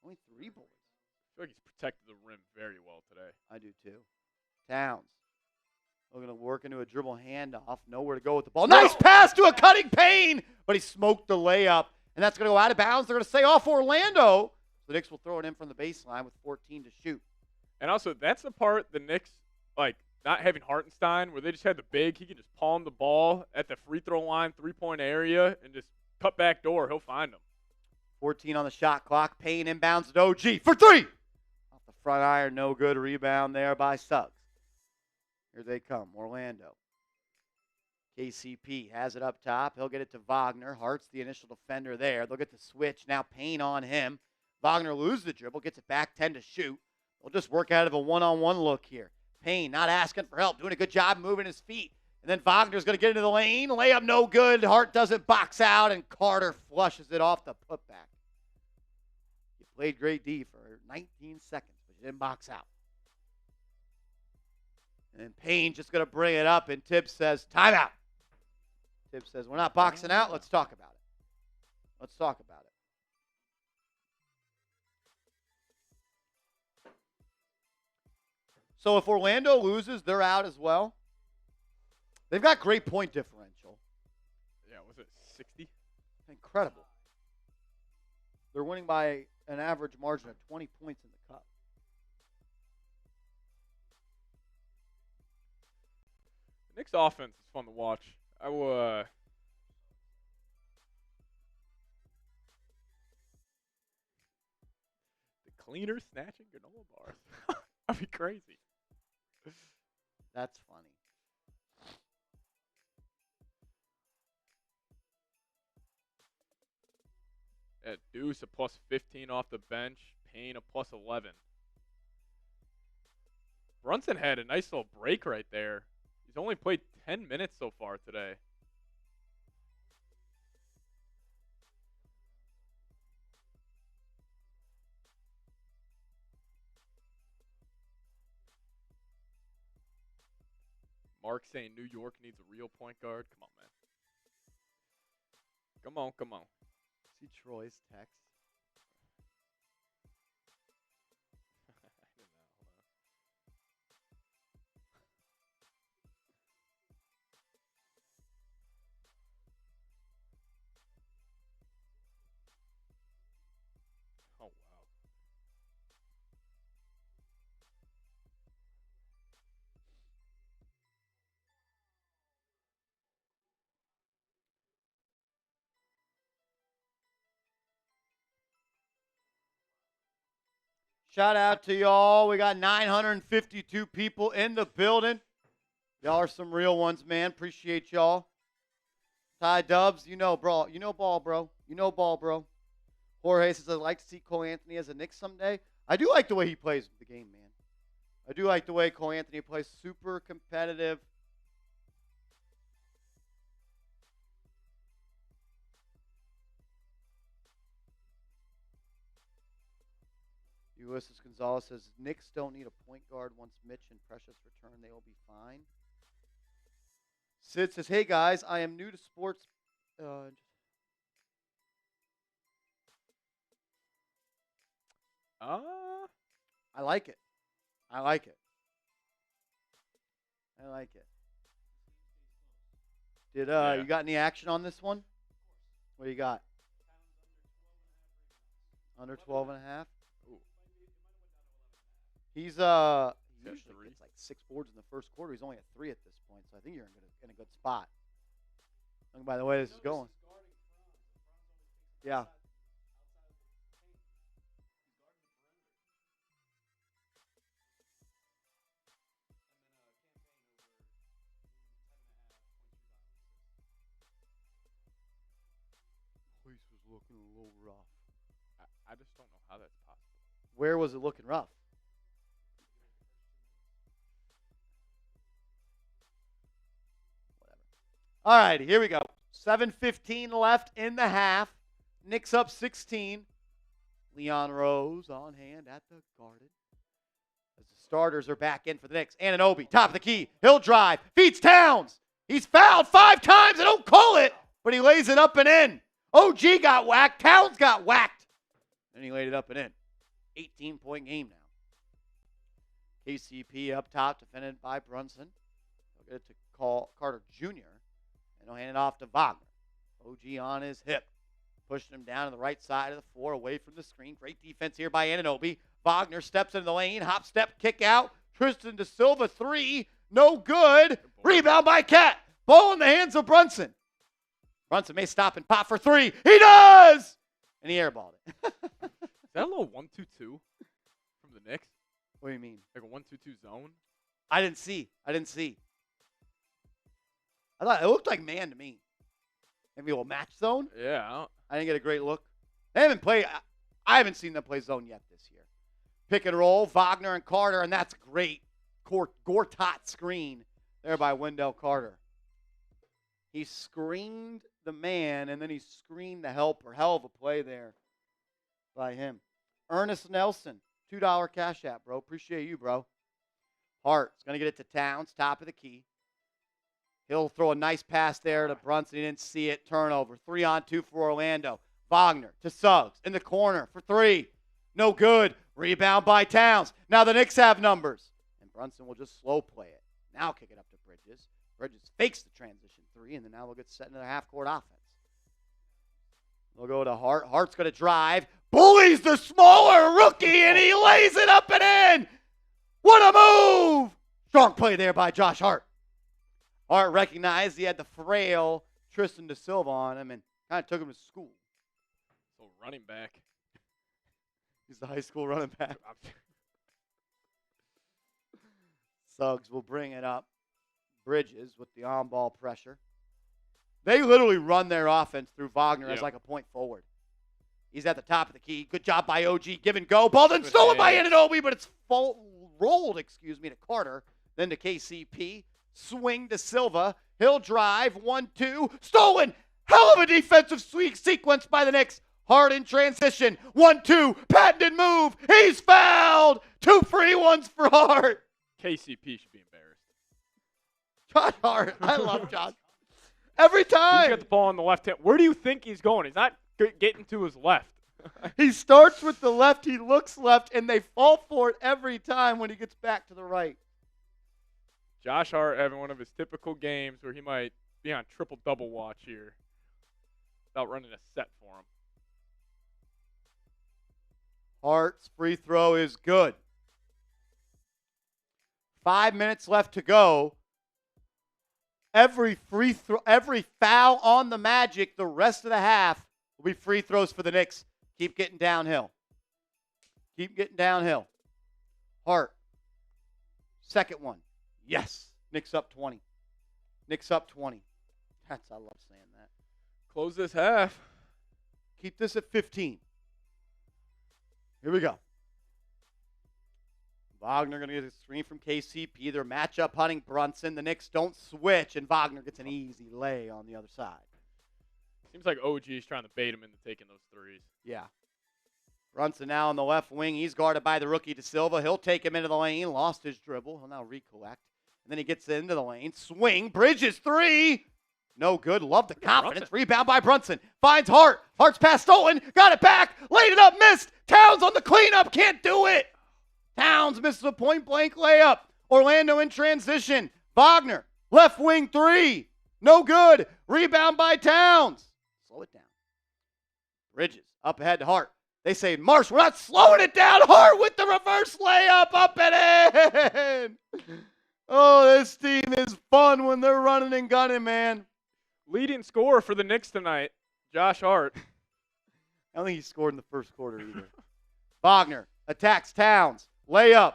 A: only 3 boards.
B: I feel like he's protected the rim very well today.
A: I do too. Towns. We're going to work into a dribble handoff. Nowhere to go with the ball. Nice pass to a cutting Payne, but he smoked the layup, and that's going to go out of bounds. They're going to say off Orlando. The Knicks will throw it in from the baseline with 14 to shoot.
B: And also, that's the part the Knicks, like, not having Hartenstein, where they just had the big. He can just palm the ball at the free throw line, 3-point area, and just cut back door. He'll find them.
A: 14 on the shot clock. Payne inbounds to OG for 3. Off the front iron, no good. Rebound there by Suggs. Here they come, Orlando. KCP has it up top. He'll get it to Wagner. Hart's the initial defender there. They'll get the switch. Now Payne on him. Wagner loses the dribble, gets it back, 10 to shoot. They'll just work out of a one-on-one look here. Payne not asking for help, doing a good job moving his feet. And then Wagner's going to get into the lane. Layup no good. Hart doesn't box out, and Carter flushes it off the putback. You played great D for 19 seconds, but you didn't box out. And then Payne just going to bring it up, and Tibbs says, timeout. Tibbs says, we're not boxing out. Let's talk about it. Let's talk about it. So if Orlando loses, they're out as well. They've got great point differential.
B: Yeah, was it 60?
A: Incredible. They're winning by an average margin of 20 points in the cup.
B: The Knicks offense is fun to watch. I will. The cleaner snatching granola bars. That'd be crazy.
A: That's funny.
B: At Deuce, a plus 15 off the bench. Payne, a plus 11. Brunson had a nice little break right there. He's only played 10 minutes so far today. Mark saying New York needs a real point guard. Come on, man. Come on, come on.
A: See Troy's text.
B: Oh, wow.
A: Shout out to y'all. We got 952 people in the building. Y'all are some real ones, man. Appreciate y'all. Ty Dubs, you know, bro. You know ball, bro. You know ball, bro. Jorge says, I'd like to see Cole Anthony as a Knicks someday. I do like the way he plays the game, man. I do like the way Cole Anthony plays. Super competitive. Ulysses Gonzalez says, Knicks don't need a point guard. Once Mitch and Precious return, they will be fine. Sid says, hey, guys, I am new to sports. I like it. I like it. I like it. Did you got any action on this one? What do you got? Under 12 and a half?
B: Ooh.
A: He's he usually gets like 6 boards in the first quarter. He's only at 3 at this point, so I think you're in a good spot. Looking by the way this is going. Yeah. Place was looking a little rough.
B: I just don't know how that's possible.
A: Where was it looking rough? Whatever. All right, here we go. 7:15 left in the half. Knicks up 16. Leon Rose on hand at the Garden. As the starters are back in for the Knicks. Anunoby, top of the key. He'll drive. Feeds Towns. He's fouled 5 times. They don't call it, but he lays it up and in. OG got whacked. Towns got whacked. And he laid it up and in. 18-point game now. KCP up top, defended by Brunson. He'll get it to Carter Jr. And he'll hand it off to Wagner. OG on his hip. Pushing him down to the right side of the floor, away from the screen. Great defense here by Anunoby. Wagner steps into the lane. Hop, step, kick out. Tristan Da Silva, 3. No good. Rebound by Cat. Ball in the hands of Brunson. Brunson may stop and pop for 3. He does! And he airballed it.
B: Is that a little 1-2-2 from the Knicks?
A: What do you mean?
B: Like a 1-2-2 zone?
A: I didn't see. I thought it looked like man to me. Maybe a little match zone?
B: Yeah.
A: I didn't get a great look. They haven't played. I haven't seen them play zone yet this year. Pick and roll, Wagner and Carter, and that's great. Gortat screen there by Wendell Carter. He screened the man, and then he screened the helper. Hell of a play there by him. Ernest Nelson, $2 cash app, bro. Appreciate you, bro. Hart's going to get it to Towns, top of the key. He'll throw a nice pass there to Brunson. He didn't see it. Turnover. 3-on-2 for Orlando. Wagner to Suggs in the corner for 3. No good. Rebound by Towns. Now the Knicks have numbers. And Brunson will just slow play it. Now kick it up to Bridges. Bridges fakes the transition 3, and then now they'll get set into their half-court offense. They'll go to Hart. Hart's going to drive. Bullies the smaller rookie, and he lays it up and in. What a move! Strong play there by Josh Hart. Hart recognized he had the frail Tristan Da Silva on him and kind of took him to school.
B: So running back.
A: He's the high school running back. Suggs will bring it up. Bridges with the on-ball pressure. They literally run their offense through Wagner as like a point forward. He's at the top of the key. Good job by OG. Give and go. Ball then stolen by Anunoby, but it's rolled, to Carter. Then to KCP. Swing to Silva. He'll drive. 1-2. Stolen. Hell of a defensive sequence by the Knicks. Hart in transition. 1-2. Patented move. He's fouled. 2 free ones for Hart.
B: KCP should be embarrassed.
A: Josh Hart. I love Josh. Every time.
B: He's got the ball on the left hand. Where do you think he's going? He's not getting to his left.
A: He starts with the left. He looks left, and they fall for it every time when he gets back to the right.
B: Josh Hart having one of his typical games where he might be on triple-double watch here without running a set for him.
A: Hart's free throw is good. 5 minutes left to go. Every free throw, every foul on the Magic, the rest of the half will be free throws for the Knicks. Keep getting downhill. Keep getting downhill. Hart. Second one. Yes. Knicks up 20. Knicks up 20. I love saying that.
B: Close this half.
A: Keep this at 15. Here we go. Wagner going to get a screen from KCP. They're matchup hunting Brunson. The Knicks don't switch, and Wagner gets an easy lay on the other side.
B: Seems like OG is trying to bait him into taking those threes.
A: Yeah. Brunson now on the left wing. He's guarded by the rookie Da Silva. He'll take him into the lane. Lost his dribble. He'll now recollect. And then he gets into the lane. Swing. Bridges 3. No good. Love the confidence.
B: Brunson.
A: Rebound by Brunson. Finds Hart. Hart's pass stolen. Got it back. Laid it up. Missed. Towns on the cleanup. Can't do it. Towns misses a point-blank layup. Orlando in transition. Wagner. Left wing three. No good. Rebound by Towns. Slow it down. Bridges. Up ahead to Hart. They say, Marsh, we're not slowing it down. Hart with the reverse layup. Up and in. Oh, this team is fun when they're running and gunning, man.
B: Leading scorer for the Knicks tonight, Josh Hart.
A: I don't think he scored in the first quarter either. Wagner attacks Towns. Layup.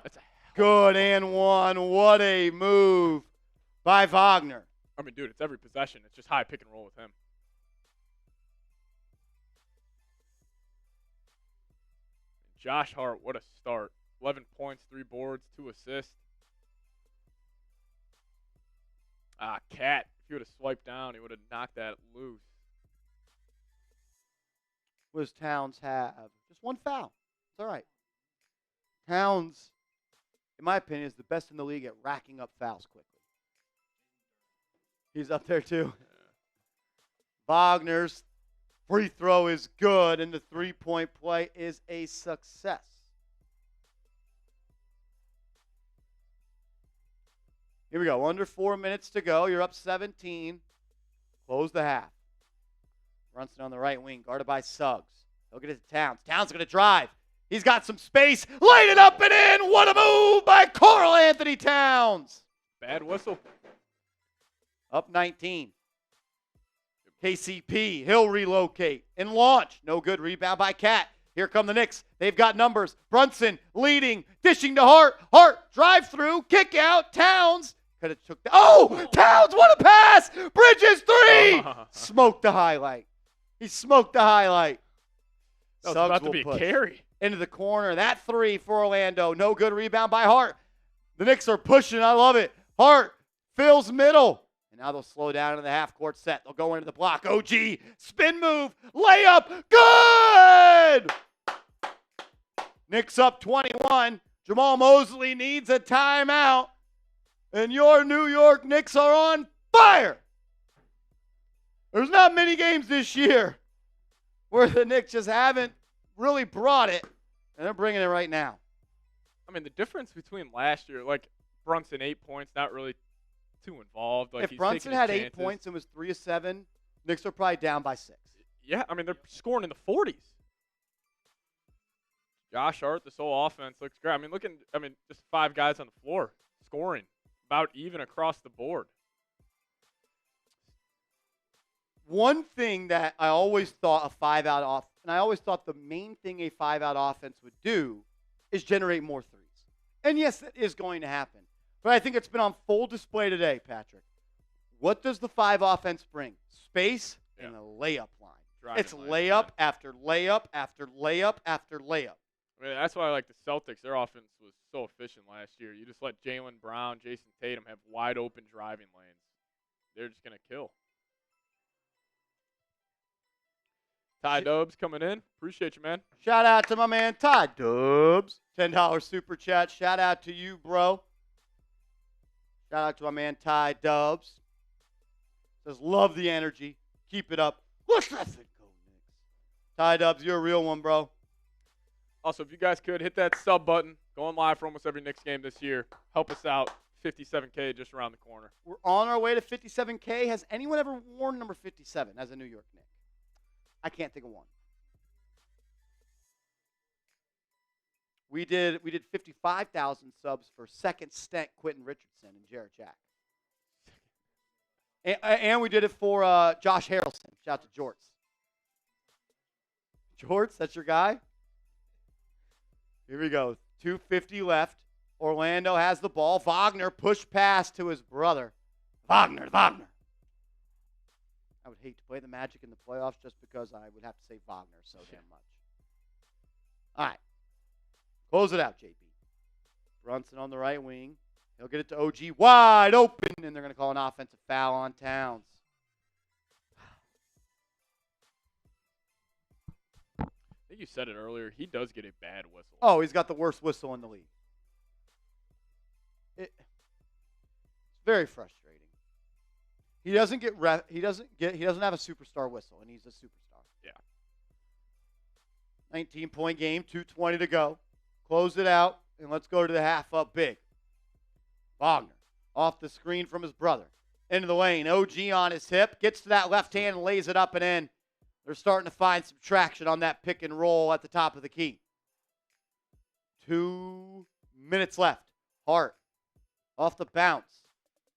A: Good and one. What a move by Wagner.
B: I mean, dude, it's every possession. It's just high pick and roll with him. Josh Hart, what a start. 11 points, 3 boards, 2 assists. Cat. If he would have swiped down, he would have knocked that loose.
A: What does Towns have? Just one foul. It's all right. Towns, in my opinion, is the best in the league at racking up fouls quickly. He's up there too. Yeah. Wagner's free throw is good, and the three-point play is a success. Here we go. Under 4 minutes to go. You're up 17. Close the half. Brunson on the right wing, guarded by Suggs. He'll get it to Towns. Towns going to drive. He's got some space. Laid it up and in. What a move by Karl Anthony Towns.
B: Bad whistle.
A: Up 19. KCP, he'll relocate and launch. No good. Rebound by Cat. Here come the Knicks. They've got numbers. Brunson leading, dishing to Hart. Hart, drive through, kick out. Towns could have took the. Oh, Towns, what a pass! Bridges three. Smoked the highlight. He smoked the highlight.
B: That was about to be a carry.
A: Into the corner. That three for Orlando. No good. Rebound by Hart. The Knicks are pushing. I love it. Hart fills middle. And now they'll slow down in the half-court set. They'll go into the block. OG, spin move, layup, good! Knicks up 21. Jamal Mosley needs a timeout. And your New York Knicks are on fire. There's not many games this year where the Knicks just haven't really brought it, and they're bringing it right now.
B: I mean, the difference between last year, like Brunson, 8 points, not really too involved. Like,
A: if Brunson had 8 points and was 3 of 7, Knicks are probably down by 6.
B: Yeah, I mean, they're scoring in the 40s. Josh Hart, this whole offense looks great. I mean, just 5 guys on the floor scoring about even across the board.
A: One thing that I always thought a 5-out off, and I always thought the main thing a 5-out offense would do is generate more threes. And yes, that is going to happen. But I think it's been on full display today, Patrick. What does the 5 offense bring? Space and a layup line. It's layup after layup after layup after layup.
B: I mean, that's why I like the Celtics. Their offense was so efficient last year. You just let Jalen Brown, Jason Tatum have wide open driving lanes. They're just going to kill. Ty Dubs coming in. Appreciate you, man.
A: Shout out to my man Ty Dubs. $10 super chat. Shout out to you, bro. Shout out to my man Ty Dubs. Says, love the energy. Keep it up. Let's let it go, Knicks. Ty Dubs, you're a real one, bro.
B: Also, if you guys could, hit that sub button. Going live for almost every Knicks game this year. Help us out. 57K just around the corner.
A: We're on our way to 57K. Has anyone ever worn number 57 as a New York Knick? I can't think of one. We did 55,000 subs for second stent Quentin Richardson and Jared Jack. And we did it for Josh Harrelson. Shout out to Jorts. Jorts, that's your guy? Here we go. 2:50 left. Orlando has the ball. Wagner push pass to his brother. Wagner. I would hate to play the Magic in the playoffs just because I would have to say Wagner so damn much. All right. Close it out, JP. Brunson on the right wing. He'll get it to OG wide open, and they're going to call an offensive foul on Towns.
B: I think you said it earlier. He does get a bad whistle.
A: Oh, he's got the worst whistle in the league. It's very frustrating. He doesn't have a superstar whistle, and he's a superstar.
B: Yeah.
A: 19-point game, 2:20 to go. Close it out, and let's go to the half up big. Wagner off the screen from his brother. Into the lane. OG on his hip. Gets to that left hand and lays it up and in. They're starting to find some traction on that pick and roll at the top of the key. 2 minutes left. Hart off the bounce.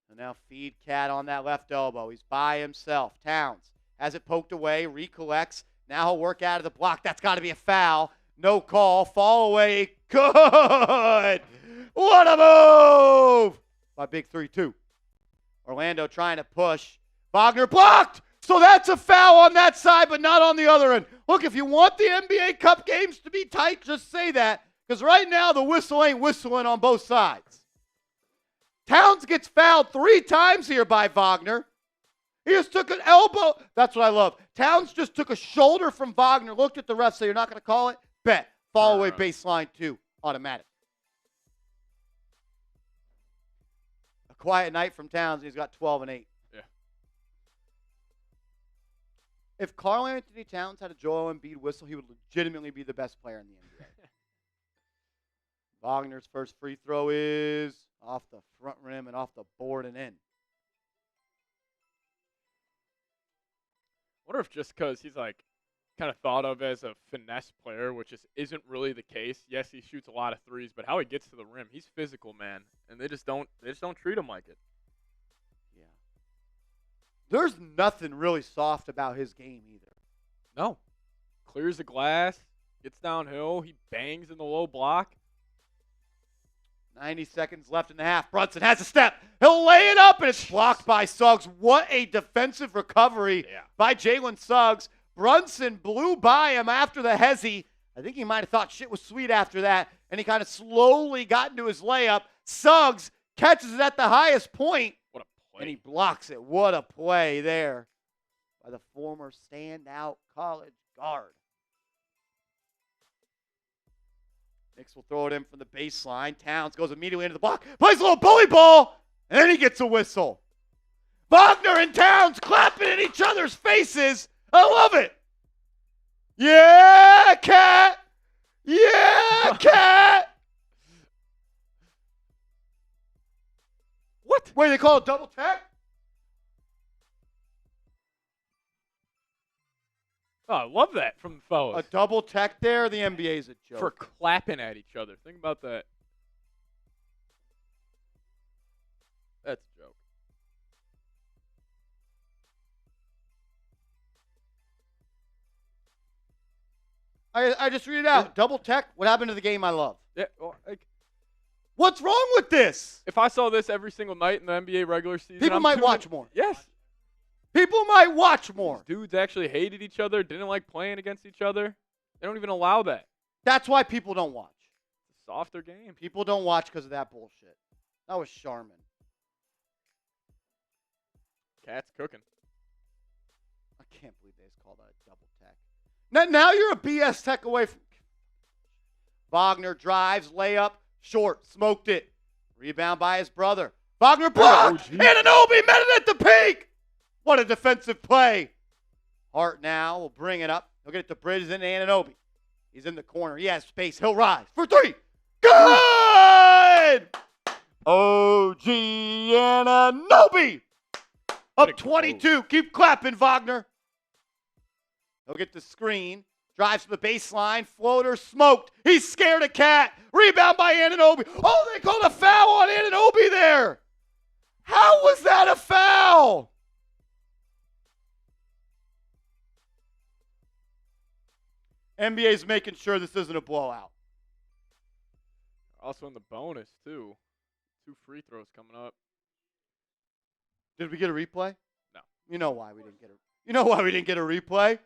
A: And now feed Cat on that left elbow. He's by himself. Towns has it poked away. Recollects. Now he'll work out of the block. That's got to be a foul. No call. Fall away. Good. What a move by Big 3-2. Orlando trying to push. Wagner blocked. So that's a foul on that side, but not on the other end. Look, if you want the NBA Cup games to be tight, just say that. Because right now the whistle ain't whistling on both sides. Towns gets fouled 3 times here by Wagner. He just took an elbow. That's what I love. Towns just took a shoulder from Wagner, looked at the ref, said, you're not going to call it? Bet. Fall away baseline 2. Automatic. A quiet night from Towns, and he's got 12 and 8.
B: Yeah.
A: If Karl Anthony Towns had a Joel Embiid whistle, he would legitimately be the best player in the NBA. Wagner's first free throw is off the front rim and off the board and in.
B: I wonder if just because he's like kind of thought of as a finesse player, which isn't really the case. Yes, he shoots a lot of threes, but how he gets to the rim, he's physical, man, and they just don't treat him like it.
A: Yeah. There's nothing really soft about his game either.
B: No. Clears the glass, gets downhill, he bangs in the low block.
A: 90 seconds left in the half. Brunson has a step. He'll lay it up, and it's blocked by Suggs. What a defensive recovery by Jalen Suggs. Brunson blew by him after the hezzy. I think he might have thought shit was sweet after that, and he kind of slowly got into his layup. Suggs catches it at the highest point,
B: What a play.
A: and he blocks it. What a play there by the former standout college guard. Knicks will throw it in from the baseline. Towns goes immediately into the block. Plays a little bully ball. And then he gets a whistle. Wagner and Towns clapping in each other's faces. I love it. Yeah, Cat. Yeah, Cat.
B: What?
A: Wait, they call it double tech?
B: Oh, I love that from the fellas.
A: A double tech there? The NBA's a joke.
B: For clapping at each other. Think about that. That's a joke.
A: I just read it out. Double tech. What happened to the game I love?
B: Yeah, well, like,
A: What's wrong with this?
B: if I saw this every single night in the NBA regular season,
A: People
B: I'm
A: might
B: tuning-
A: watch more.
B: Yes.
A: People might watch more.
B: These dudes actually hated each other, didn't like playing against each other. They don't even allow that.
A: That's why people don't watch.
B: It's a softer game.
A: People don't watch because of that bullshit. That was Charmin.
B: Cat's cooking.
A: I can't believe they just called that a double tech. Now you're a BS tech away from. Wagner drives, layup, short, smoked it. Rebound by his brother. Wagner blocked. Anunoby met it at the peak. What a defensive play. Hart now will bring it up. He'll get it to Bridges and Anunoby. He's in the corner. He has space. He'll rise for 3. Good! OG Anunoby. Up 22. Keep clapping, Wagner. He'll get the screen. Drives to the baseline. Floater smoked. He's scared of Cat. Rebound by Anunoby. Oh, they called a foul on Anunoby there. How was that a foul? NBA's making sure this isn't a blowout.
B: Also in the bonus, too. 2 free throws coming up.
A: Did we get a replay?
B: No.
A: You know why we didn't get a. You know why we didn't get a replay?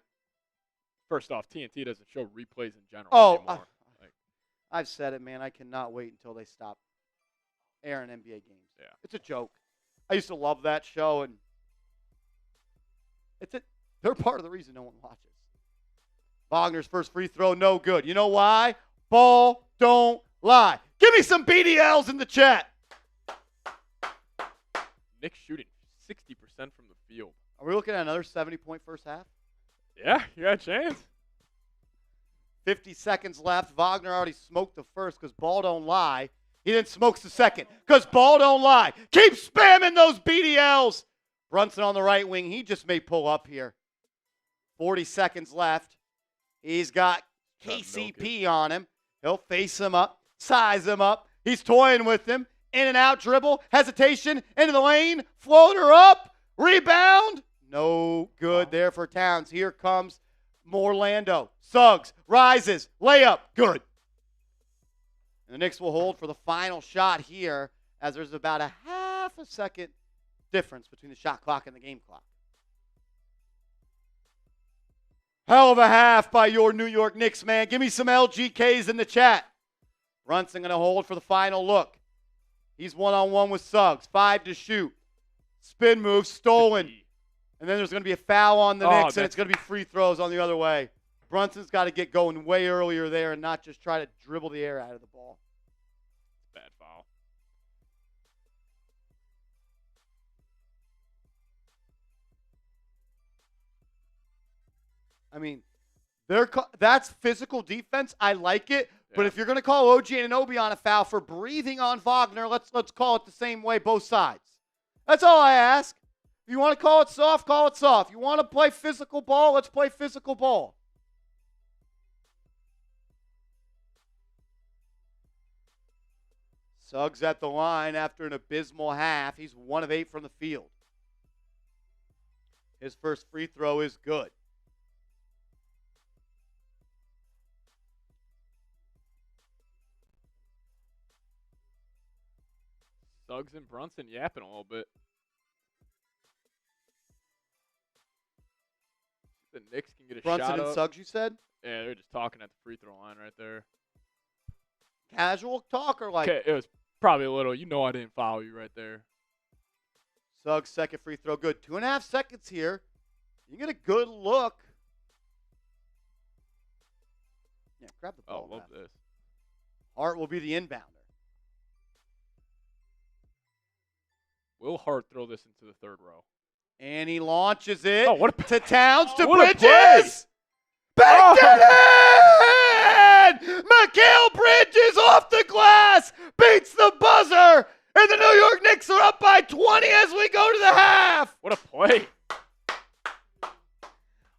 B: First off, TNT doesn't show replays in general
A: Oh,
B: anymore.
A: I've said it, man. I cannot wait until they stop airing NBA games.
B: Yeah.
A: It's a joke. I used to love that show, and they're part of the reason no one watches. Wagner's first free throw, no good. You know why? Ball don't lie. Give me some BDLs in the chat.
B: Knicks shooting 60% from the field.
A: Are we looking at another 70-point first half?
B: Yeah, you got a chance.
A: 50 seconds left. Wagner already smoked the first because ball don't lie. He then smokes the second because ball don't lie. Keep spamming those BDLs. Brunson on the right wing. He just may pull up here. 40 seconds left. He's got KCP on him. He'll face him up, size him up. He's toying with him. In and out dribble. Hesitation. Into the lane. Floater up. Rebound. No good there for Towns. Here comes Orlando. Suggs rises. Layup. Good. And the Knicks will hold for the final shot here as there's about a half a second difference between the shot clock and the game clock. Hell of a half by your New York Knicks, man. Give me some LGKs in the chat. Brunson going to hold for the final look. He's one-on-one with Suggs. 5 to shoot. Spin move, stolen. And then there's going to be a foul on the Knicks, and it's going to be free throws on the other way. Brunson's got to get going way earlier there and not just try to dribble the air out of the ball.
B: Bad foul.
A: I mean, that's physical defense. I like it. Yeah. But if you're going to call OG Anunoby on a foul for breathing on Wagner, let's call it the same way, both sides. That's all I ask. If you want to call it soft, call it soft. You want to play physical ball, let's play physical ball. Suggs at the line after an abysmal half. He's 1 of 8 from the field. His first free throw is good.
B: Suggs and Brunson yapping a little bit. The Knicks can get a
A: Brunson
B: shot
A: and
B: up.
A: Suggs, you said?
B: Yeah, they're just talking at the free throw line right there.
A: Casual talk or like?
B: Okay, it was probably a little, I didn't foul you right there.
A: Suggs, second free throw, good. 2.5 seconds here. You get a good look. Yeah, grab the ball.
B: Oh, love this.
A: Hart will be the inbounder.
B: Will Hart throw this into the third row?
A: And he launches it
B: to
A: Towns to
B: what
A: Bridges. Back it in! Mikal Bridges off the glass, beats the buzzer, and the New York Knicks are up by 20 as we go to the half.
B: What a play.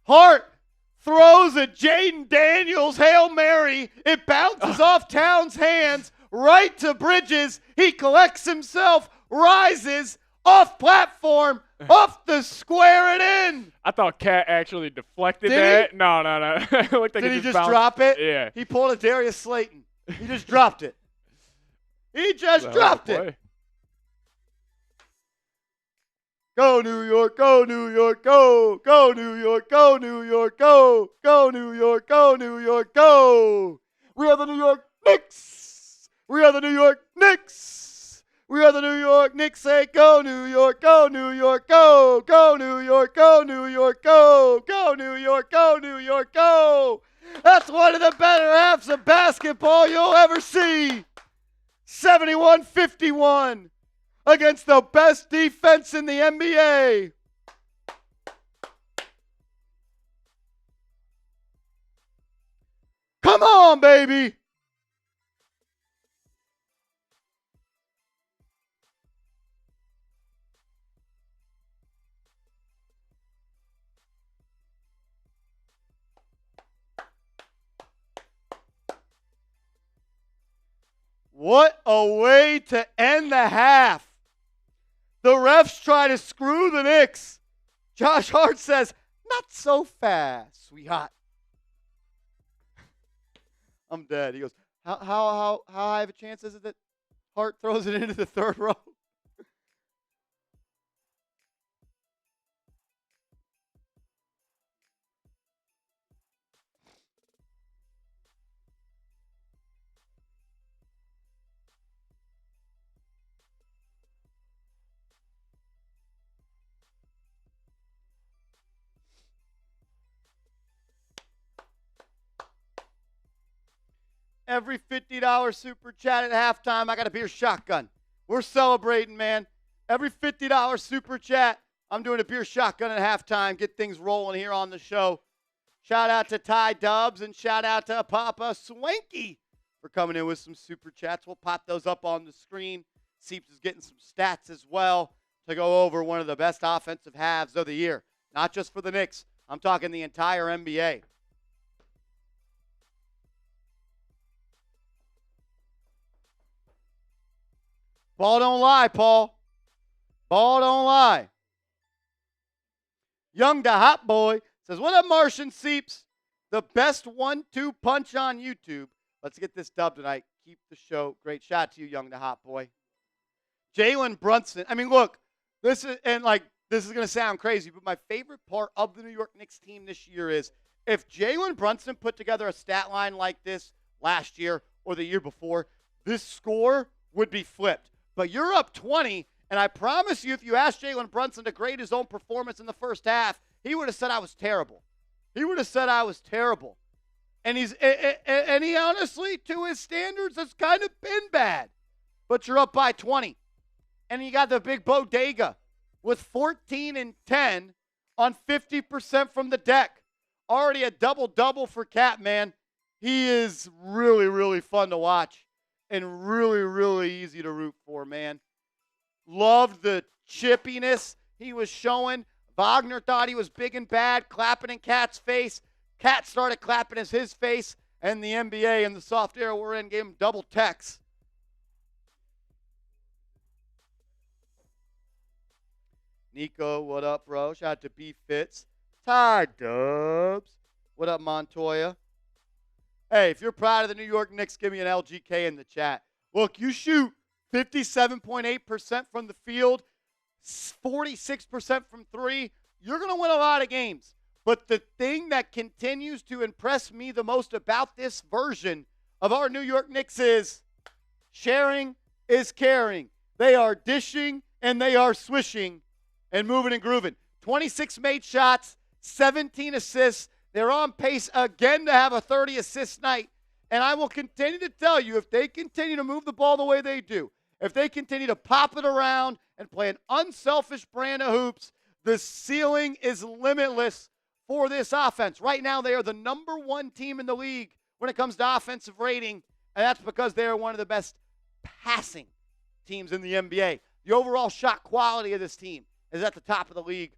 A: Hart throws a Jaden Daniels Hail Mary. It bounces off Towns' hands right to Bridges. He collects himself, rises, off platform, off the square and in.
B: I thought Cat actually deflected
A: Did
B: that.
A: He?
B: No. It looked like
A: Did he just
B: bounced.
A: drop it?
B: Yeah.
A: He pulled a Darius Slayton. He just dropped it. He just dropped it. Go New York, go New York, go. Go New York, go New York, go. Go New York, go New York, go. We are the New York Knicks. We are the New York Knicks. We are the New York Knicks. Say go New York, go New York, go. Go New York, go New York, go. Go New York, go New York, go. That's one of the better halves of basketball you'll ever see. 71-51 against the best defense in the NBA. Come on, baby. What a way to end the half. The refs try to screw the Knicks. Josh Hart says, not so fast, sweetheart. I'm dead. He goes, how high of a chance is it that Hart throws it into the third row? Every $50 super chat at halftime, I got a beer shotgun. We're celebrating, man. Every $50 super chat, I'm doing a beer shotgun at halftime. Get things rolling here on the show. Shout out to Ty Dubs and shout out to Papa Swanky for coming in with some super chats. We'll pop those up on the screen. Seeps is getting some stats as well to go over one of the best offensive halves of the year. Not just for the Knicks. I'm talking the entire NBA. Ball don't lie, Paul. Ball don't lie. Young the Hot Boy says, what up, Martian Seeps? The best 1-2 punch on YouTube. Let's get this dub tonight. Keep the show great. Shout out to you, Young the Hot Boy. Jalen Brunson. I mean, look, this is going to sound crazy, but my favorite part of the New York Knicks team this year is if Jalen Brunson put together a stat line like this last year or the year before, this score would be flipped. But you're up 20, and I promise you, if you asked Jalen Brunson to grade his own performance in the first half, he would have said I was terrible. He would have said I was terrible. And he honestly, to his standards, has kind of been bad. But you're up by 20. And you got the big bodega with 14 and 10 on 50% from the deck. Already a double-double for Cat, man. He is really, really fun to watch and really, really easy to root for, man. Loved the chippiness he was showing. Wagner thought he was big and bad, clapping in Cat's face. Cat started clapping in his face, and the NBA and the soft era we're in gave him double techs. Nico, what up, bro? Shout out to B Fitz. Ty Dubs. What up, Montoya? Hey, if you're proud of the New York Knicks, give me an LGK in the chat. Look, you shoot 57.8% from the field, 46% from three. You're going to win a lot of games. But the thing that continues to impress me the most about this version of our New York Knicks is sharing is caring. They are dishing and they are swishing and moving and grooving. 26 made shots, 17 assists. They're on pace again to have a 30-assist night. And I will continue to tell you, if they continue to move the ball the way they do, if they continue to pop it around and play an unselfish brand of hoops, the ceiling is limitless for this offense. Right now, they are the number one team in the league when it comes to offensive rating, and that's because they are one of the best passing teams in the NBA. The overall shot quality of this team is at the top of the league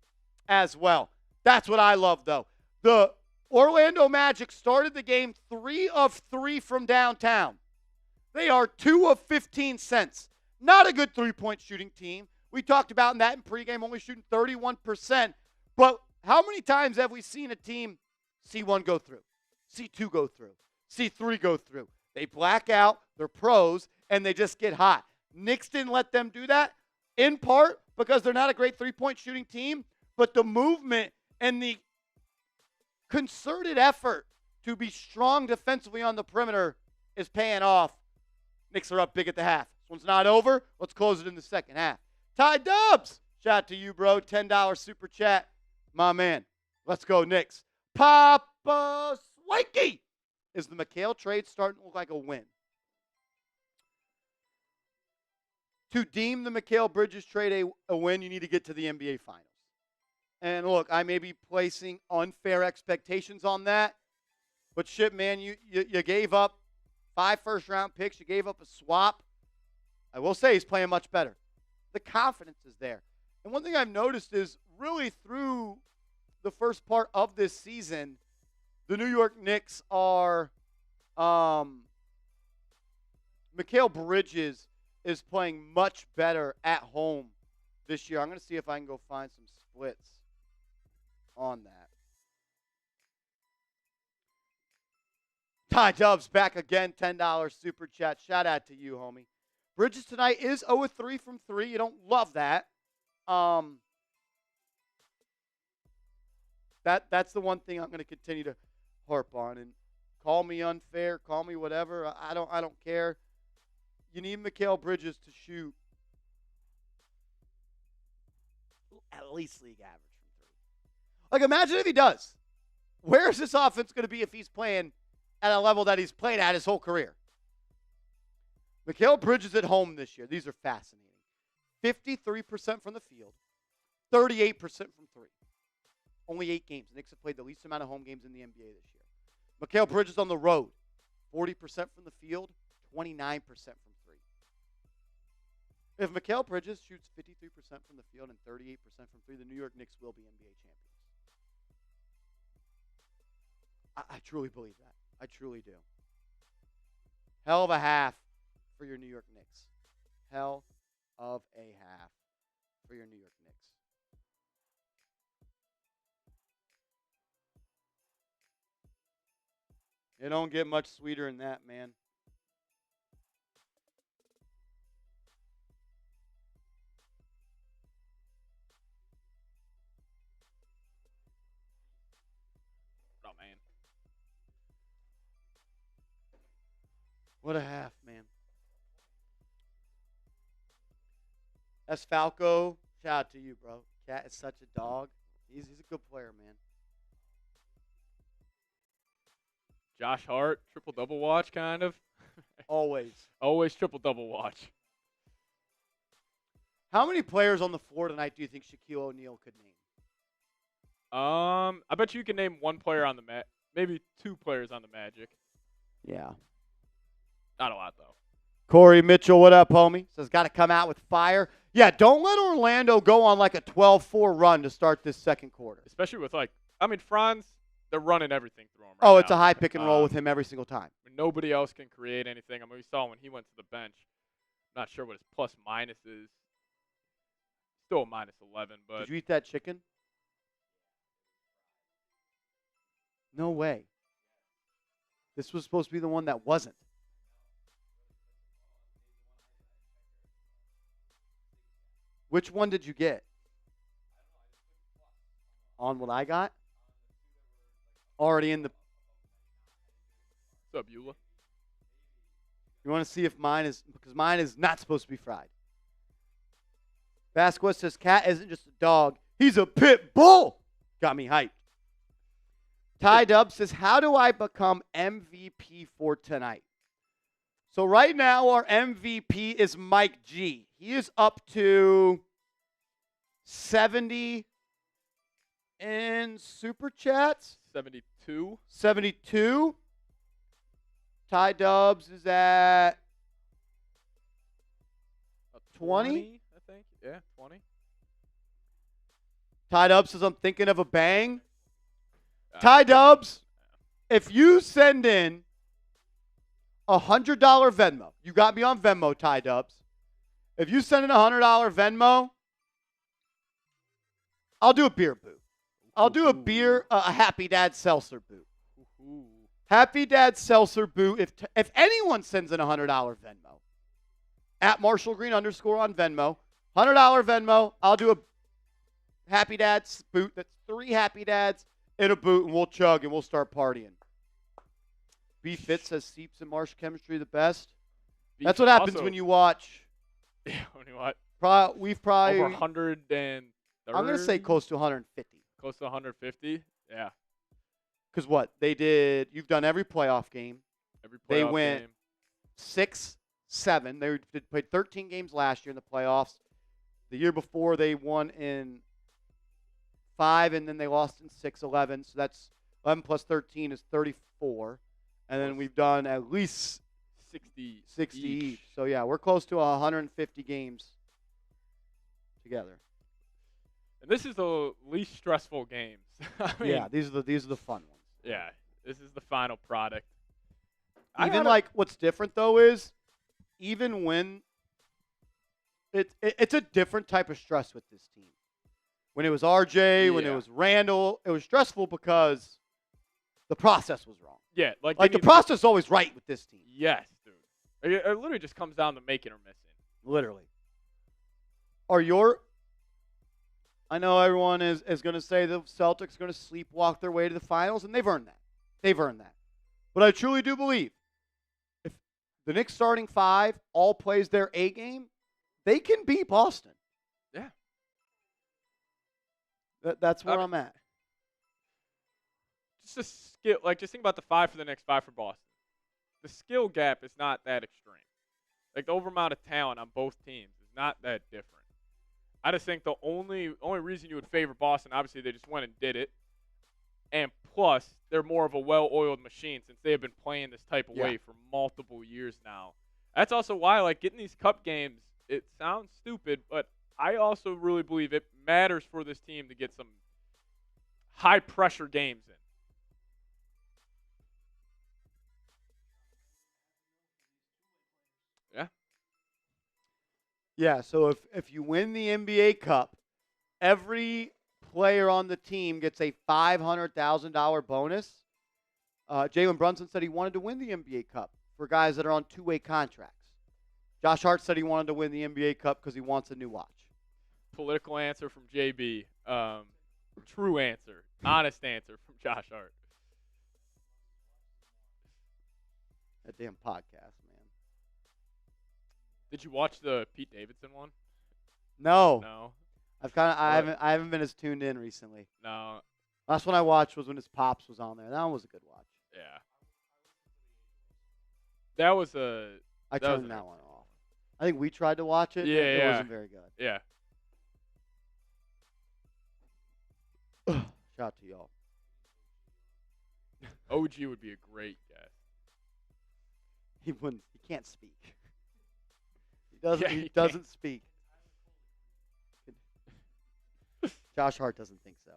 A: as well. That's what I love, though. The Orlando Magic started the game 3 of 3 from downtown. They are 2 of 15 cents. Not a good three-point shooting team. We talked about that in pregame, only shooting 31%. But how many times have we seen a team see one go through, see two go through, see three go through? They black out, they're pros, and they just get hot. Knicks didn't let them do that, in part because they're not a great three-point shooting team, but the movement and the concerted effort to be strong defensively on the perimeter is paying off. Knicks are up big at the half. This one's not over. Let's close it in the second half. Ty Dubs, shout out to you, bro. $10 super chat. My man. Let's go, Knicks. Papa Swanky. Is the Mikal trade starting to look like a win? To deem the Mikal Bridges trade a win, you need to get to the NBA Finals. And look, I may be placing unfair expectations on that, but shit, man, you gave up 5 first-round picks. You gave up a swap. I will say he's playing much better. The confidence is there. And one thing I've noticed is really through the first part of this season, the New York Knicks are Mikal Bridges is playing much better at home this year. I'm going to see if I can go find some splits on that. Ty Dubs back again, $10 super chat. Shout out to you, homie. Bridges tonight is 0-3 from 3. You don't love that. That's the one thing I'm going to continue to harp on. And call me unfair, call me whatever. I don't care. You need Mikal Bridges to shoot at least league average from 3. Like, imagine if he does. Where is this offense going to be if he's playing at a level that he's played at his whole career? Mikal Bridges at home this year. These are fascinating. 53% from the field, 38% from three. Only 8 games. The Knicks have played the least amount of home games in the NBA this year. Mikal Bridges on the road, 40% from the field, 29% from three. If Mikal Bridges shoots 53% from the field and 38% from three, the New York Knicks will be NBA champions. I truly believe that. I truly do. Hell of a half for your New York Knicks. Hell of a half for your New York Knicks. It don't get much sweeter than that, man.
B: Oh, man.
A: What a half, man. That's Falco. Shout out to you, bro. Cat is such a dog. He's a good player, man.
B: Josh Hart, triple-double watch, kind of.
A: Always.
B: Always triple-double watch.
A: How many players on the floor tonight do you think Shaquille O'Neal could name?
B: I bet you can name one player on the maybe 2 players on the Magic.
A: Yeah.
B: Not a lot, though.
A: Corey Mitchell, what up, homie? Says, got to come out with fire. Yeah, don't let Orlando go on like a 12-4 run to start this second quarter.
B: Especially with, Franz, they're running everything through him
A: Oh,
B: now.
A: it's a high pick and roll with him every single time.
B: Nobody else can create anything. We saw when he went to the bench. Not sure what his plus-minus is. Still a -11, but...
A: Did you eat that chicken? No way. This was supposed to be the one that wasn't. Which one did you get? On what I got? Already in the...
B: What's up, Eula?
A: You want to see if mine is... Because mine is not supposed to be fried. Vasquez says, Cat isn't just a dog. He's a pit bull. Got me hyped. Ty Dub says, how do I become MVP for tonight? So right now our MVP is Mike G. He is up to 70 in Super Chats.
B: 72.
A: 72. Ty Dubs is at 20.
B: I think. Yeah, 20.
A: Ty Dubs says, I'm thinking of a bang. Ty Dubs, if you send in $100 Venmo, you got me on Venmo, Ty Dubs. If you send in $100 Venmo, I'll do a beer boot. I'll do a Happy Dad seltzer boot. Happy Dad seltzer boot. If anyone sends in $100 Venmo, at Marshall Green _ on Venmo, $100 Venmo, I'll do a Happy Dad's boot. That's 3 Happy Dads in a boot, and we'll chug and we'll start partying. B Fit says Seeps and Marsh chemistry the best. That's what happens when you watch.
B: Yeah, when you watch.
A: We've probably
B: over 130.
A: I'm going to say close to 150.
B: Close to 150. Yeah.
A: Because what they did, you've done every playoff game. They went
B: game.
A: 6-7. They played 13 games last year in the playoffs. The year before they won in 5, and then they lost in 6-11. So that's 11 plus 13 is 34. And then we've done at least
B: 60
A: each. So, yeah, we're close to 150 games together.
B: And this is the least stressful games.
A: Yeah, these are the fun ones.
B: Yeah, this is the final product.
A: Even what's different, though, is even when it's a different type of stress with this team. When it was RJ, when it was Randall, it was stressful because the process was wrong.
B: Yeah, like
A: the process is always right with this team.
B: Yes, dude. It literally just comes down to making or missing.
A: Literally. I know everyone is going to say the Celtics are going to sleepwalk their way to the finals, and they've earned that. But I truly do believe if the Knicks starting 5 all plays their A game, they can beat Boston.
B: Yeah.
A: That's where I'm at.
B: Just a skill, just think about the 5 for the Knicks, 5 for Boston. The skill gap is not that extreme. The over amount of talent on both teams is not that different. I just think the only reason you would favor Boston, obviously they just went and did it, and plus they're more of a well-oiled machine since they have been playing this type of way for multiple years now. That's also why, like, getting these cup games, it sounds stupid, but I also really believe it matters for this team to get some high-pressure games in. Yeah.
A: Yeah, so if you win the NBA Cup, every player on the team gets a $500,000 bonus. Jalen Brunson said he wanted to win the NBA Cup for guys that are on two-way contracts. Josh Hart said he wanted to win the NBA Cup because he wants a new watch.
B: Political answer from JB. True answer. Honest answer from Josh Hart.
A: That damn podcast, man.
B: Did you watch the Pete Davidson one?
A: No.
B: No.
A: I haven't been as tuned in recently.
B: No.
A: Last one I watched was when his pops was on there. That one was a good watch.
B: Yeah. That was a.
A: I turned that one off. I think we tried to watch it.
B: Yeah,
A: it wasn't very good.
B: Yeah.
A: Shout out to y'all.
B: OG would be a great guest.
A: He wouldn't. He can't speak. He doesn't speak. Josh Hart doesn't think so.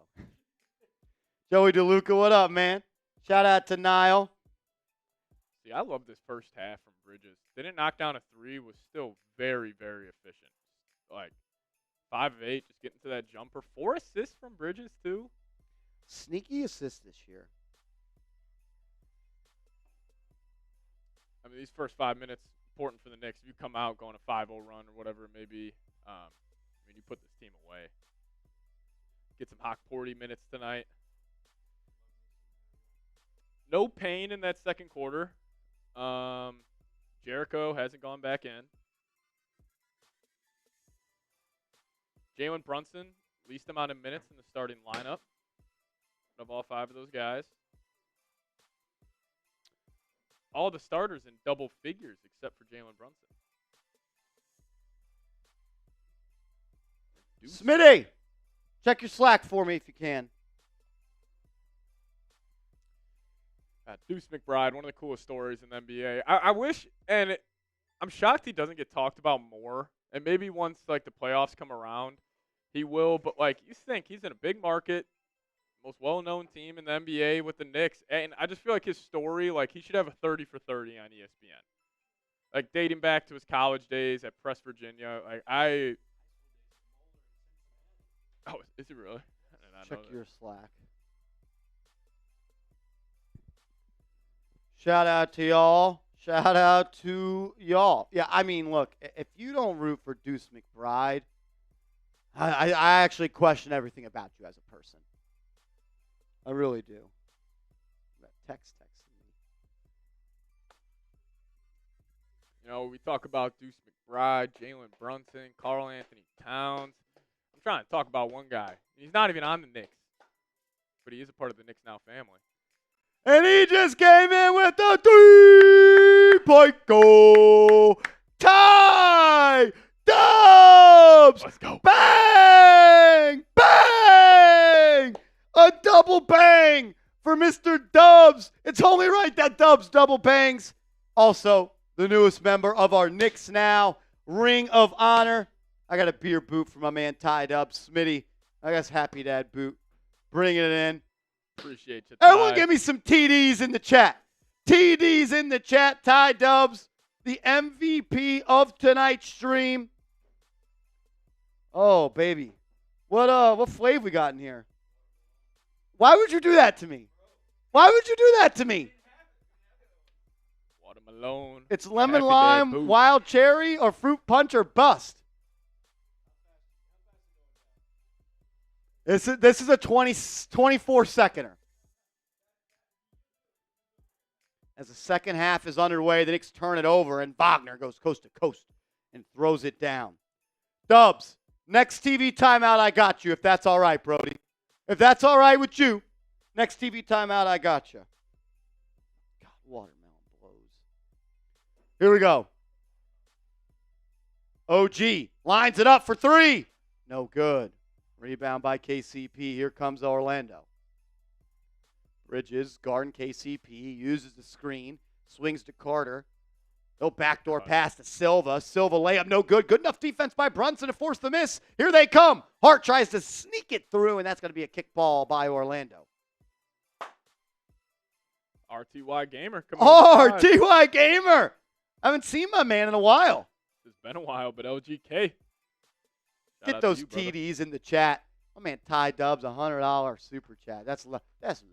A: Joey DeLuca, what up, man? Shout out to Niall.
B: See, I love this first half from Bridges. They didn't knock down a three, was still very, very efficient. Like 5 of 8, just getting to that jumper. 4 assists from Bridges too.
A: Sneaky assist this year.
B: I mean, these first 5 minutes important for the Knicks. If you come out going a 5-0 run or whatever it may be, I mean, you put this team away. Get some Hawk Porty minutes tonight. No pain in that second quarter. Jericho hasn't gone back in. Jalen Brunson, least amount of minutes in the starting lineup of all 5 of those guys. All the starters in double figures except for Jalen Brunson.
A: Smitty, check your Slack for me if you can.
B: Deuce McBride, one of the coolest stories in the NBA. I wish, and I'm shocked he doesn't get talked about more. And maybe once like the playoffs come around, he will. But like you think he's in a big market, most well-known team in the NBA with the Knicks, and I just feel like his story, like he should have a 30 for 30 on ESPN, like dating back to his college days at Press Virginia. Like oh, is he really? I did not
A: Check
B: know that.
A: your Slack. Shout out to y'all. Shout out to y'all. Yeah, I mean, look, if you don't root for Deuce McBride, I actually question everything about you as a person. I really do. That text texting me.
B: You know, we talk about Deuce McBride, Jalen Brunson, Karl Anthony Towns. I'm trying to talk about one guy. He's not even on the Knicks, but he is a part of the Knicks Now family.
A: And he just came in with a three-point goal. Tie! Dubs!
B: Let's go.
A: Bang! Bang! A double bang for Mr. Dubs. It's only right that Dubs double bangs. Also, the newest member of our Knicks Now Ring of Honor. I got a beer boot for my man Ty Dubs. Smitty, I guess Happy Dad boot. Bringing it in.
B: Appreciate you, Ty.
A: Everyone give me some TDs in the chat. TDs in the chat. Ty Dubs, the MVP of tonight's stream. Oh, baby. What flav we got in here? Why would you do that to me? Why would you do that to me?
B: Watermelon.
A: It's lemon
B: Happy
A: lime,
B: Dad boot.
A: wild cherry, or fruit punch or bust. This is a 24-seconder. As the second half is underway, the Knicks turn it over, and Wagner goes coast to coast and throws it down. Dubs, next TV timeout, I got you, if that's all right, Brody. If that's all right with you, next TV timeout, I got you. God, watermelon blows. Here we go. OG lines it up for three. No good. Rebound by KCP. Here comes Orlando. Bridges guarding KCP. Uses the screen. Swings to Carter. He'll backdoor pass to Silva. Silva layup, no good. Good enough defense by Brunson to force the miss. Here they come. Hart tries to sneak it through, and that's going to be a kick ball by Orlando.
B: RTY Gamer coming on.
A: RTY Gamer. I haven't seen my man in a while.
B: It's been a while, but LGK.
A: Get those TDs in the chat. My man Ty Dubs, $100 super chat. That's love. That's love.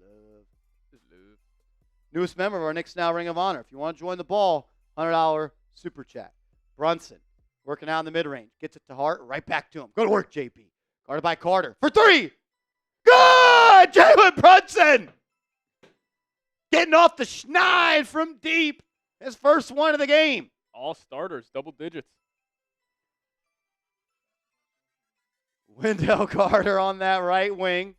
A: Newest member of our Knicks Now Ring of Honor. If you want to join the ball, $100 super chat. Brunson working out in the mid-range. Gets it to Hart. Right back to him. Go to work, JP. Guarded by Carter. For three. Good! Jalen Brunson! Getting off the schneid from deep. His first one of the game.
B: All starters, double digits.
A: Wendell Carter on that right wing.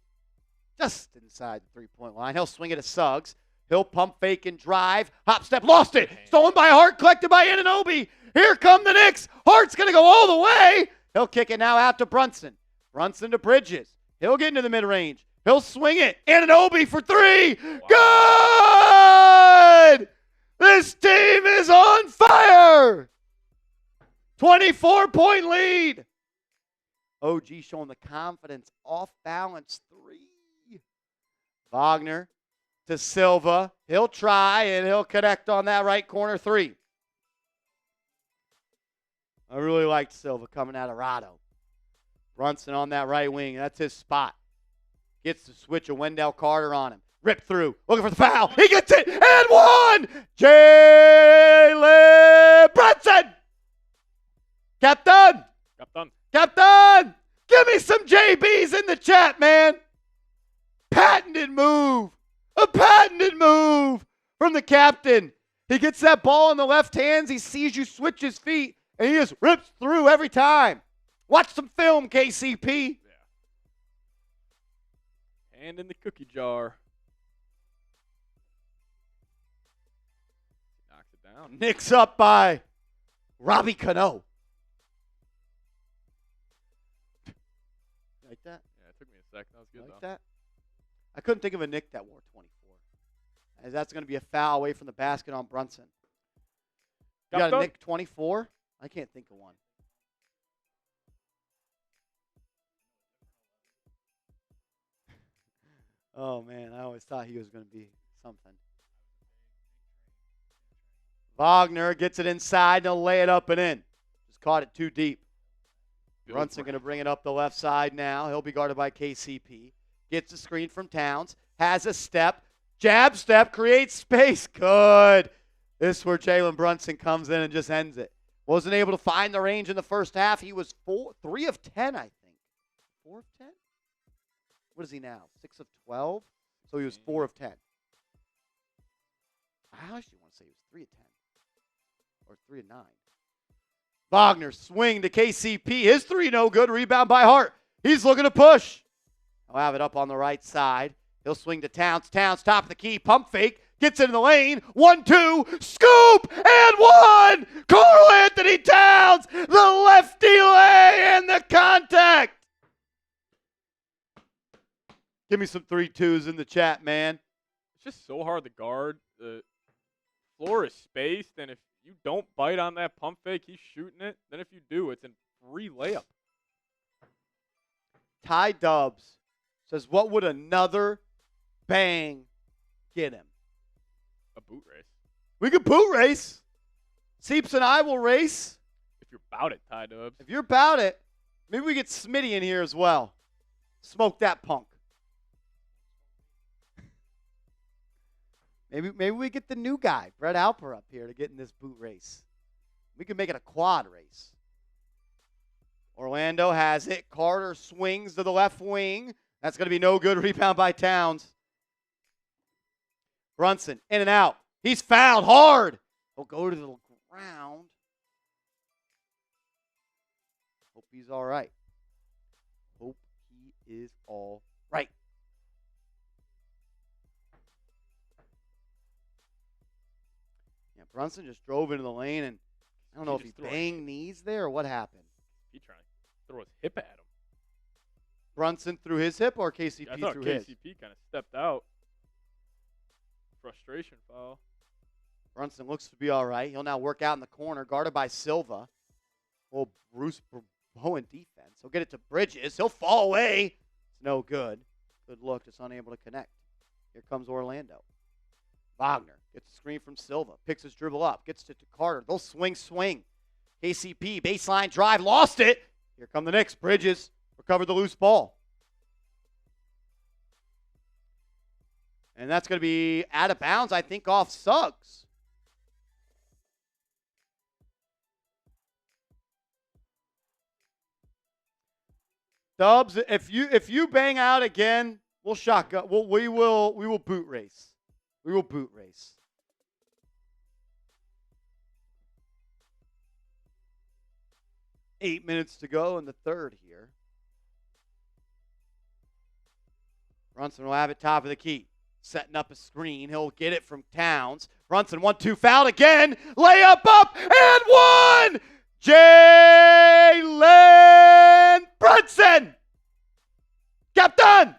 A: Just inside the three-point line. He'll swing it to Suggs. He'll pump, fake, and drive. Hop, step, lost it. Stolen by Hart, collected by Anunoby. Here come the Knicks. Hart's going to go all the way. He'll kick it now out to Brunson. Brunson to Bridges. He'll get into the mid-range. He'll swing it. Anunoby for three. Wow. Good! This team is on fire! 24-point lead. OG showing the confidence. Off balance, three. Wagner to Silva. He'll try, and he'll connect on that right corner three. I really liked Silva coming out of Rado. Brunson on that right wing. That's his spot. Gets the switch of Wendell Carter on him. Rip through. Looking for the foul. He gets it. And one. Jalen Brunson. Captain. Captain. Give me some JBs in the chat, man. Patented move. A patented move from the captain. He gets that ball in the left hands. He sees you switch his feet, and he just rips through every time. Watch some film, KCP.
B: Yeah. Hand in the cookie jar. Knocks it down.
A: Knicks up by Robbie Cano. Like that?
B: Yeah, it took me a sec. That was good,
A: Like
B: though.
A: that? I couldn't think of a Knick that wore 24. As that's going to be a foul away from the basket on Brunson. You got a Knick 24? I can't think of one. Oh, man. I always thought he was going to be something. Wagner gets it inside, and he'll lay it up and in. Just caught it too deep. Brunson going to bring it up the left side now. He'll be guarded by KCP. Gets the screen from Towns. Has a step. Jab step. Creates space. Good. This is where Jalen Brunson comes in and just ends it. Wasn't able to find the range in the first half. He was 3 of 10, I think. 4 of 10? What is he now? 6 of 12? So he was 4 of 10. I actually want to say he was 3 of 10. Or 3 of 9. Wagner swing to KCP. His three no good. Rebound by Hart. He's looking to push. I'll have it up on the right side. He'll swing to Towns. Towns, top of the key. Pump fake. Gets into the lane. 1-2. Scoop. And one. Karl Anthony Towns. The lefty lay and the contact. Give me some 3-2s in the chat, man.
B: It's just so hard to guard. The floor is spaced, and if you don't bite on that pump fake, he's shooting it. Then if you do, it's a free layup.
A: Ty Dubs says, what would another bang get him?
B: A boot race.
A: We could boot race. Seeps and I will race.
B: If you're about it, Ty Dubs.
A: If you're about it, maybe we get Smitty in here as well. Smoke that punk. Maybe we get the new guy, Brett Alper, up here to get in this boot race. We could make it a quad race. Orlando has it. Carter swings to the left wing. That's going to be no good. Rebound by Towns. Brunson in and out. He's fouled hard. He'll go to the ground. Hope he's all right. Hope he is all right. Yeah, Brunson just drove into the lane, and I don't know if he banged knees there or what happened.
B: He trying to throw his hip at him.
A: Brunson through his hip or KCP
B: I thought
A: through his?
B: KCP kind of stepped out. Frustration foul.
A: Brunson looks to be all right. He'll now work out in the corner, guarded by Silva. Well, Bruce Bowen defense. He'll get it to Bridges. He'll fall away. It's no good. Good look, just unable to connect. Here comes Orlando. Wagner gets a screen from Silva. Picks his dribble up. Gets it to Carter. They'll swing. KCP, baseline drive, lost it. Here come the Knicks. Bridges recovered the loose ball. And that's going to be out of bounds, I think, off Suggs. Dubs, if you bang out again, we'll shotgun. We will boot race. We will boot race. Eight minutes to go in the third here. Brunson will have it top of the key. Setting up a screen. He'll get it from Towns. Brunson, 1-2 fouled again. Layup up and one! Jalen Brunson! Captain!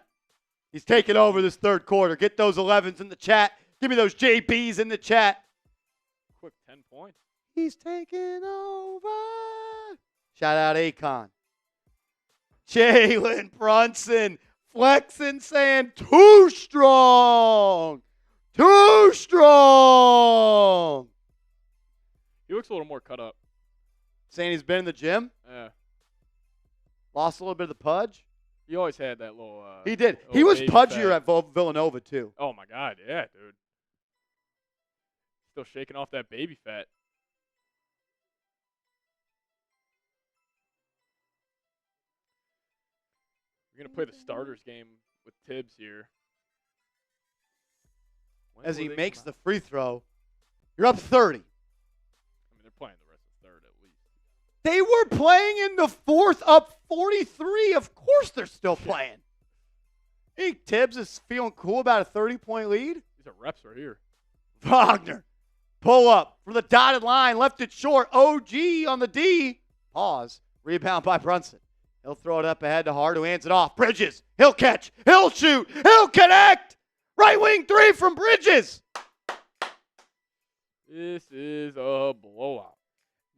A: He's taking over this third quarter. Get those 11s in the chat. Give me those JPs in the chat.
B: Quick 10 points.
A: He's taking over. Shout out Akon. Jalen Brunson flexing, saying, too strong. Too strong.
B: He looks a little more cut up.
A: Saying he's been in the gym.
B: Yeah.
A: Lost a little bit of the pudge.
B: He always had that little.
A: He did. He was pudgier at Villanova, too.
B: Oh, my God. Yeah, dude. Still shaking off that baby fat. We're going to play the starters game with Tibbs here.
A: As he makes the free throw, you're up 30.
B: I mean, they're playing the rest of the third at least.
A: They were playing in the fourth, up 43. Of course they're still playing. I think Tibbs is feeling cool about a 30-point lead.
B: These are reps right here.
A: Wagner, pull up for the dotted line, left it short. OG on the D. Pause. Rebound by Brunson. He'll throw it up ahead to Hart, who hands it off. Bridges, he'll catch, he'll shoot, he'll connect. Right wing three from Bridges.
B: This is a blowout.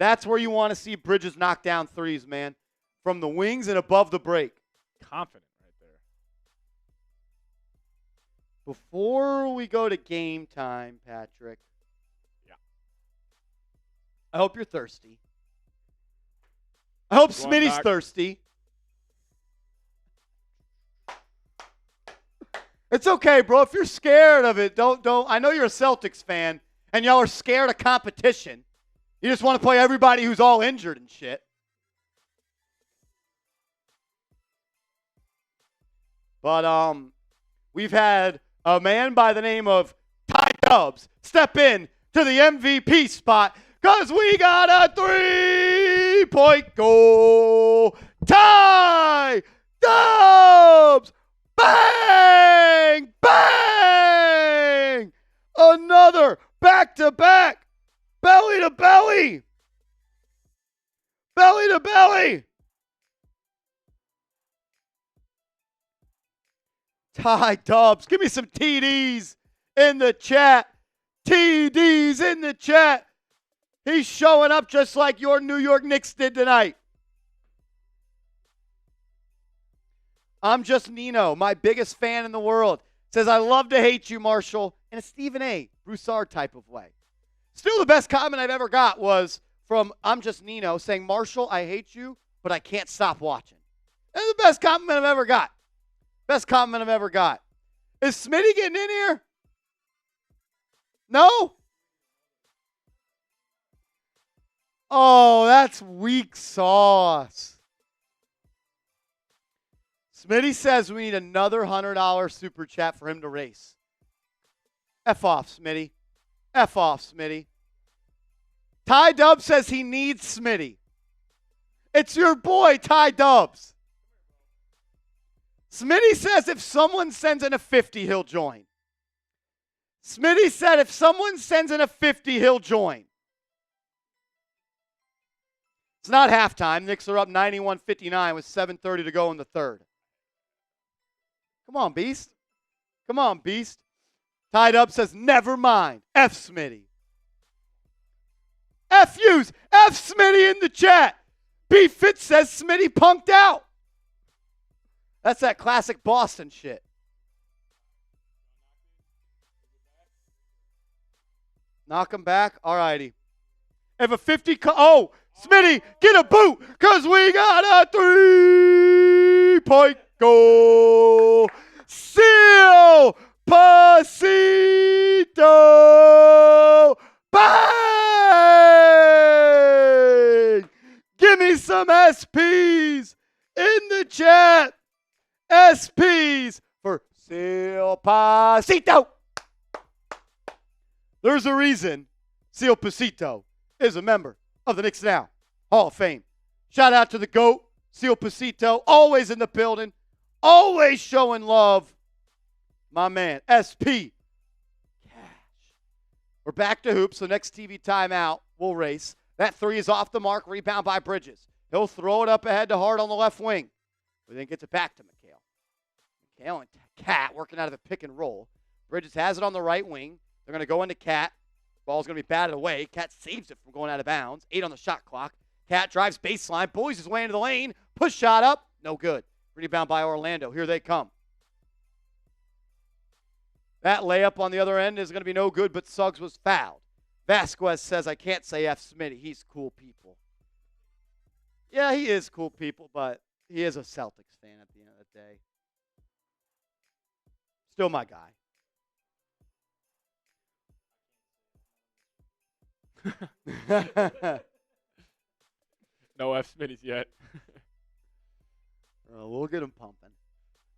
A: That's where you want to see Bridges knock down threes, man. From the wings and above the break.
B: Confident right there.
A: Before we go to game time, Patrick.
B: Yeah.
A: I hope you're thirsty. I hope
B: Going
A: Smitty's
B: back.
A: thirsty. It's okay, bro. If you're scared of it, don't. I know you're a Celtics fan, and y'all are scared of competition. You just want to play everybody who's all injured and shit. But we've had a man by the name of Ty Dubs step in to the MVP spot because we got a 3-point goal. Ty Dubs! Bang! Bang! Another back-to-back. Belly to belly. Belly to belly. Ty Dubs. Give me some TDs in the chat. TDs in the chat. He's showing up just like your New York Knicks did tonight. I'm just Nino, my biggest fan in the world. Says, I love to hate you, Marshall, in a Stephen A. Broussard type of way. Still, the best comment I've ever got was from I'm just Nino saying, Marshall, I hate you, but I can't stop watching. That's the best compliment I've ever got. Best compliment I've ever got. Is Smitty getting in here? No? Oh, that's weak sauce. Smitty says we need another $100 super chat for him to race. F off, Smitty. F off, Smitty. Ty Dubs says he needs Smitty. It's your boy, Ty Dubs. Smitty says if someone sends in a 50, he'll join. Smitty said if someone sends in a 50, he'll join. It's not halftime. Knicks are up 91-59 with 7:30 to go in the third. Come on, Beast. Come on, Beast. Tied up says, never mind. F Smitty. F yous. F Smitty in the chat. B Fit says Smitty punked out. That's that classic Boston shit. Knock him back. All righty. If a 50, oh, Smitty, get a boot, because we got a 3-point goal. Seal Pasito. Bang! Give me some SPs in the chat. SPs for Seal Pasito. There's a reason Seal Pasito is a member of the Knicks Now Hall of Fame. Shout out to the GOAT, Seal Pasito, always in the building, always showing love. My man, SP Cash. We're back to hoops, so next TV timeout, we'll race. That three is off the mark, rebound by Bridges. He'll throw it up ahead to Hart on the left wing. But then gets it back to Mikal. Mikal and Cat working out of a pick and roll. Bridges has it on the right wing. They're going to go into Cat. Ball's going to be batted away. Cat saves it from going out of bounds. 8 on the shot clock. Cat drives baseline, bullies his way into the lane. Push shot up. No good. Rebound by Orlando. Here they come. That layup on the other end is going to be no good, but Suggs was fouled. Vasquez says, I can't say F. Smitty. He's cool people. Yeah, he is cool people, but he is a Celtics fan at the end of the day. Still my guy.
B: No F. Smitties yet.
A: We'll get him pumping.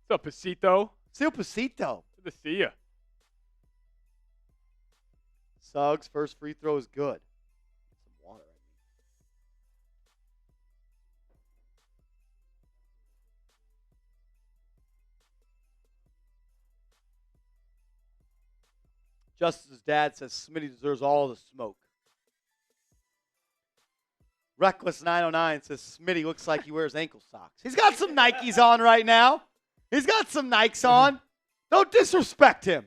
B: What's up, Pasito?
A: Seal Pasito.
B: Good to see ya.
A: Suggs, first free throw is good. Some water. Justice's dad says Smitty deserves all the smoke. Reckless 909 says Smitty looks like he wears ankle socks. He's got some Nikes on right now. He's got some Nikes on. Don't disrespect him.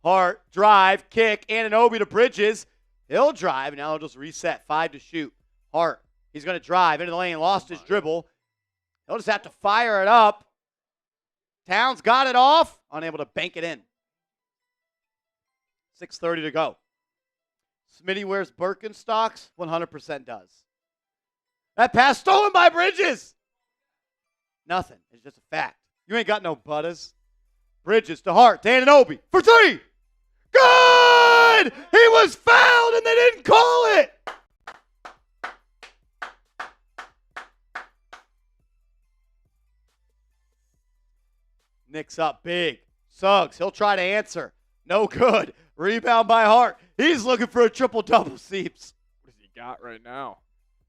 A: Hart, drive, kick, Anunoby to Bridges. He'll drive, and now he'll just reset. 5 to shoot. Hart, he's going to drive into the lane, lost his dribble. He'll just have to fire it up. Towns got it off, unable to bank it in. 6:30 to go. Smitty wears Birkenstocks, 100% does. That pass stolen by Bridges. Nothing. It's just a fact. You ain't got no butters. Bridges to Hart, to Anunoby for 3. Good! He was fouled and they didn't call it. Knicks up big. Suggs, he'll try to answer. No good. Rebound by Hart. He's looking for a triple-double, Seeps.
B: What does he got right now?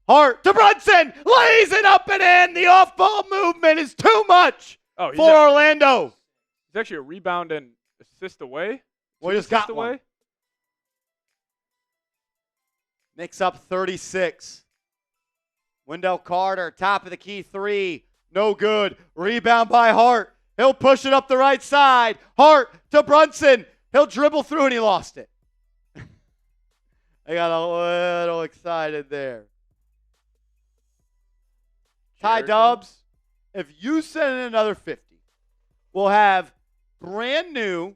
A: Hart to Brunson. Lays it up and in. The off-ball movement is too much for Orlando.
B: He's actually a rebound and assist away.
A: Well, he just got one. Knicks up 36. Wendell Carter, top of the key 3. No good. Rebound by Hart. He'll push it up the right side. Hart to Brunson. He'll dribble through and he lost it. I got a little excited there. Ty Dubs, if you send in another 50, we'll have brand new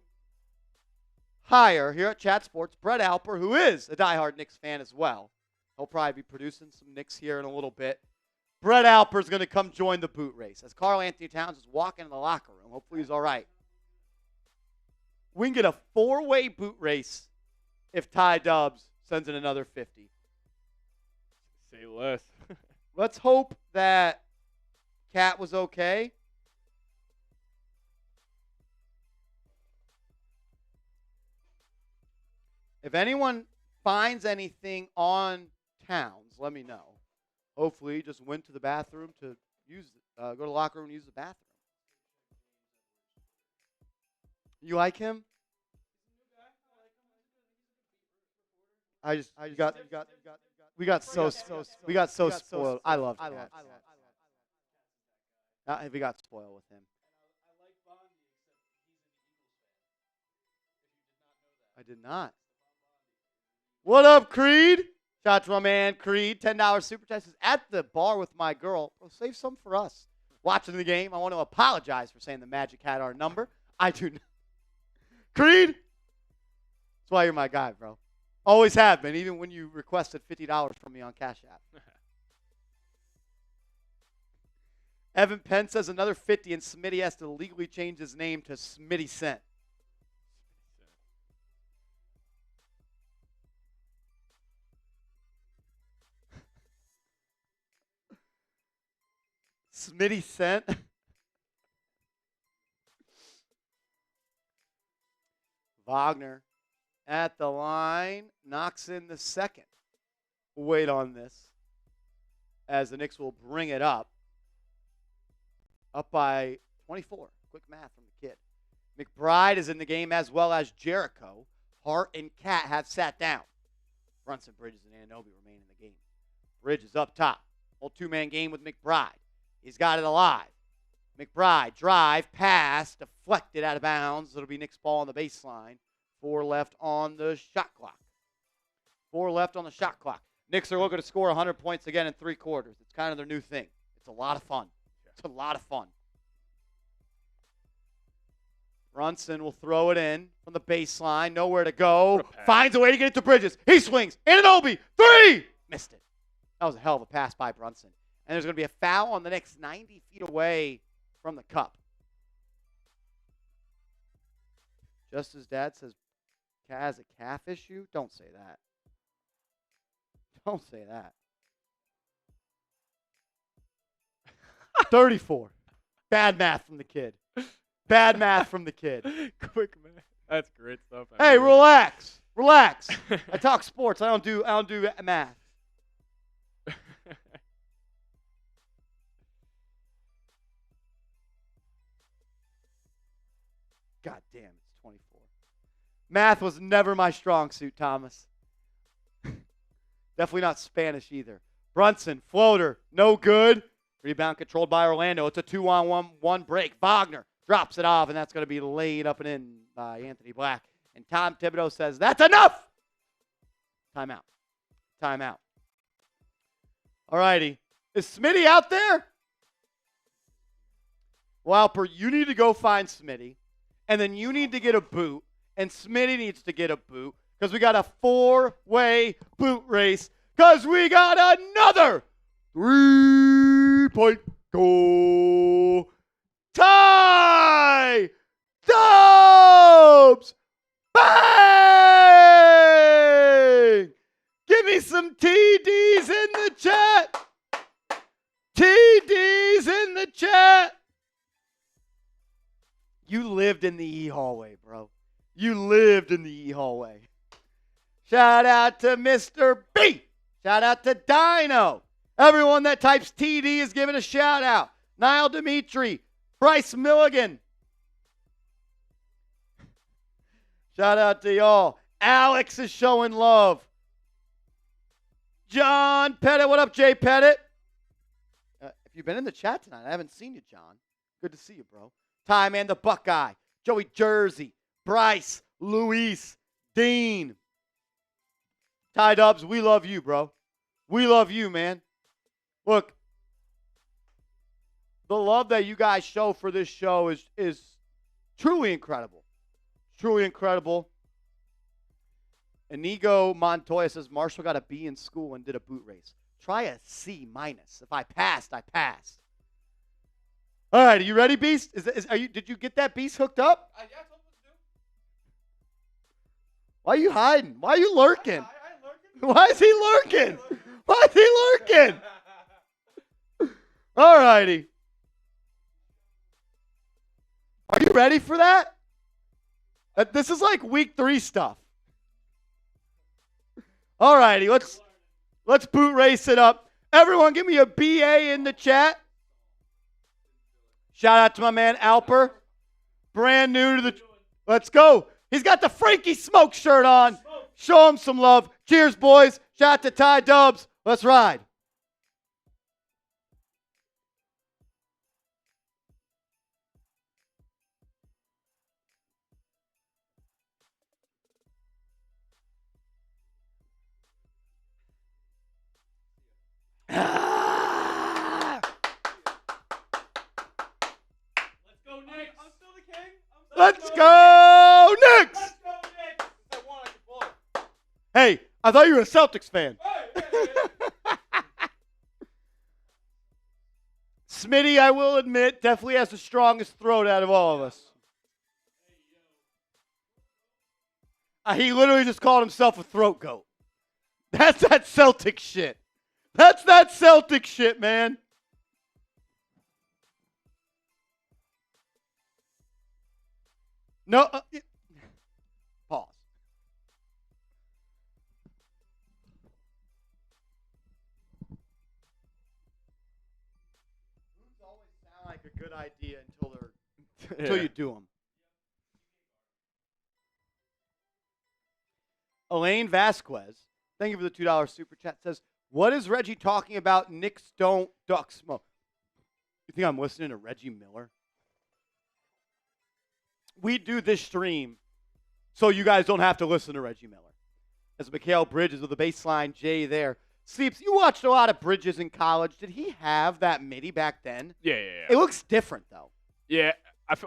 A: hire here at Chat Sports, Brett Alper, who is a diehard Knicks fan as well. He'll probably be producing some Knicks here in a little bit. Brett Alper's going to come join the boot race. As Karl Anthony Towns is walking in the locker room, hopefully he's all right. We can get a 4-way boot race if Ty Dubs sends in another 50.
B: Say less.
A: Let's hope that Cat was okay. If anyone finds anything on Towns, let me know. Hopefully, he just went to the bathroom to go to the locker room and use the bathroom. You like him? You got We got so spoiled. I loved Cats. We got spoiled with him. I did not. What up, Creed? Shout out to my man, Creed. $10 super chat says, at the bar with my girl. Well, save some for us. Watching the game, I want to apologize for saying the Magic had our number. I do not. Creed? That's why you're my guy, bro. Always have been, even when you requested $50 from me on Cash App. Evan Penn says another 50 and Smitty has to legally change his name to Smitty Cent. Smitty Cent. Wagner at the line, knocks in the second. We'll wait on this as the Knicks will bring it up. Up by 24. Quick math from the kid. McBride is in the game as well as Jericho. Hart and Cat have sat down. Brunson, Bridges, and Anunoby remain in the game. Bridges up top. Whole two-man game with McBride. He's got it alive. McBride, drive, pass, deflected out of bounds. It'll be Knicks ball on the baseline. 4 left on the shot clock. 4 left on the shot clock. Knicks are looking to score 100 points again in 3 quarters. It's kind of their new thing. It's a lot of fun. It's a lot of fun. Brunson will throw it in from the baseline. Nowhere to go. Finds a way to get it to Bridges. He swings. Anunoby. 3! Missed it. That was a hell of a pass by Brunson. And there's going to be a foul on the Knicks 90 feet away from the cup. Just as Dad says Cat has a calf issue, don't say that. Don't say that. 34. Bad math from the kid. Bad math from the kid.
B: Quick math. That's great stuff.
A: Hey, relax. Relax. I talk sports. I don't do math. God damn, it's 24. Math was never my strong suit, Thomas. Definitely not Spanish either. Brunson, floater, no good. Rebound controlled by Orlando. It's a 2-on-1 break. Wagner drops it off, and that's going to be laid up and in by Anthony Black. And Tom Thibodeau says, that's enough! Timeout. Timeout. All righty. Is Smitty out there? Well, Alper, you need to go find Smitty. And then you need to get a boot, and Smitty needs to get a boot, because we got a 4-way boot race, because we got another 3-point goal. Tie! Dubs! Bang! Give me some TDs in the chat. TDs in the chat. You lived in the E-hallway, bro. You lived in the E-hallway. Shout out to Mr. B. Shout out to Dino. Everyone that types TD is giving a shout out. Niall Dimitri. Bryce Milligan. Shout out to y'all. Alex is showing love. John Pettit. What up, Jay Pettit? If you've been in the chat tonight, I haven't seen you, John. Good to see you, bro. Ty Man the Buckeye, Joey Jersey, Bryce, Luis, Dean. Ty Dubs, we love you, bro. We love you, man. Look, the love that you guys show for this show is truly incredible. Truly incredible. Inigo Montoya says, Marshall got a B in school and did a boot race. Try a C minus. If I passed, I passed. All right, are you ready, Beast? Did you get that Beast hooked up?
B: Yeah, I told him to do.
A: Why are you hiding? Why are you lurking? Why is he lurking? Why is he lurking? All righty. Are you ready for that? This is like week 3 stuff. All righty, let's boot race it up. Everyone give me a BA in the chat. Shout out to my man Alper. Brand new to the... Let's go. He's got the Frankie Smoke shirt on. Show him some love. Cheers, boys. Shout out to Ty Dubs. Let's ride.
B: Let's go, Knicks. I'm still the king.
A: Let's go, Knicks.
B: Let's go, Knicks. That one I can play.
A: Hey, I thought you were a Celtics fan. Smitty, I will admit, definitely has the strongest throat out of all of us. He literally just called himself a throat goat. That's that Celtic shit. That's that Celtic shit, man. No. Pause. Roots always sound like a good idea until you do them. Elaine Vasquez, thank you for the $2 super chat, says, what is Reggie talking about? Knicks don't duck smoke. You think I'm listening to Reggie Miller? We do this stream so you guys don't have to listen to Reggie Miller. As Mikal Bridges with the baseline J there. Sleeps, you watched a lot of Bridges in college. Did he have that midi back then?
B: Yeah.
A: It looks different, though.
B: Yeah,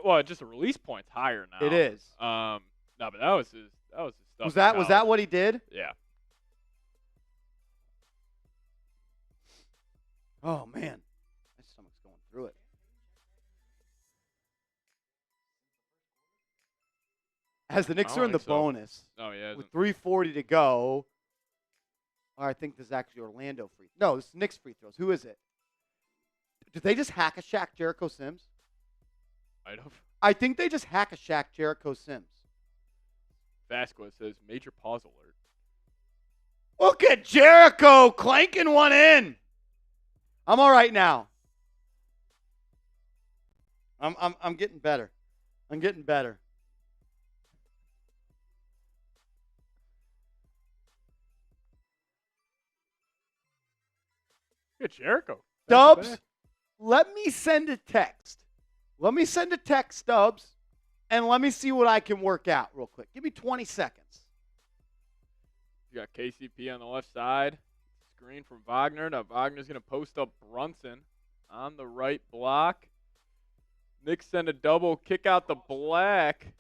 B: well, just a release point's higher now.
A: It is.
B: No, but that was his stuff.
A: Was that what he did?
B: Yeah.
A: Oh, man. My stomach's going through it. As the Knicks are in the bonus.
B: Oh, yeah.
A: With 3:40 to go. Or I think this is actually Orlando free. No, this is Knicks free throws. Who is it? Did they just hack a Shaq Jericho Sims? I think they just hack a Shaq Jericho Sims.
B: Vasquez says major pause alert.
A: Look at Jericho clanking one in. I'm all right now. I'm getting better. I'm getting better.
B: Good Jericho.
A: Dubs, let me send a text. Let me send a text, Dubs, and let me see what I can work out real quick. Give me 20 seconds.
B: You got KCP on the left side. Screen from Wagner. Now Wagner's going to post up Brunson on the right block. Knicks send a double, kick out the Black.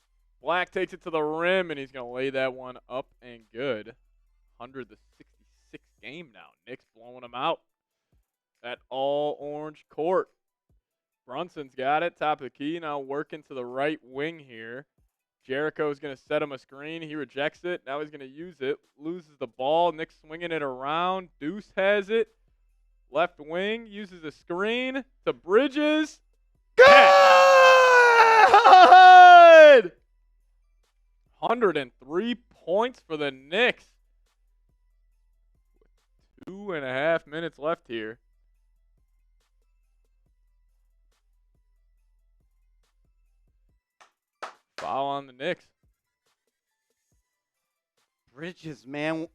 B: Black takes it to the rim, and he's going to lay that one up and good. 166 game now. Knicks blowing them out at all orange court. Brunson's got it, top of the key, now working to the right wing here. Jericho's going to set him a screen. He rejects it. Now he's going to use it. Loses the ball. Knicks swinging it around. Deuce has it. Left wing uses a screen to Bridges.
A: Good!
B: 103 points for the Knicks. 2.5 minutes left here. Foul on the Knicks.
A: Bridges, man.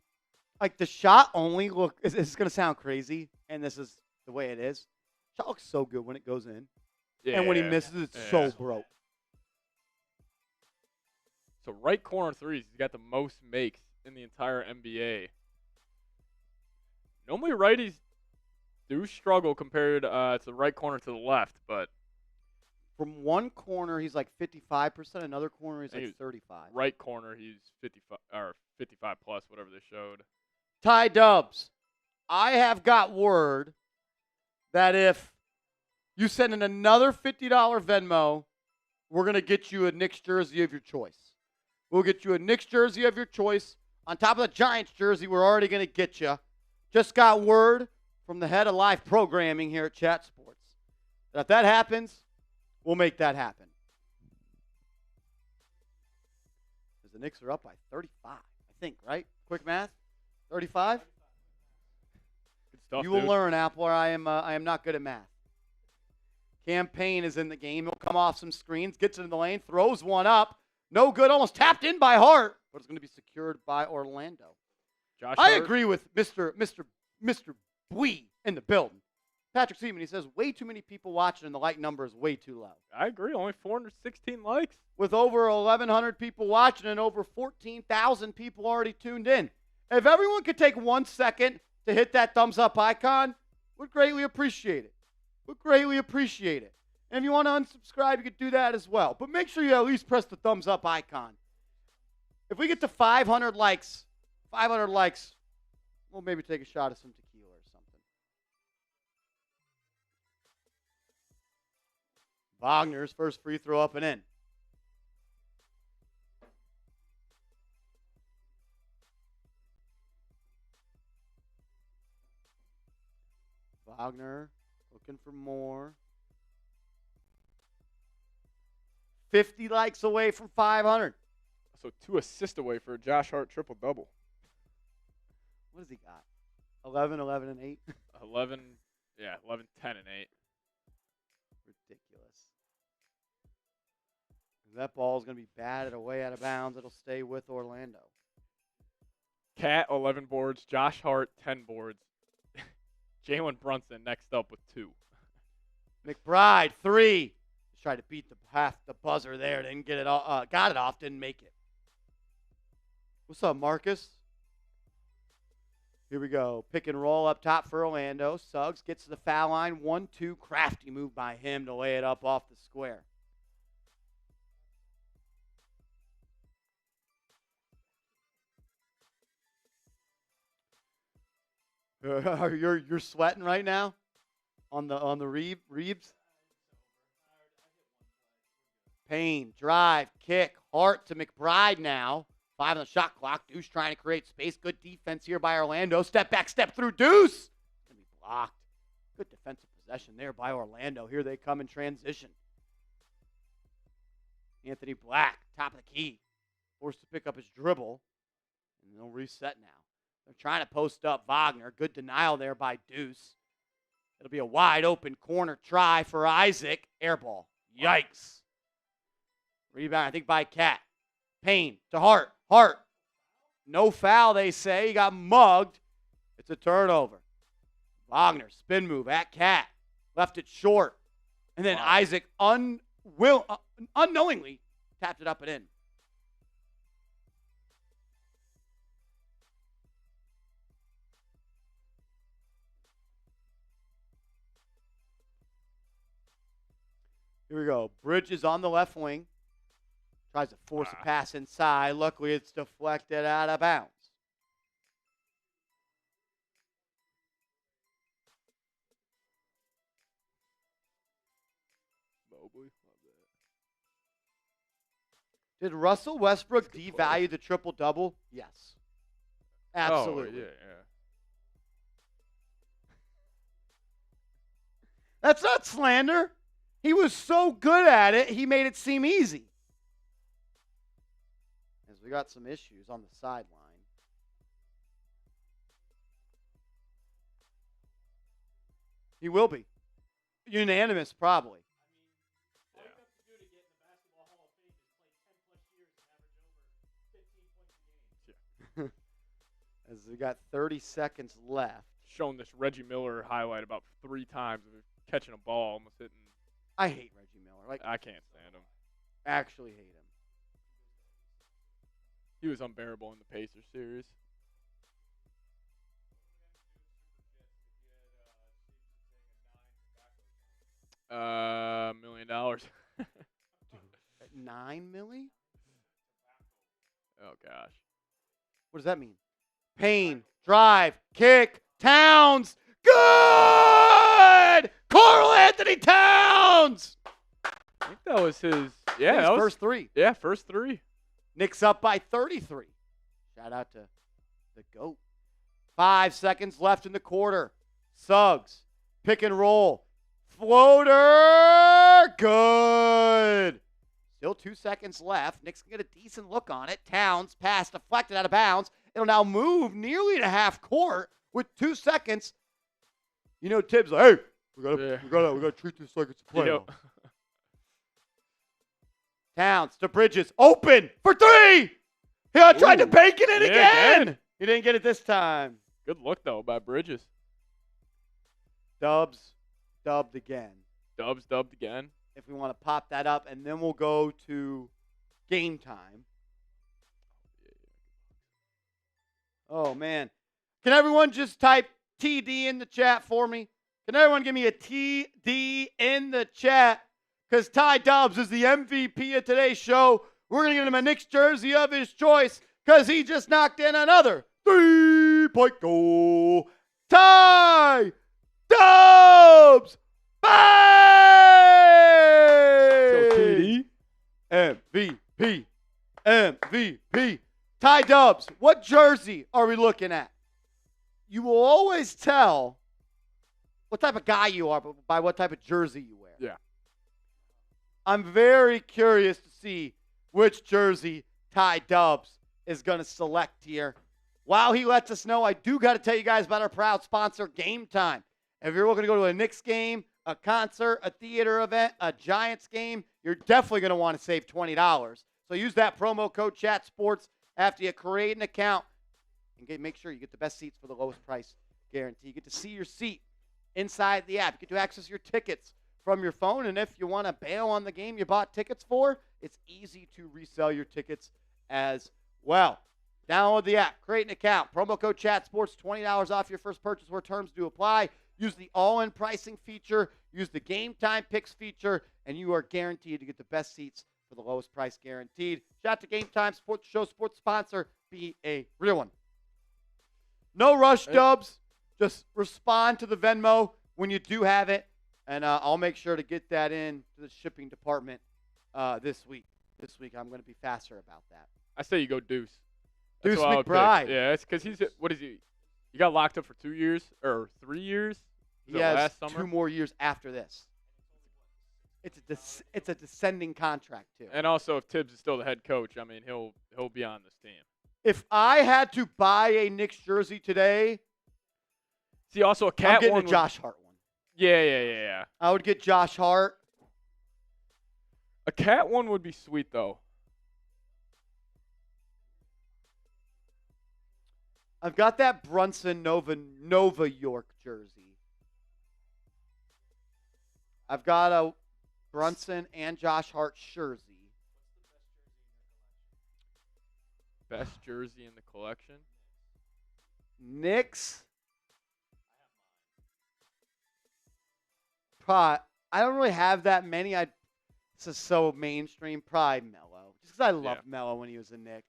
A: Like, the shot only look, this is going to sound crazy, and this is the way it is. Shot looks so good when it goes in.
B: Yeah,
A: and when he misses, it's so broke.
B: So right corner threes, he's got the most makes in the entire NBA. Normally righties do struggle compared to the right corner to the left, but
A: from one corner, he's like 55%. Another corner, he's like 35.
B: Right corner, he's 55 or 55 plus, whatever they showed.
A: Ty Dubs, I have got word that if you send in another $50 Venmo, we're going to get you a Knicks jersey of your choice. We'll get you a Knicks jersey of your choice. On top of the Giants jersey, we're already going to get you. Just got word from the head of live programming here at Chat Sports that if that happens, we'll make that happen. Because the Knicks are up by 35, I think, right? Quick math? 35?
B: Good stuff,
A: you will
B: dude.
A: learn, Appler. I am not good at math. Campaign is in the game. He'll come off some screens, gets into the lane, throws one up. No good, almost tapped in by Hart, but it's going to be secured by Orlando.
B: Josh
A: I
B: Hart.
A: agree with Mr. Bwee in the building. Patrick Seaman, he says, way too many people watching and the like number is way too low.
B: I agree. Only 416 likes.
A: With over 1,100 people watching and over 14,000 people already tuned in. If everyone could take 1 second to hit that thumbs up icon, we'd greatly appreciate it. We'd greatly appreciate it. And if you want to unsubscribe, you could do that as well. But make sure you at least press the thumbs up icon. If we get to 500 likes, we'll maybe take a shot of some tequila or something. Wagner's first free throw up and in. Wagner looking for more. 50 likes away from 500.
B: So 2 assists away for a Josh Hart triple-double.
A: What has he got? 11, 11, and 8?
B: 11, 10, and 8.
A: Ridiculous. That ball is going to be batted away out of bounds. It'll stay with Orlando.
B: Cat, 11 boards. Josh Hart, 10 boards. Jalen Brunson next up with 2.
A: McBride, 3. Just tried to beat the buzzer there. Didn't get it all. Got it off. Didn't make it. What's up, Marcus? Here we go. Pick and roll up top for Orlando. Suggs gets to the foul line. 1-2. Crafty move by him to lay it up off the square. You're sweating right now on the Reeves. Payne, drive, kick, Hart to McBride now. 5 on the shot clock. Deuce trying to create space. Good defense here by Orlando. Step back, step through. Deuce. Going to be blocked. Good defensive possession there by Orlando. Here they come in transition. Anthony Black, top of the key. Forced to pick up his dribble. And they'll reset now. They're trying to post up Wagner. Good denial there by Deuce. It'll be a wide open corner try for Isaac. Air ball. Yikes. Rebound, I think, by Cat. Payne to Hart. Hart. No foul, they say. He got mugged. It's a turnover. Wagner, spin move at Cat. Left it short. And then Isaac unknowingly tapped it up and in. Here we go. Bridges on the left wing. Tries to force a pass inside. Luckily, it's deflected out of bounds. Did Russell Westbrook devalue the triple-double? Yes. Absolutely.
B: Oh, yeah.
A: That's not slander. He was so good at it, he made it seem easy. As we got some issues on the sideline. He will be. Unanimous, probably. As we got 30 seconds left.
B: Shown this Reggie Miller highlight about 3 times of catching a ball, almost hitting.
A: I hate Reggie Miller.
B: I can't stand him.
A: Actually hate him.
B: He was unbearable in the Pacers series. $1 million.
A: At $9 million?
B: Oh gosh.
A: What does that mean? Payne, drive, kick, Towns, good! Karl Anthony Towns!
B: I think that was his.
A: Yeah,
B: that was
A: first 3.
B: Yeah, first 3.
A: Knicks up by 33. Shout out to the GOAT. 5 seconds left in the quarter. Suggs, pick and roll. Floater, good. Still 2 seconds left. Knicks can get a decent look on it. Towns, pass deflected out of bounds. It'll now move nearly to half court with 2 seconds. You know, Tibbs like, hey, we gotta treat this like it's a playoff.
B: Yep.
A: Towns to Bridges, open for 3. He tried to
B: Ooh.
A: bake it in
B: Yeah,
A: again. He didn't get it this time.
B: Good look, though, by Bridges.
A: Dubs, dubbed again.
B: Dubs dubbed again.
A: If we want to pop that up, and then we'll go to game time. Oh, man. Can everyone just type TD in the chat for me? Can everyone give me a TD in the chat? Because Ty Dubs is the MVP of today's show. We're going to give him a Knicks jersey of his choice because he just knocked in another 3-point goal. Ty Dubs! Bang!
B: So TD.
A: MVP. MVP. Ty Dubs, what jersey are we looking at? You will always tell what type of guy you are by what type of jersey you wear.
B: Yeah.
A: I'm very curious to see which jersey Ty Dubs is going to select here. While he lets us know, I do got to tell you guys about our proud sponsor, Game Time. If you're looking to go to a Knicks game, a concert, a theater event, a Giants game, you're definitely going to want to save $20. So use that promo code ChatSports after you create an account and make sure you get the best seats for the lowest price guarantee. You get to see your seat inside the app. You get to access your tickets from your phone. And if you want to bail on the game you bought tickets for, it's easy to resell your tickets as well. Download the app, create an account, promo code ChatSports, $20 off your first purchase where terms do apply. Use the all-in pricing feature, use the Game Time Picks feature, and you are guaranteed to get the best seats for the lowest price guaranteed. Shout out to Game Time, sports show, sports sponsor. Be a real one. No rush, Dubs. Just respond to the Venmo when you do have it, and I'll make sure to get that in to the shipping department this week. This week I'm going to be faster about that.
B: I say you go Deuce.
A: Deuce McBride.
B: Yeah, it's because what is he? He got locked up for 2 years or 3 years?
A: He has
B: last summer?
A: 2 more years after this. It's a descending contract too.
B: And also, if Tibbs is still the head coach, I mean, he'll be on this team.
A: If I had to buy a Knicks jersey today,
B: see, also a cat
A: I'm getting
B: one
A: a Josh Hart one.
B: Yeah.
A: I would get Josh Hart.
B: A cat one would be sweet though.
A: I've got that Brunson Nova York jersey. I've got a Brunson and Josh Hart jersey.
B: Best jersey in the collection?
A: Knicks. I don't really have that many. This is so mainstream. Probably Melo. Just because I loved Melo when he was a Knick.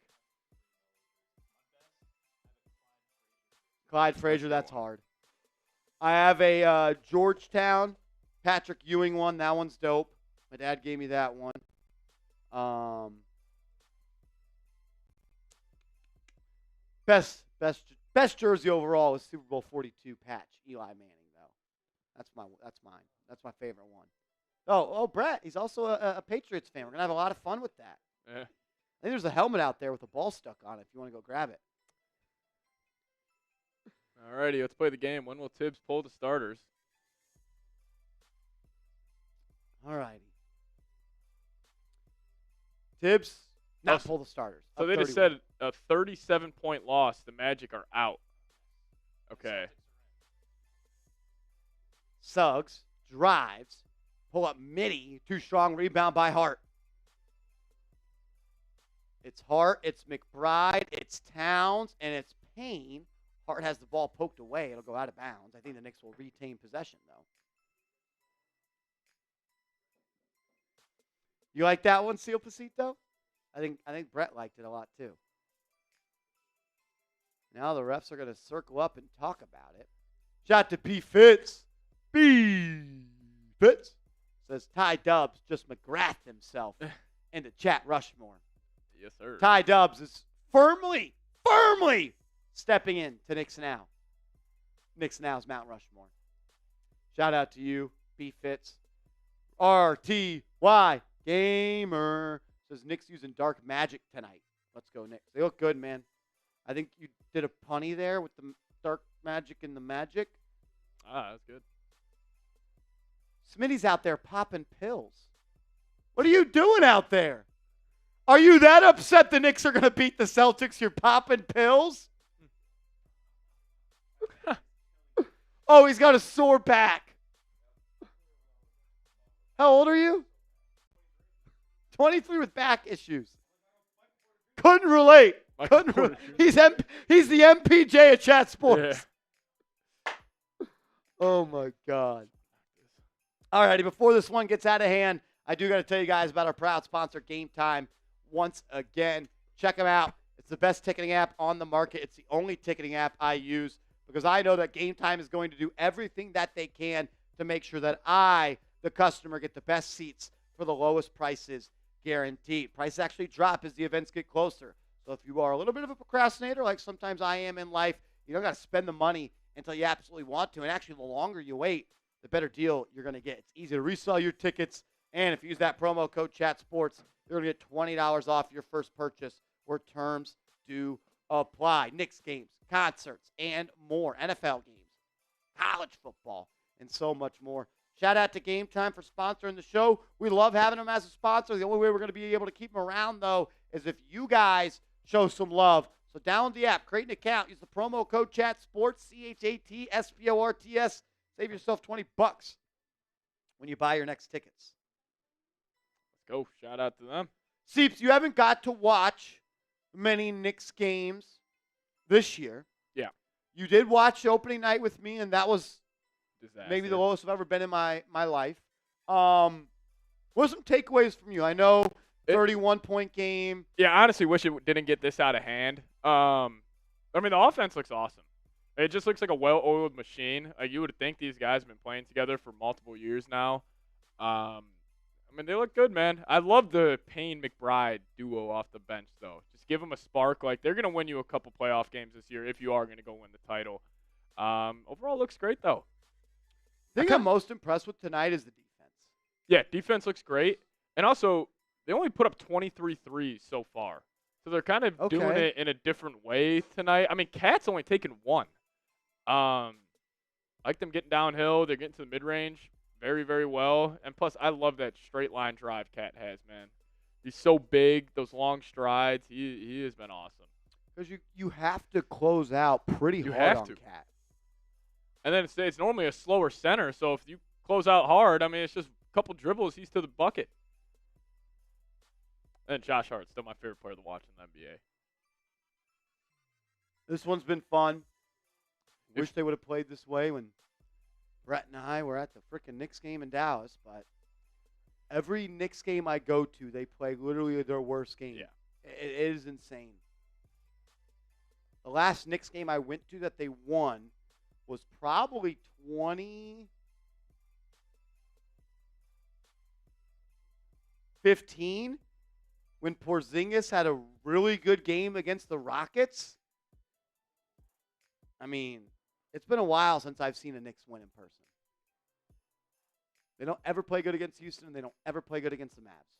A: Clyde Frazier, that's hard. I have a Georgetown Patrick Ewing one. That one's dope. My dad gave me that one. Best jersey overall is Super Bowl 42 patch. Eli Manning, though. That's mine. That's my favorite one. Oh, Brett. He's also a Patriots fan. We're gonna have a lot of fun with that.
B: Yeah.
A: I think there's a helmet out there with a ball stuck on it. If you want to go grab it.
B: Alrighty, let's play the game. When will Tibbs pull the starters?
A: Alrighty. Tibbs, not pull the starters.
B: So they just said a 37-point loss. The Magic are out. Okay.
A: Suggs drives, pull up midi, too strong, rebound by Hart. It's Hart, it's McBride, it's Towns, and it's Payne. Hart has the ball poked away. It'll go out of bounds. I think the Knicks will retain possession, though. You like that one, Seal Pasito? I think Brett liked it a lot, too. Now the refs are going to circle up and talk about it. Shot to B. Fitz. B. Fitz says Ty Dubs just McGrathed himself into Chat Rushmore.
B: Yes, sir.
A: Ty Dubs is firmly stepping in to Knicks Now. Knicks Now's Mount Rushmore. Shout out to you, B. Fitz. RTY Gamer says Knicks using dark magic tonight. Let's go, Knicks. They look good, man. I think you did a punny there with the dark magic and the magic.
B: Ah, that's good.
A: Smitty's out there popping pills. What are you doing out there? Are you that upset the Knicks are going to beat the Celtics? You're popping pills? Oh, he's got a sore back. How old are you? 23 with back issues. Couldn't relate. He's the MPJ of Chat Sports.
B: Yeah.
A: Oh, my God. All righty, before this one gets out of hand, I do got to tell you guys about our proud sponsor, Game Time. Once again, check them out. It's the best ticketing app on the market. It's the only ticketing app I use because I know that Game Time is going to do everything that they can to make sure that I, the customer, get the best seats for the lowest prices guaranteed. Prices actually drop as the events get closer. So if you are a little bit of a procrastinator, like sometimes I am in life, you don't got to spend the money until you absolutely want to. And actually, the longer you wait, the better deal you're going to get. It's easy to resell your tickets. And if you use that promo code ChatSports, you're going to get $20 off your first purchase where terms do apply. Knicks games, concerts, and more. NFL games, college football, and so much more. Shout out to Game Time for sponsoring the show. We love having them as a sponsor. The only way we're going to be able to keep them around, though, is if you guys show some love. So download the app, create an account, use the promo code ChatSports, ChatSports. Save yourself $20 when you buy your next tickets.
B: Let's go. Shout out to them.
A: Seeps, you haven't got to watch many Knicks games this year.
B: Yeah.
A: You did watch opening night with me, and that was
B: Disaster.
A: maybe the lowest I've ever been in my life. What are some takeaways from you? I know 31-point game.
B: Yeah, I honestly wish it didn't get this out of hand. I mean, the offense looks awesome. It just looks like a well-oiled machine. You would think these guys have been playing together for multiple years now. I mean, they look good, man. I love the Payne-McBride duo off the bench, though. Just give them a spark. Like, they're going to win you a couple playoff games this year if you are going to go win the title. Overall, looks great, though.
A: The thing I'm most impressed with tonight is the defense.
B: Yeah, defense looks great. And also, they only put up 23 threes so far. So they're kind of doing it in a different way tonight. I mean, Cat's only taken one. I like them getting downhill. They're getting to the mid-range very, very well. And plus, I love that straight line drive Cat has, man. He's so big, those long strides. He has been awesome.
A: Because you have to close out pretty hard on Cat.
B: And then it's normally a slower center, so if you close out hard, I mean, it's just a couple dribbles, he's to the bucket. And Josh Hart, still my favorite player to watch in the NBA.
A: This one's been fun. Wish they would have played this way when Brett and I were at the frickin' Knicks game in Dallas, but every Knicks game I go to, they play literally their worst game.
B: Yeah.
A: It is insane. The last Knicks game I went to that they won was probably 2015 when Porzingis had a really good game against the Rockets. I mean, it's been a while since I've seen a Knicks win in person. They don't ever play good against Houston, and they don't ever play good against the Mavs.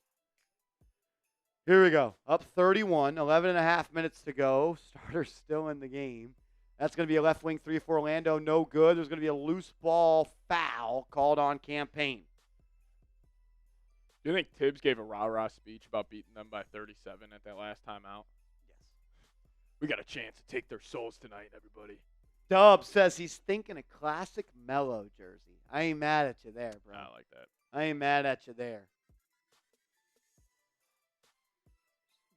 A: Here we go. Up 31, 11 and a half minutes to go. Starter's still in the game. That's going to be a left wing 3 for Orlando. No good. There's going to be a loose ball foul called on Campaign.
B: Do you think Tibbs gave a rah-rah speech about beating them by 37 at that last time out?
A: Yes.
B: We got a chance to take their souls tonight, everybody.
A: Dub says he's thinking a classic Mellow jersey. I ain't mad at you there, bro.
B: I like that.
A: I ain't mad at you there.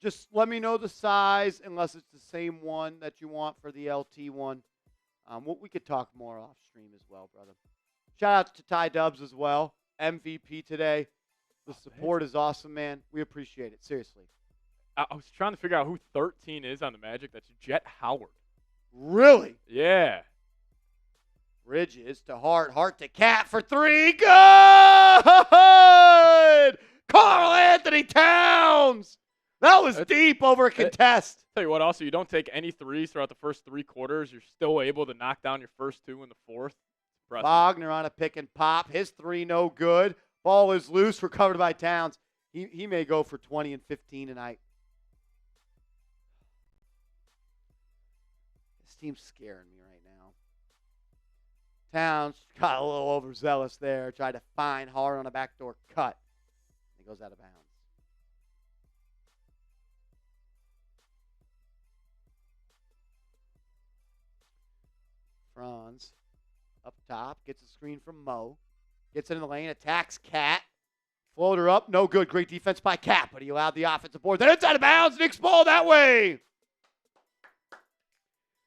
A: Just let me know the size, unless it's the same one that you want for the LT one. We could talk more off stream as well, brother. Shout out to Ty Dubs as well. MVP today. The support is awesome, man. We appreciate it. Seriously.
B: I was trying to figure out who 13 is on the Magic. That's Jet Howard.
A: Really?
B: Yeah.
A: Bridges to Hart. Hart to Cat for 3. Good! Karl Anthony Towns! That was deep over a contest.
B: Tell you what, also, you don't take any threes throughout the first 3 quarters. You're still able to knock down your first 2 in the fourth. Impressive.
A: Wagner on a pick and pop. His 3 no good. Ball is loose, recovered by Towns. He may go for 20 and 15 tonight. This team's scaring me right now. Towns got a little overzealous there. Tried to find Hart on a backdoor cut. He goes out of bounds. Franz up top, gets a screen from Mo. Gets into the lane, attacks Cat. Floater up, no good. Great defense by Cat, but he allowed the offensive board. Then it's out of bounds. Knicks ball that way.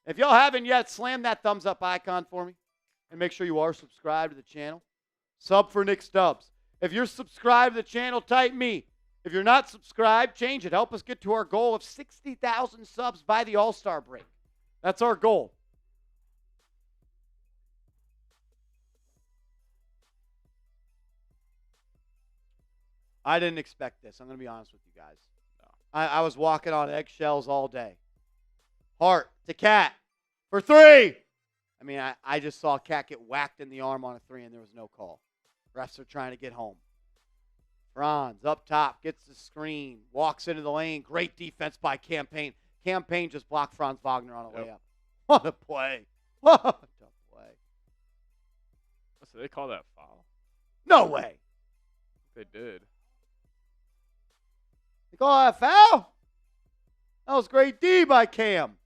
A: If y'all haven't yet, slam that thumbs up icon for me. And make sure you are subscribed to the channel. Sub for Knicks Dubs. If you're subscribed to the channel, type me. If you're not subscribed, change it. Help us get to our goal of 60,000 subs by the All-Star break. That's our goal. I didn't expect this. I'm going to be honest with you guys. No. I was walking on eggshells all day. Hart to Cat for three. I mean, I just saw Cat get whacked in the arm on a three, and there was no call. Refs are trying to get home. Franz up top, gets the screen, walks into the lane. Great defense by Campaign. Campaign just blocked Franz Wagner on a layup. What a play. What a play.
B: So they call that foul?
A: No way.
B: They did.
A: They call that a foul? That was great D by Cam.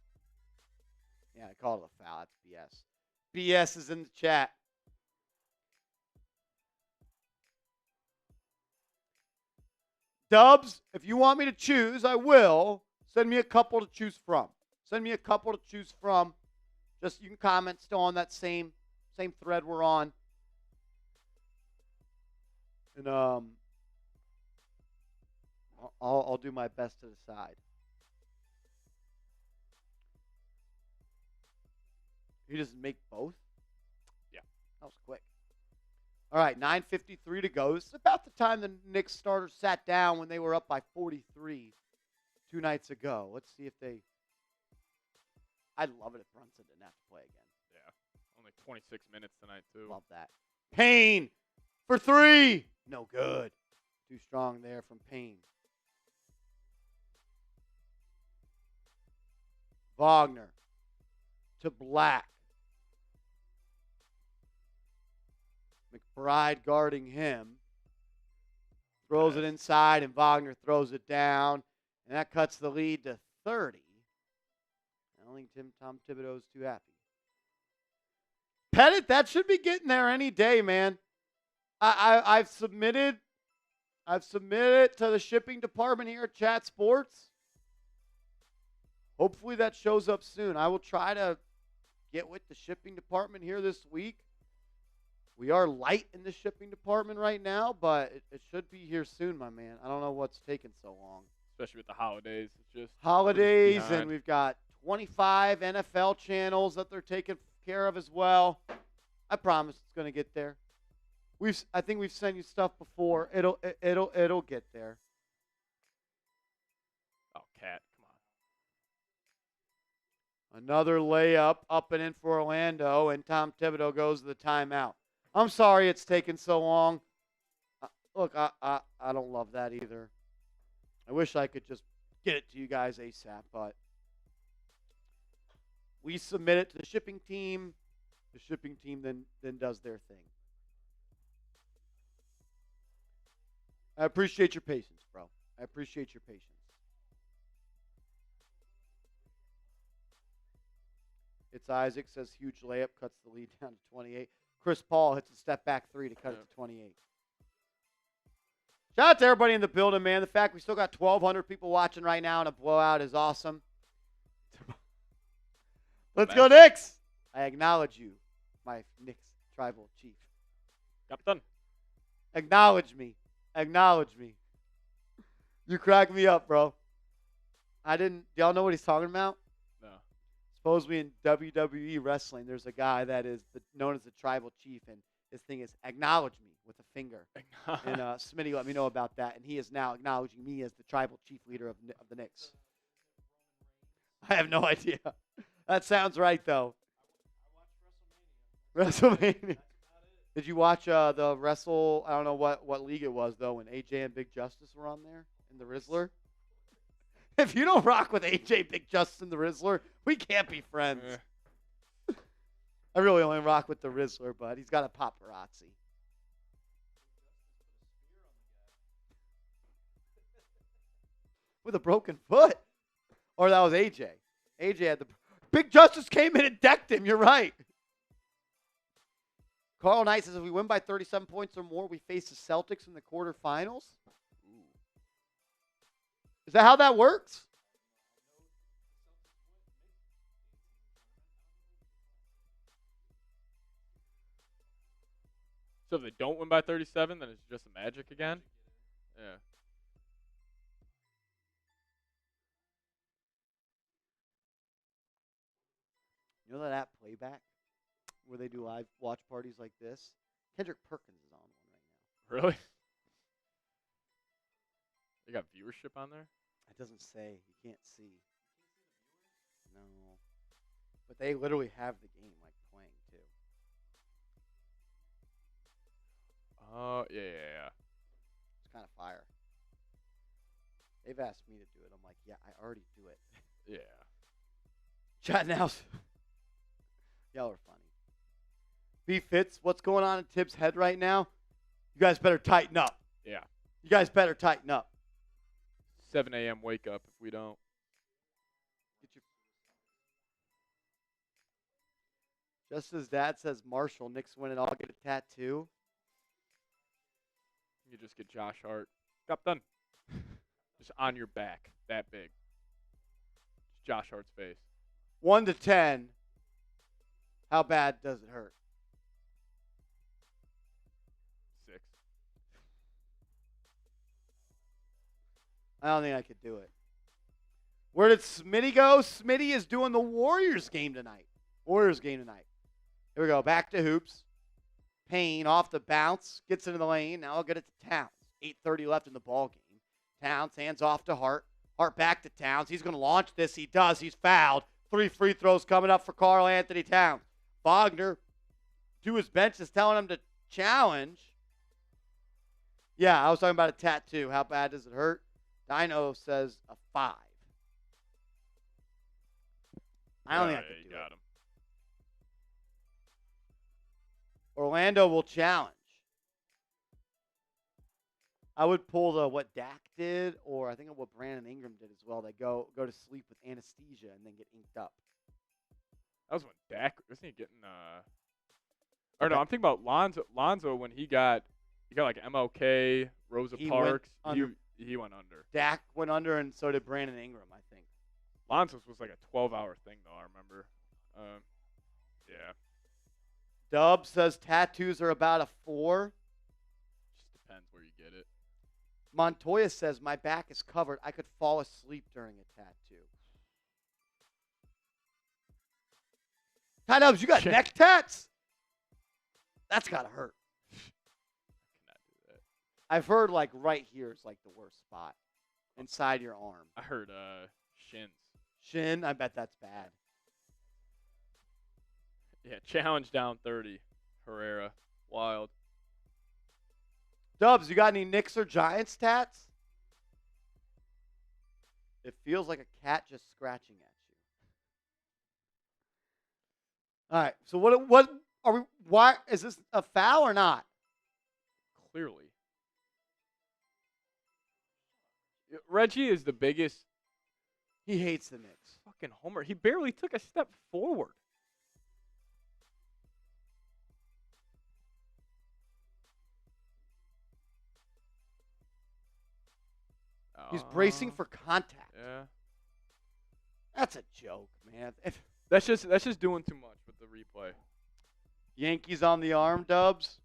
A: Yeah, I called it a foul. That's BS. BS is in the chat. Dubs, if you want me to choose, I will. Send me a couple to choose from. Send me a couple to choose from. Just you can comment still on that same thread we're on. And I'll do my best to decide. He doesn't make both?
B: Yeah.
A: That was quick. All right, 9:53 to go. This is about the time the Knicks starters sat down when they were up by 43 2 nights ago. Let's see if they... I'd love it if Brunson didn't have to play again.
B: Yeah. Only 26 minutes tonight, too.
A: Love that. Payne for three. No good. Too strong there from Payne. Wagner to Black. McBride guarding him. Throws it inside, and Wagner throws it down. And that cuts the lead to 30. I don't think Tom Thibodeau's too happy. Pettit, that should be getting there any day, man. I've submitted to the shipping department here at Chat Sports. Hopefully that shows up soon. I will try to get with the shipping department here this week. We are light in the shipping department right now, but it should be here soon, my man. I don't know what's taking so long.
B: Especially with the holidays. It's just
A: holidays, and we've got 25 NFL channels that they're taking care of as well. I promise it's going to get there. I think we've sent you stuff before. It'll get there.
B: Oh, Cat, come on.
A: Another layup up and in for Orlando, and Tom Thibodeau goes to the timeout. I'm sorry it's taken so long. Look, I don't love that either. I wish I could just get it to you guys ASAP, but we submit it to the shipping team. The shipping team then does their thing. I appreciate your patience, bro. I appreciate your patience. It's Isaac says huge layup, cuts the lead down to 28. Chris Paul hits a step back three to cut it to 28. Shout out to everybody in the building, man. The fact we still got 1,200 people watching right now and a blowout is awesome. Let's go, Knicks. I acknowledge you, my Knicks tribal chief.
B: Captain.
A: Acknowledge me. Acknowledge me. You crack me up, bro. Y'all know what he's talking about?
B: No.
A: Supposedly in WWE wrestling, there's a guy that is known as the tribal chief, and his thing is acknowledge me with a finger. And Smitty let me know about that, and he is now acknowledging me as the tribal chief leader of the Knicks. I have no idea. That sounds right, though. I watched WrestleMania. Did you watch the wrestle? I don't know what league it was, though, when AJ and Big Justice were on there in the Rizzler. If you don't rock with AJ, Big Justice, and the Rizzler, we can't be friends. I really only rock with the Rizzler, but he's got a paparazzi. With a broken foot? Or that was AJ. AJ had the... Big Justice came in and decked him. You're right. Carl Knight says if we win by 37 points or more, we face the Celtics in the quarterfinals. Is that how that works?
B: So if they don't win by 37, then it's just a Magic again? Yeah.
A: You know that app Playback, where they do live watch parties like this? Kendrick Perkins is on one right now.
B: Really? They got viewership on there?
A: It doesn't say. You can't see. No. But they literally have the game like playing too.
B: Oh, yeah.
A: It's kind of fire. They've asked me to do it. I'm like, yeah, I already do it.
B: Yeah.
A: Chat now. Y'all are funny. B Fitz, what's going on in Tibbs' head right now? You guys better tighten up.
B: Yeah.
A: You guys better tighten up.
B: 7 a.m. wake up if we don't.
A: Just as Dad says, Marshall, Knicks win it all, get a tattoo.
B: You just get Josh Hart. Got done. Just on your back. That big. Just Josh Hart's face.
A: 1 to 10. How bad does it hurt?
B: 6.
A: I don't think I could do it. Where did Smitty go? Smitty is doing the Warriors game tonight. Here we go. Back to hoops. Payne off the bounce. Gets into the lane. Now I'll get it to Towns. 8:30 left in the ball game. Towns hands off to Hart. Hart back to Towns. He's going to launch this. He does. He's fouled. 3 free throws coming up for Karl Anthony Towns. Wagner to his bench is telling him to challenge. Yeah, I was talking about a tattoo. How bad does it hurt? Dino says a 5. I don't think I could do it.
B: Him.
A: Orlando will challenge. I would pull what Dak did, or I think what Brandon Ingram did as well. They go to sleep with anesthesia and then get inked up.
B: That was when Dak wasn't he getting or no, I'm thinking about Lonzo when he got like MLK, Rosa Parks. He went under.
A: Dak went under, and so did Brandon Ingram, I think.
B: Lonzo's was like a 12-hour thing though, I remember. Yeah.
A: Dub says tattoos are about a 4.
B: Just depends where you get it.
A: Montoya says, my back is covered. I could fall asleep during a tattoo. Ty Dubs, you got neck tats? That's got to hurt.
B: I cannot do that.
A: I've heard like right here is like the worst spot. Inside your arm.
B: I heard shins.
A: Shin? I bet that's bad.
B: Yeah, challenge down 30. Herrera. Wild.
A: Dubs, you got any Knicks or Giants tats? It feels like a cat just scratching at you. All right. So what are we? Why is this a foul or not?
B: Clearly. Reggie is the biggest.
A: He hates the Knicks.
B: Fucking homer. He barely took a step forward.
A: He's bracing for contact.
B: Yeah.
A: That's a joke, man.
B: That's just doing too much with the replay.
A: Yankees on the arm, Dubs.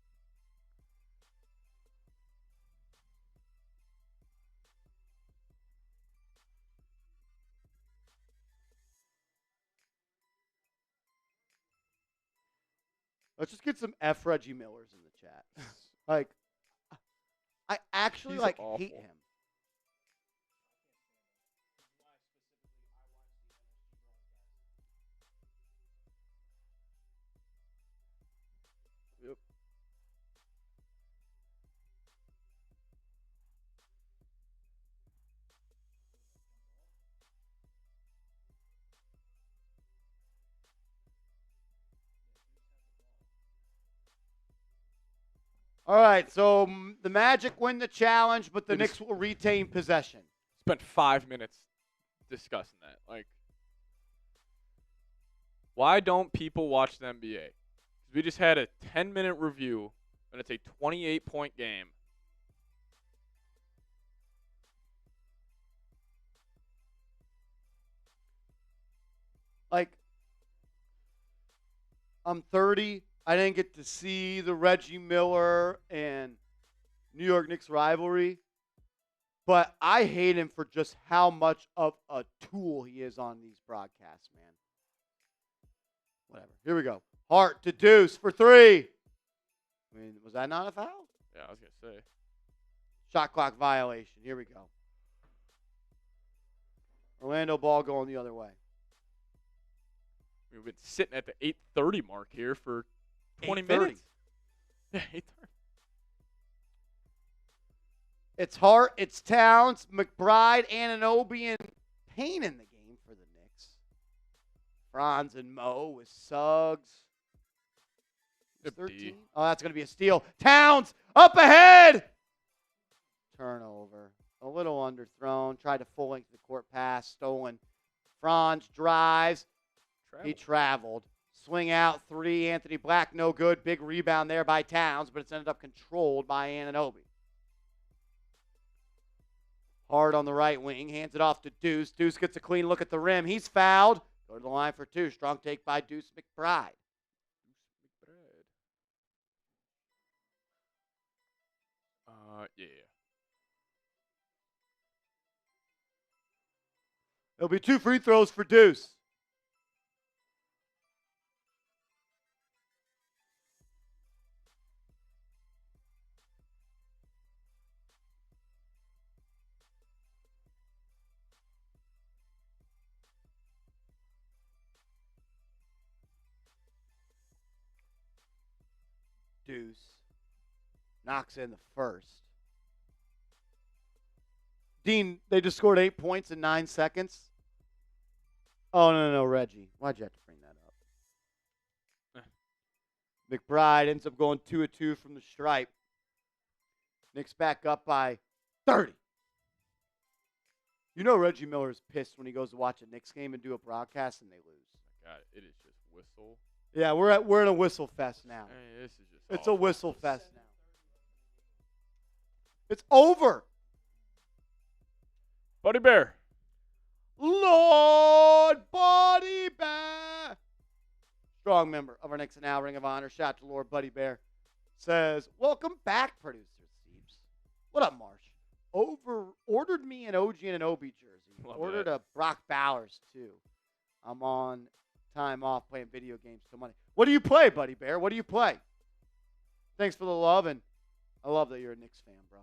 A: Let's just get some F. Reggie Millers in the chat. Like, I actually
B: He's
A: hate
B: awful.
A: him.
B: Yep.
A: All right, so the Magic win the challenge, but the Knicks will retain possession.
B: Spent 5 minutes discussing that. Like, why don't people watch the NBA? We just had a 10-minute review, and it's a 28-point game.
A: Like, I'm 30. I didn't get to see the Reggie Miller and New York Knicks rivalry, but I hate him for just how much of a tool he is on these broadcasts, man. Whatever. Here we go. Hart to Deuce for three. I mean, was that not a foul?
B: Yeah, I was going to say.
A: Shot clock violation. Here we go. Orlando ball going the other way.
B: We've been sitting at the 8:30 mark here for 20
A: 8:30.
B: minutes. Yeah, 8:30.
A: It's Hart, it's Towns, McBride, Anunoby, and Payne in the game for the Knicks. Franz and Mo with Suggs.
B: Good
A: 13.
B: D.
A: Oh, that's going to be a steal. Towns up ahead. Turnover. A little underthrown. Tried to full length the court pass. Stolen. Franz drives. He traveled. Swing out three. Anthony Black, no good. Big rebound there by Towns, but it's ended up controlled by Anunoby. Hart on the right wing. Hands it off to Deuce. Deuce gets a clean look at the rim. He's fouled. Go to the line for two. Strong take by Deuce McBride.
B: Yeah.
A: There'll be two free throws for Deuce. Deuce knocks in the first. Dean, they just scored 8 points in 9 seconds. Oh, no, Reggie. Why'd you have to bring that up? McBride ends up going 2 of 2 from the stripe. Knicks back up by 30. You know Reggie Miller's pissed when he goes to watch a Knicks game and do a broadcast and they lose.
B: God, it is just whistle.
A: Yeah, we're in a whistle fest now.
B: Hey, this is just
A: It's
B: awful.
A: a whistle fest now. It's over.
B: Buddy Bear.
A: Lord Buddy Bear. Strong member of our Knicks Now Ring of Honor. Shout out to Lord Buddy Bear. Says, welcome back, producer Steves. What up, Marsh? Ordered me an OG and an OB jersey.
B: Love
A: Ordered
B: that.
A: a Brock Bowers, too. I'm on time off playing video games till Monday. What do you play, Buddy Bear? What do you play? Thanks for the love, and I love that you're a Knicks fan, bro.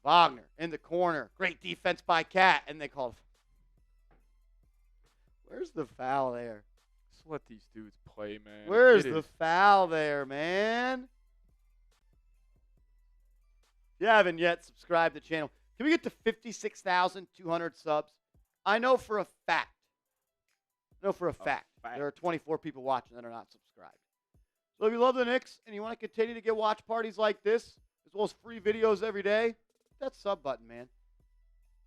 A: Wagner in the corner. Great defense by Cat, and they called. Where's the foul there?
B: Just let these dudes play, man.
A: Where's
B: It
A: the
B: is-
A: foul there, man? If you haven't yet, subscribe to the channel. Can we get to 56,200 subs? I know for a fact. There are 24 people watching that are not subscribed. So if you love the Knicks and you want to continue to get watch parties like this, as well as free videos every day, hit that sub button, man.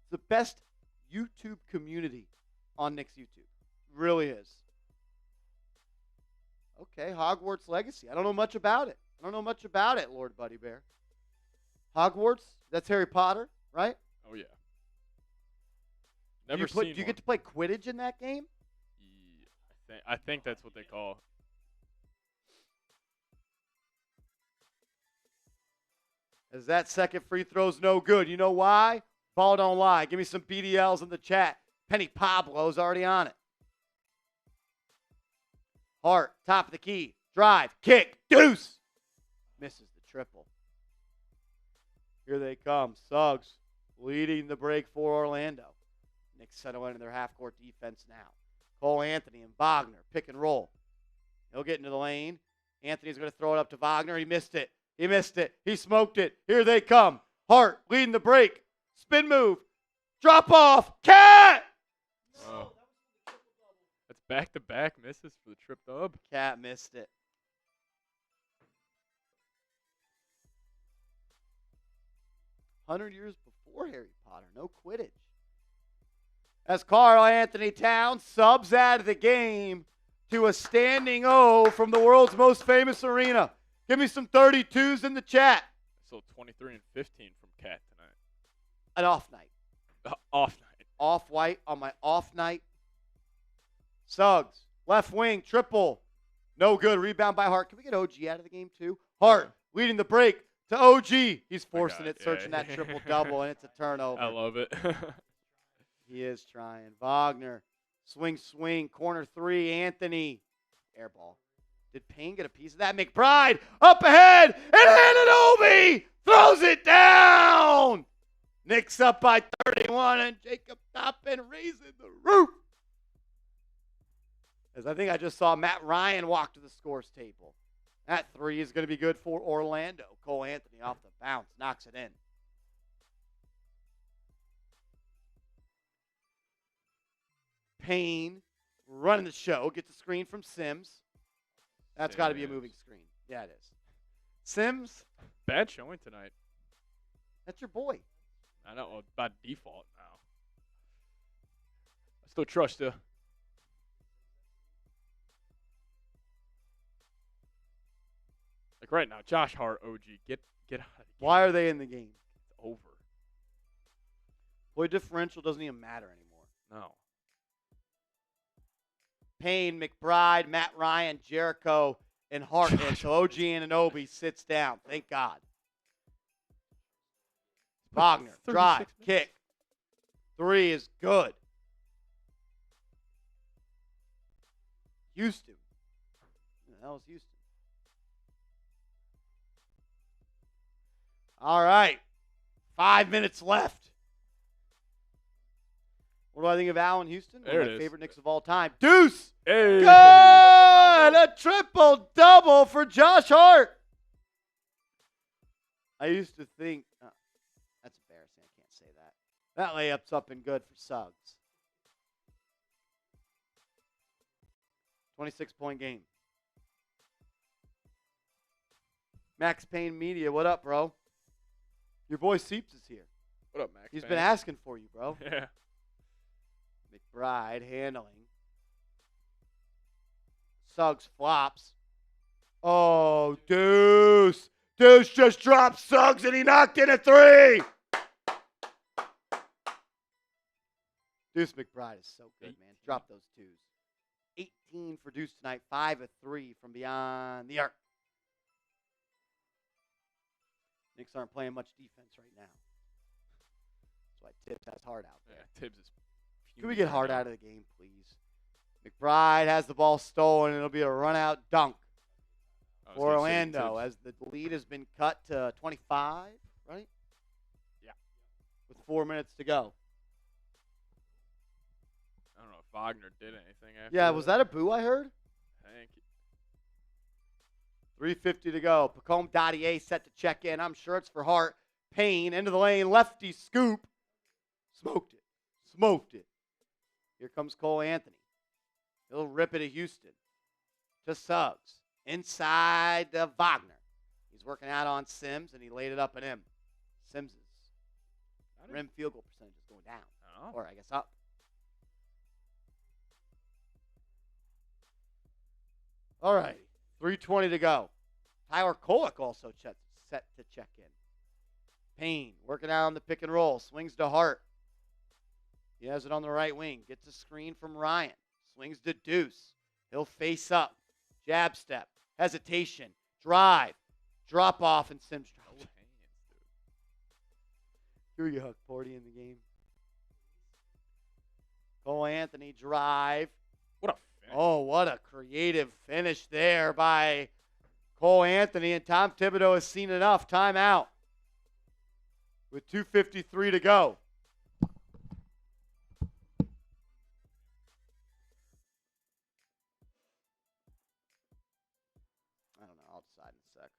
A: It's the best YouTube community on Knicks YouTube. It really is. Okay, Hogwarts Legacy. I don't know much about it. Lord Buddy Bear. Hogwarts? That's Harry Potter, right?
B: Oh, yeah. Never
A: Do
B: seen
A: you get to play Quidditch in that game?
B: Yeah, I think that's what they call it.
A: As that second free throw's no good. You know why? Ball don't lie. Give me some BDLs in the chat. Penny Pablo's already on it. Hart, top of the key. Drive, kick, deuce. Misses the triple. Here they come. Suggs leading the break for Orlando. Knicks settle into their half-court defense now. Cole Anthony and Wagner, pick and roll. He'll get into the lane. Anthony's going to throw it up to Wagner. He missed it. He smoked it. Here they come. Hart leading the break. Spin move. Drop off. Cat!
B: Oh. That's back-to-back misses for the trip dub.
A: Cat missed it. "100 years before Harry Potter. No Quidditch." As Karl Anthony Towns subs out of the game. to a standing O from the world's most famous arena. Give me some 32s in the chat.
B: So 23 and 15 from Cat tonight.
A: An off night.
B: Off night.
A: Off-white on my off night. Suggs, left wing, triple. No good. Rebound by Hart. Can we get OG out of the game too? Hart leading the break to OG. He's forcing it, searching that triple-double, and it's a turnover.
B: I love it.
A: He is trying. Wagner, swing, corner three, Anthony. Air ball. Did Payne get a piece of that? McBride up ahead, and Anunoby throws it down. Knicks up by 31, and Jacob Toppin raising the roof. As I think I just saw Matt Ryan walk to the scores table. That three is going to be good for Orlando. Cole Anthony off the bounce, knocks it in. Payne running the show, gets a screen from Sims. That's got to be a moving screen. Yeah, it is. Sims.
B: Bad showing tonight.
A: That's your boy.
B: I know, by default now. I still trust you. Like right now, Josh Hart, OG, get out of the game.
A: Why are they in the game?
B: It's over.
A: Boy, differential doesn't even matter anymore.
B: No.
A: Payne, McBride, Matt Ryan, Jericho, and Hart. And so OG Anunoby sits down. Thank God. Wagner, drive, kick. Three is good. Houston. Who the hell is Houston? All right. 5 minutes left. What do I think of Allen Houston? One of my favorite Knicks of all time. Deuce!
B: Hey.
A: Good! A triple-double for Josh Hart. I used to think, that's embarrassing. I can't say that. That layup's up and good for Suggs. 26-point game. Max Payne Media, what up, bro? Your boy Seeps is here.
B: What up, Max?
A: He's been asking for you, bro.
B: Yeah.
A: McBride handling. Suggs flops. Oh, Deuce. Deuce just dropped Suggs and he knocked in a three. Deuce McBride is so good, man. Drop those twos. 18 for Deuce tonight. 5 of 3 from beyond the arc. Knicks aren't playing much defense right now. That's why Tibbs has Hart out there.
B: Yeah, Tibbs is.
A: Can we get Hart out of the game, please? McBride has the ball stolen, and it'll be a run-out dunk for Orlando as the lead has been cut to 25, right?
B: Yeah.
A: With 4 minutes to go.
B: I don't know if Wagner did anything after
A: Yeah, was that a boo I heard?
B: I think.
A: 3:50 to go. Pacome Dottier set to check in. I'm sure it's for Hart. Payne into the lane. Lefty scoop. Smoked it. Smoked it. Here comes Cole Anthony. He'll rip it to Houston. To Suggs. Inside to Wagner. He's working out on Sims, and he laid it up at him. Sims' rim field goal percentage is going down.
B: Oh.
A: Or, I guess, up. All right. 3:20 to go. Tyler Kolek also set to check in. Payne working out on the pick and roll. Swings to Hart. He has it on the right wing. Gets a screen from Ryan. Swings to Deuce. He'll face up. Jab step. Hesitation. Drive. Drop off, and Sims drops.
B: No hands, dude.
A: Here we go. Porty in the game. Cole Anthony drive.
B: What a finish.
A: Oh, what a creative finish there by Cole Anthony. And Tom Thibodeau has seen enough. Timeout. With 2:53 to go. I don't know. I'll decide in a sec.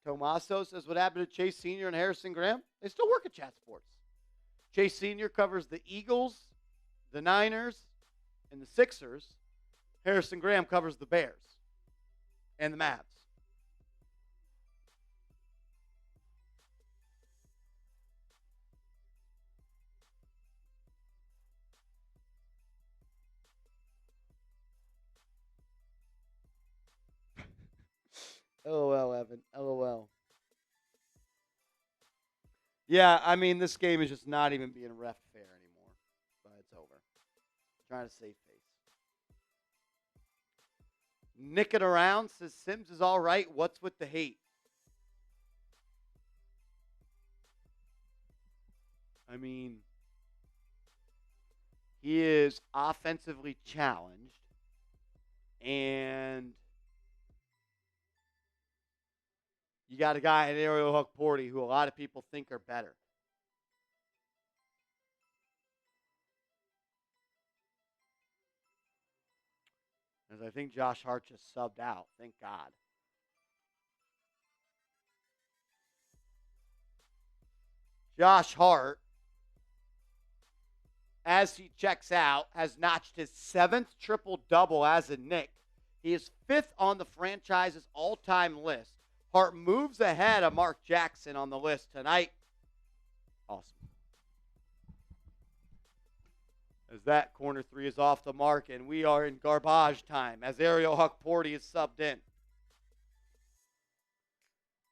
A: Tomaso says, what happened to Chase Sr. and Harrison Graham? They still work at Chat Sports. Chase Sr. covers the Eagles, the Niners, and the Sixers. Harrison Graham covers the Bears and the Mavs. LOL, Evan. LOL. Yeah, I mean, this game is just not even being ref fair anymore. But it's over. Trying to save face. Nicking around says Sims is all right. What's with the hate? I mean, he is offensively challenged. And you got a guy in Ariel Huck-Porty who a lot of people think are better. As I think Josh Hart just subbed out. Thank God. Josh Hart, as he checks out, has notched his 7th triple-double as a Knick. He is 5th on the franchise's all-time list. Hart moves ahead of Mark Jackson on the list tonight. Awesome. As that corner three is off the mark, and we are in garbage time as Ariel Huck-Porty is subbed in.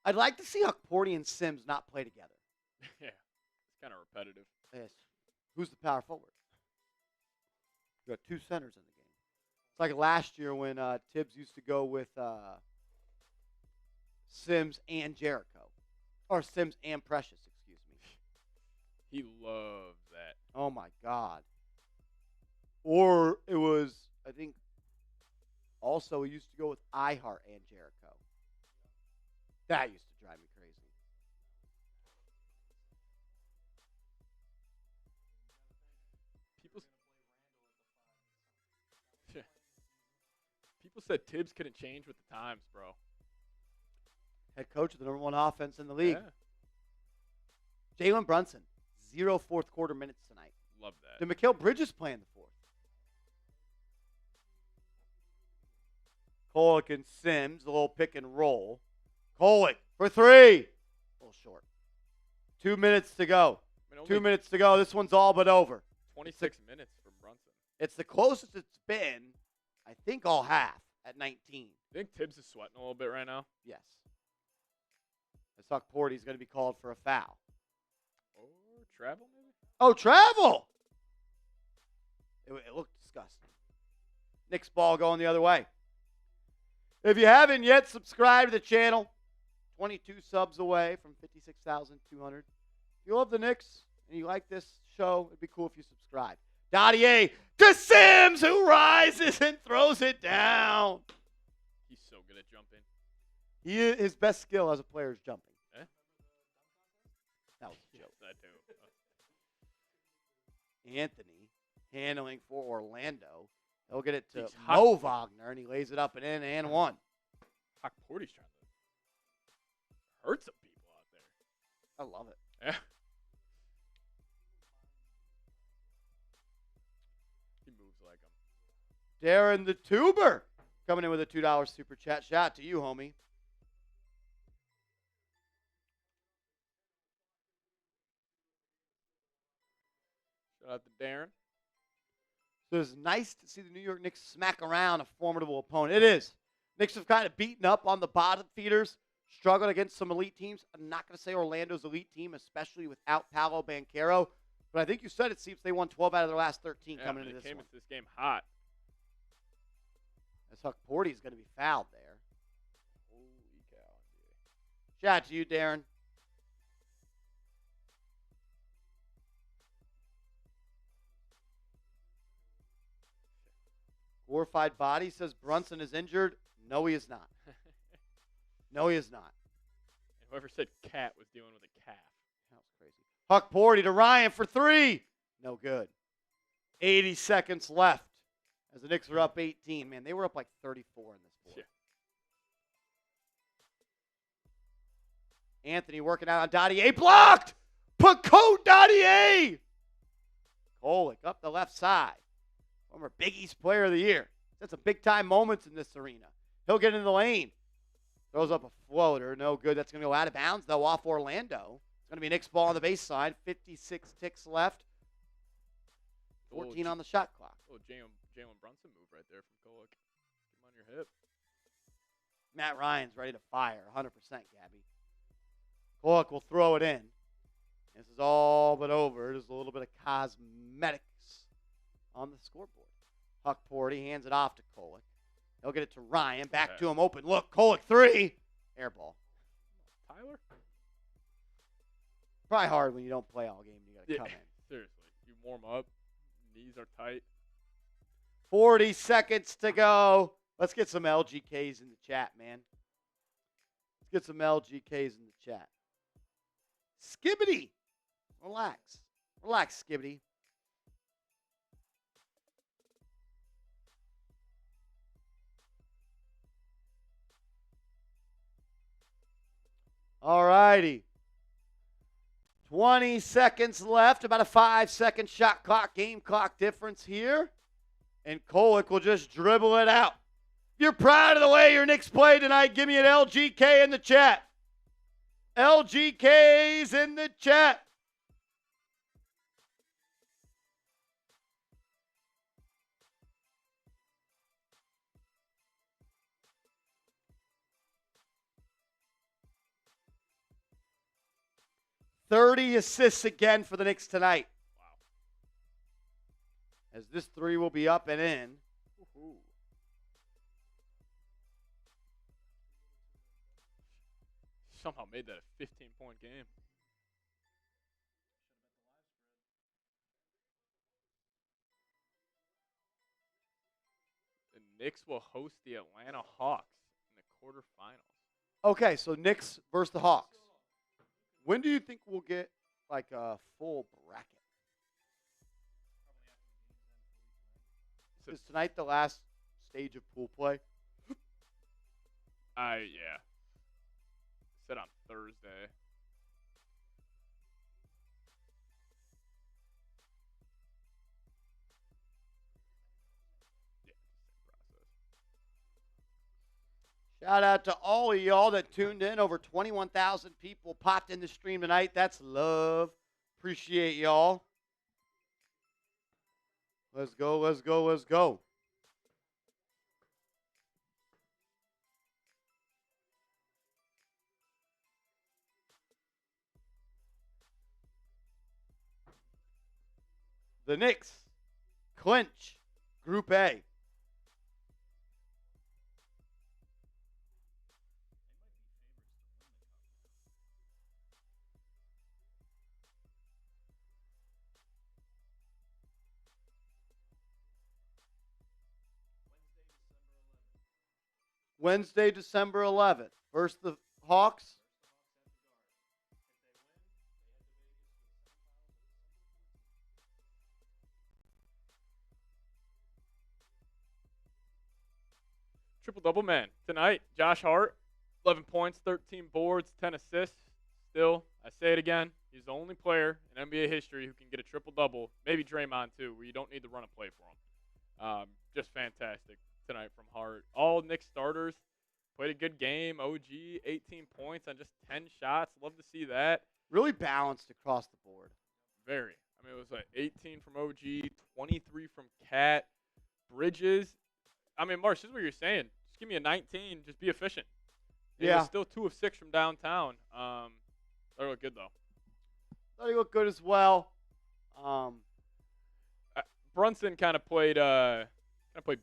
A: I'd like to see Huck-Porty and Sims not play together.
B: Yeah, it's kind of repetitive.
A: Yes. Who's the power forward? You got 2 centers in the game. It's like last year when Tibbs used to go with Sims and Jericho. Or Sims and Precious, excuse me.
B: He loves that.
A: Oh, my God. Or it was, I think, also he used to go with iHeart and Jericho. That used to drive me crazy.
B: People said Tibbs couldn't change with the times, bro.
A: Head coach of the #1 offense in the league.
B: Yeah.
A: Jalen Brunson, 0 fourth quarter minutes tonight.
B: Love that.
A: Did Mikal Bridges play in the 4th? Kolek and Sims, a little pick and roll. Kolek for 3. A little short. 2 minutes to go. 2 minutes to go. This one's all but over.
B: 26 minutes for Brunson.
A: It's the closest it's been, I think, all half at 19.
B: I think Tibbs is sweating a little bit right now.
A: Yes. As Huck-Porty's going to be called for a foul.
B: Or travel, maybe?
A: Oh, travel! It looked disgusting. Knicks ball going the other way. If you haven't yet, subscribe to the channel. 22 subs away from 56,200. If you love the Knicks and you like this show, it'd be cool if you subscribe. Dottier to Sims, who rises and throws it down.
B: He's so good at jumping.
A: His best skill as a player is jumping.
B: Eh?
A: That was a joke.
B: That too.
A: Anthony handling for Orlando. He'll get it to
B: He's
A: Mo Wagner, and he lays it up and in and one.
B: Huck-Porty's trying to hurt some people out there.
A: I love it.
B: Yeah. He moves like him.
A: Darren the Tuber coming in with a $2 super chat. Shout out to you, homie.
B: Shout out to Darren.
A: So it's nice to see the New York Knicks smack around a formidable opponent. It is. Knicks have kind of beaten up on the bottom feeders, struggled against some elite teams. I'm not going to say Orlando's elite team, especially without Paolo Banchero. But I think you said it seems they won 12 out of their last 13 coming into this one.
B: They came into this game hot.
A: As Huck-Porty is going to be fouled there.
B: Holy cow.
A: Shout out to you, Darren. Glorified Body says Brunson is injured. No, he is not. No, he is not.
B: And whoever said Cat was dealing with a calf.
A: That was crazy. Huck-Porty to Ryan for 3. No good. 80 seconds left as the Knicks are up 18. Man, they were up like 34 in this fourth. Yeah. Anthony working out on Dottier. Blocked! Pacote Dottier! Kolek up the left side. Former Big East Player of the Year. That's some big-time moments in this arena. He'll get into the lane. Throws up a floater. No good. That's going to go out of bounds, though, off Orlando. It's going to be Knicks ball on the baseline. 56 ticks left. 14 on the shot clock.
B: Little Jalen Brunson move right there from Kolek. Get him on your hip.
A: Matt Ryan's ready to fire, 100%, Gabby. Kolek will throw it in. This is all but over. There's a little bit of cosmetics on the scoreboard. Huck Porty hands it off to Kolek. He'll get it to Ryan. Back to him. Open look. Kolek 3. Air ball.
B: Tyler?
A: Probably hard when you don't play all game. You got to come in.
B: Seriously. You warm up. Knees are tight.
A: 40 seconds to go. Let's get some LGKs in the chat, man. Let's get some LGKs in the chat. Skibbity. Relax. Relax, Skibbity. All righty. 20 seconds left. About a 5-second shot clock, game clock difference here. And Kolek will just dribble it out. If you're proud of the way your Knicks played tonight, give me an LGK in the chat. LGK's in the chat. .30 assists again for the Knicks tonight.
B: Wow.
A: As this 3 will be up and in.
B: Woo-hoo. Somehow made that a 15-point game. The Knicks will host the Atlanta Hawks in the quarterfinals.
A: Okay, so Knicks versus the Hawks. When do you think we'll get like a full bracket? Is tonight the last stage of pool play?
B: Yeah. Said on Thursday. Yeah, same process.
A: Shout out to all of y'all that tuned in. Over 21,000 people popped in the stream tonight. That's love. Appreciate y'all. Let's go, let's go, let's go. The Knicks clinch Group A. Wednesday, December 11th. Versus the Hawks.
B: Triple-double man tonight. Josh Hart, 11 points, 13 boards, 10 assists. Still, I say it again, he's the only player in NBA history who can get a triple-double. Maybe Draymond, too, where you don't need to run a play for him. Just fantastic tonight from Hart. All Knicks starters played a good game. OG, 18 points on just 10 shots. Love to see that.
A: Really balanced across the board.
B: Very. I mean, it was like 18 from OG, 23 from Cat, Bridges. I mean, Marsh, this is what you're saying. Just give me a 19. Just be efficient. And
A: Yeah.
B: It was still 2 of 6 from downtown. They look good, though.
A: Thought he looked good as well.
B: Brunson kind of played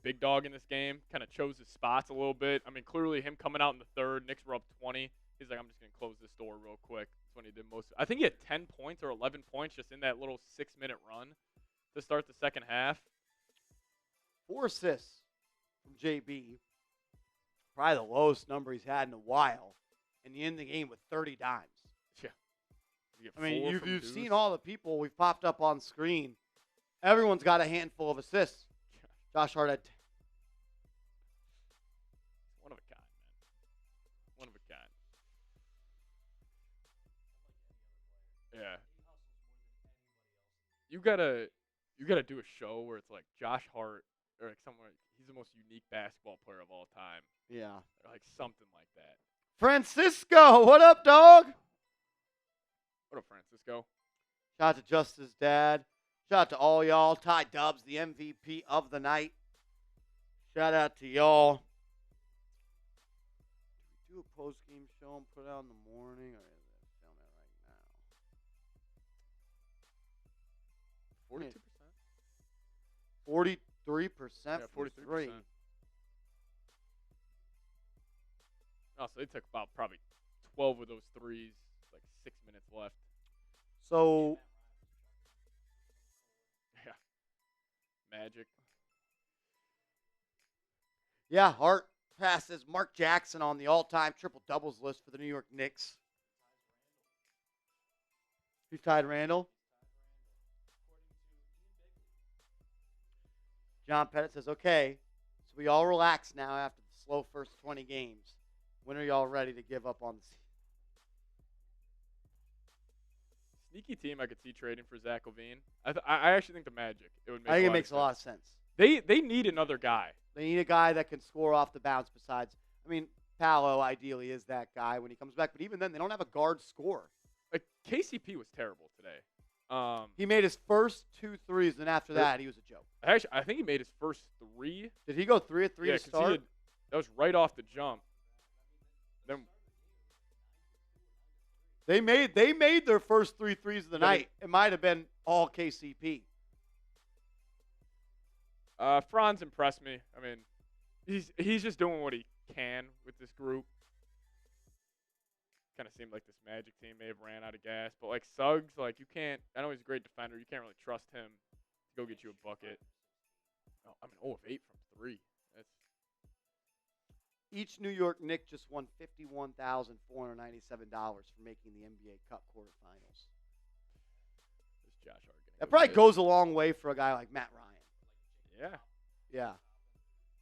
B: big dog in this game. Kind of chose his spots a little bit. I mean, clearly him coming out in the third, Knicks were up 20. He's like, I'm just going to close this door real quick. That's when he did most. I think he had 10 points or 11 points just in that little 6-minute run to start the second half.
A: 4 assists from JB. Probably the lowest number he's had in a while. And he ended the game with 30 dimes.
B: Yeah.
A: I mean, you've seen all the people we've popped up on screen. Everyone's got a handful of assists. Josh Hart had
B: One of a kind, man. One of a kind. Yeah. You gotta do a show where it's like Josh Hart or like somewhere he's the most unique basketball player of all time.
A: Yeah.
B: Or like something like that.
A: Francisco, what up, dog?
B: What up, Francisco?
A: Shout out to Justice's dad. Shout out to all y'all. Ty Dubs, the MVP of the night. Shout out to y'all. do a post-game show and put it out in the morning, or is it film it right now?
B: 42%.
A: 43%.
B: Yeah,
A: from
B: 43%.
A: three.
B: Oh, so they took about probably 12 of those threes, like 6 minutes left.
A: So
B: Yeah. Magic.
A: yeah, Hart passes Mark Jackson on the all-time triple doubles list for the New York Knicks. He's tied Randall. John Pettit says, okay, so we all relax now after the slow first 20 games. When are y'all ready to give up on the season?
B: Sneaky team I could see trading for Zach LaVine. I actually think the Magic. It would make
A: I think
B: a
A: it
B: lot
A: makes
B: of
A: a lot of sense.
B: They need another guy.
A: They need a guy that can score off the bounce besides, Paolo ideally is that guy when he comes back. But even then, they don't have a guard scorer.
B: Like KCP was terrible today.
A: He made his first 2 threes, and after that, he was a joke.
B: Actually, I think he made his first 3.
A: Did he go 3 at 3
B: Yeah,
A: to start?
B: that was right off the jump. Then
A: They made their first 3 threes of the night. It might have been all KCP.
B: Franz impressed me. I mean, he's just doing what he can with this group. Kind of seemed like this Magic team may have ran out of gas, but like Suggs, like you can't. I know he's a great defender. You can't really trust him to go get you a bucket. Oh, 0 of 8 from 3. That's
A: Each New York Knick just won $51,497 for making the NBA Cup quarterfinals.
B: this Josh Hart.
A: That probably goes a long way for a guy like Matt Ryan.
B: Yeah.
A: Yeah.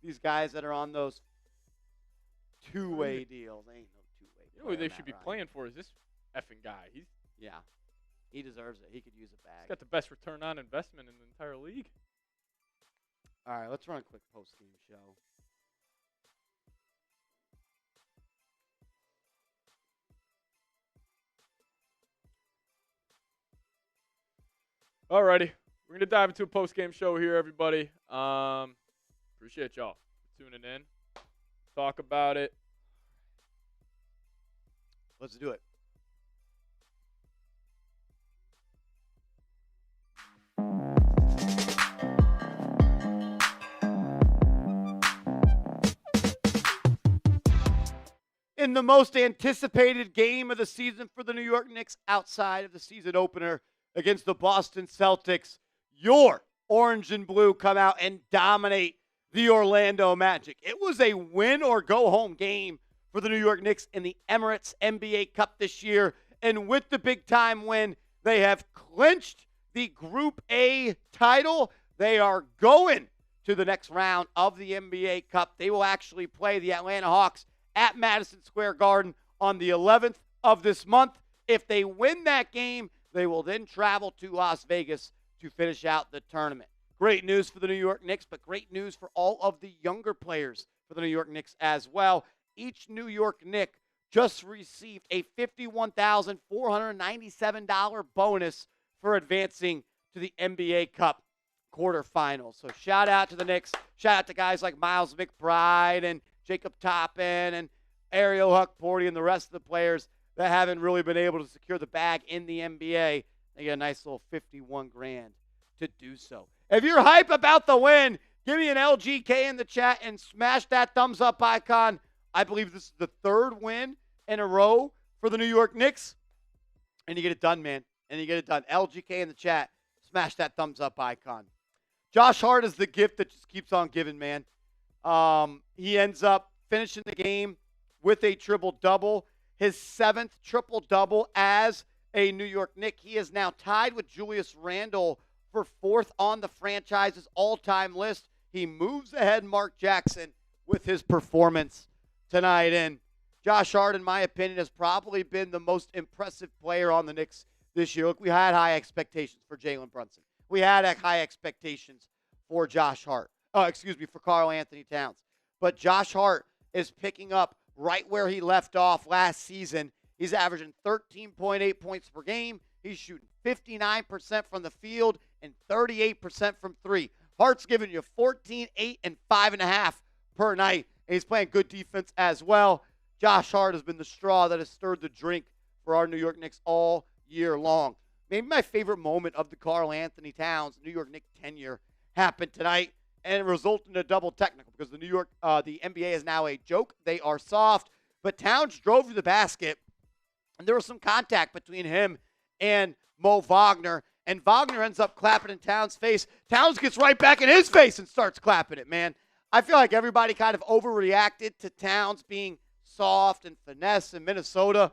A: These guys that are on those two-way deals. Ain't no two-way.
B: You know who they
A: player,
B: should
A: Matt
B: be
A: Ryan.
B: playing for is this effing guy. He's
A: Yeah. He deserves it. He could use a bag.
B: got the best return on investment in the entire league.
A: All right, let's run a quick post-game show.
B: Alrighty, we're gonna dive into a post-game show here, everybody. Appreciate y'all for tuning in. Talk about it.
A: Let's do it. In the most anticipated game of the season for the New York Knicks outside of the season opener against the Boston Celtics, your orange and blue come out and dominate the Orlando Magic. It was a win or go home game for the New York Knicks in the Emirates NBA Cup this year. And with the big time win, they have clinched the Group A title. They are going to the next round of the NBA Cup. They will actually play the Atlanta Hawks at Madison Square Garden on the 11th of this month. If they win that game, they will then travel to Las Vegas to finish out the tournament. Great news for the New York Knicks, but great news for all of the younger players for the New York Knicks as well. Each New York Knick just received a $51,497 bonus for advancing to the NBA Cup quarterfinals. So shout out to the Knicks. Shout out to guys like Miles McBride and Jacob Toppin and Ariel Huckporty and the rest of the players that haven't really been able to secure the bag in the NBA. They get a nice little $51,000 to do so. If you're hype about the win, give me an LGK in the chat and smash that thumbs up icon. I believe this is the 3rd win in a row for the New York Knicks. And you get it done, man. And you get it done. LGK in the chat. Smash that thumbs up icon. Josh Hart is the gift that just keeps on giving, man. He ends up finishing the game with a triple-double. His 7th triple-double as a New York Knick. He is now tied with Julius Randle for 4th on the franchise's all-time list. He moves ahead Mark Jackson with his performance tonight. And Josh Hart, in my opinion, has probably been the most impressive player on the Knicks this year. Look, we had high expectations for Jalen Brunson. We had high expectations for Josh Hart. For Karl Anthony Towns. But Josh Hart is picking up right where he left off last season. He's averaging 13.8 points per game. He's shooting 59% from the field and 38% from 3. Hart's giving you 14, 8, and 5.5 per night. And he's playing good defense as well. Josh Hart has been the straw that has stirred the drink for our New York Knicks all year long. Maybe my favorite moment of the Karl Anthony Towns New York Knicks tenure happened tonight, and it resulted in a double technical because the NBA is now a joke. They are soft, but Towns drove to the basket, and there was some contact between him and Mo Wagner, and Wagner ends up clapping in Towns' face. Towns gets right back in his face and starts clapping it, man. I feel like everybody kind of overreacted to Towns being soft and finesse in Minnesota.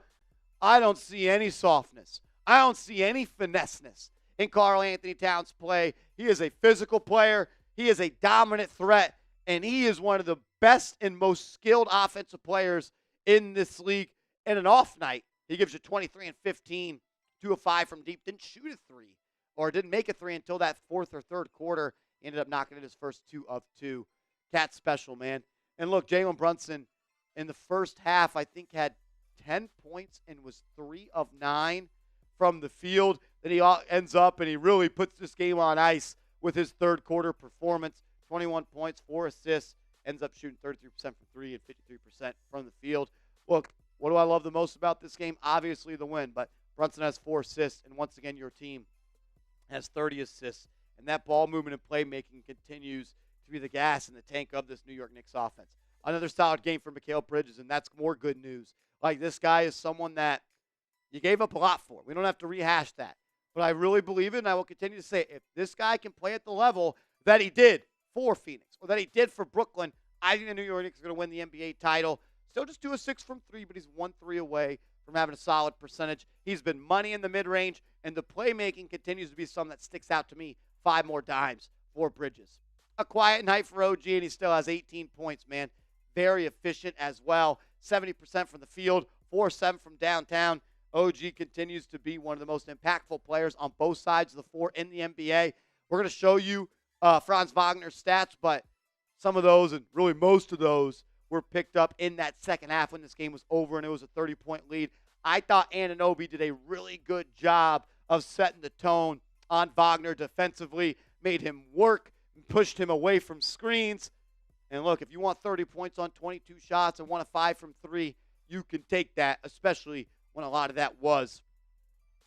A: I don't see any softness. I don't see any finesseness in Karl Anthony Towns' play. He is a physical player. He is a dominant threat, and he is one of the best and most skilled offensive players in this league. In an off night, he gives you 23 and 15, 2 of 5 from deep. Didn't shoot a three, or didn't make a three until that fourth or third quarter. He ended up knocking in his first 2 of 2. Cat special, man. And look, Jalen Brunson in the first half, I think, had 10 points and was 3 of 9 from the field. Then he ends up and he really puts this game on ice with his third quarter performance. 21 points, 4 assists, ends up shooting 33% from 3 and 53% from the field. Look, what do I love the most about this game? Obviously the win, but Brunson has 4 assists, and once again your team has 30 assists. And that ball movement and playmaking continues to be the gas in the tank of this New York Knicks offense. Another solid game for Mikal Bridges, and that's more good news. Like, this guy is someone that you gave up a lot for. We don't have to rehash that. But I really believe it, and I will continue to say, if this guy can play at the level that he did for Phoenix, or that he did for Brooklyn, I think the New York Knicks are going to win the NBA title. Still just 2 of 6 from 3, but he's 1 3 away from having a solid percentage. He's been money in the mid-range, and the playmaking continues to be something that sticks out to me. 5 more dimes for Bridges. A quiet night for OG, and he still has 18 points, man. Very efficient as well. 70% from the field, 4-7 from downtown. OG continues to be one of the most impactful players on both sides of the floor in the NBA. We're going to show you Franz Wagner's stats, but some of those, and really most of those, were picked up in that second half when this game was over and it was a 30-point lead. I thought Anunoby did a really good job of setting the tone on Wagner defensively, made him work, pushed him away from screens. And look, if you want 30 points on 22 shots and 1 of 5 from 3, you can take that, especially when a lot of that was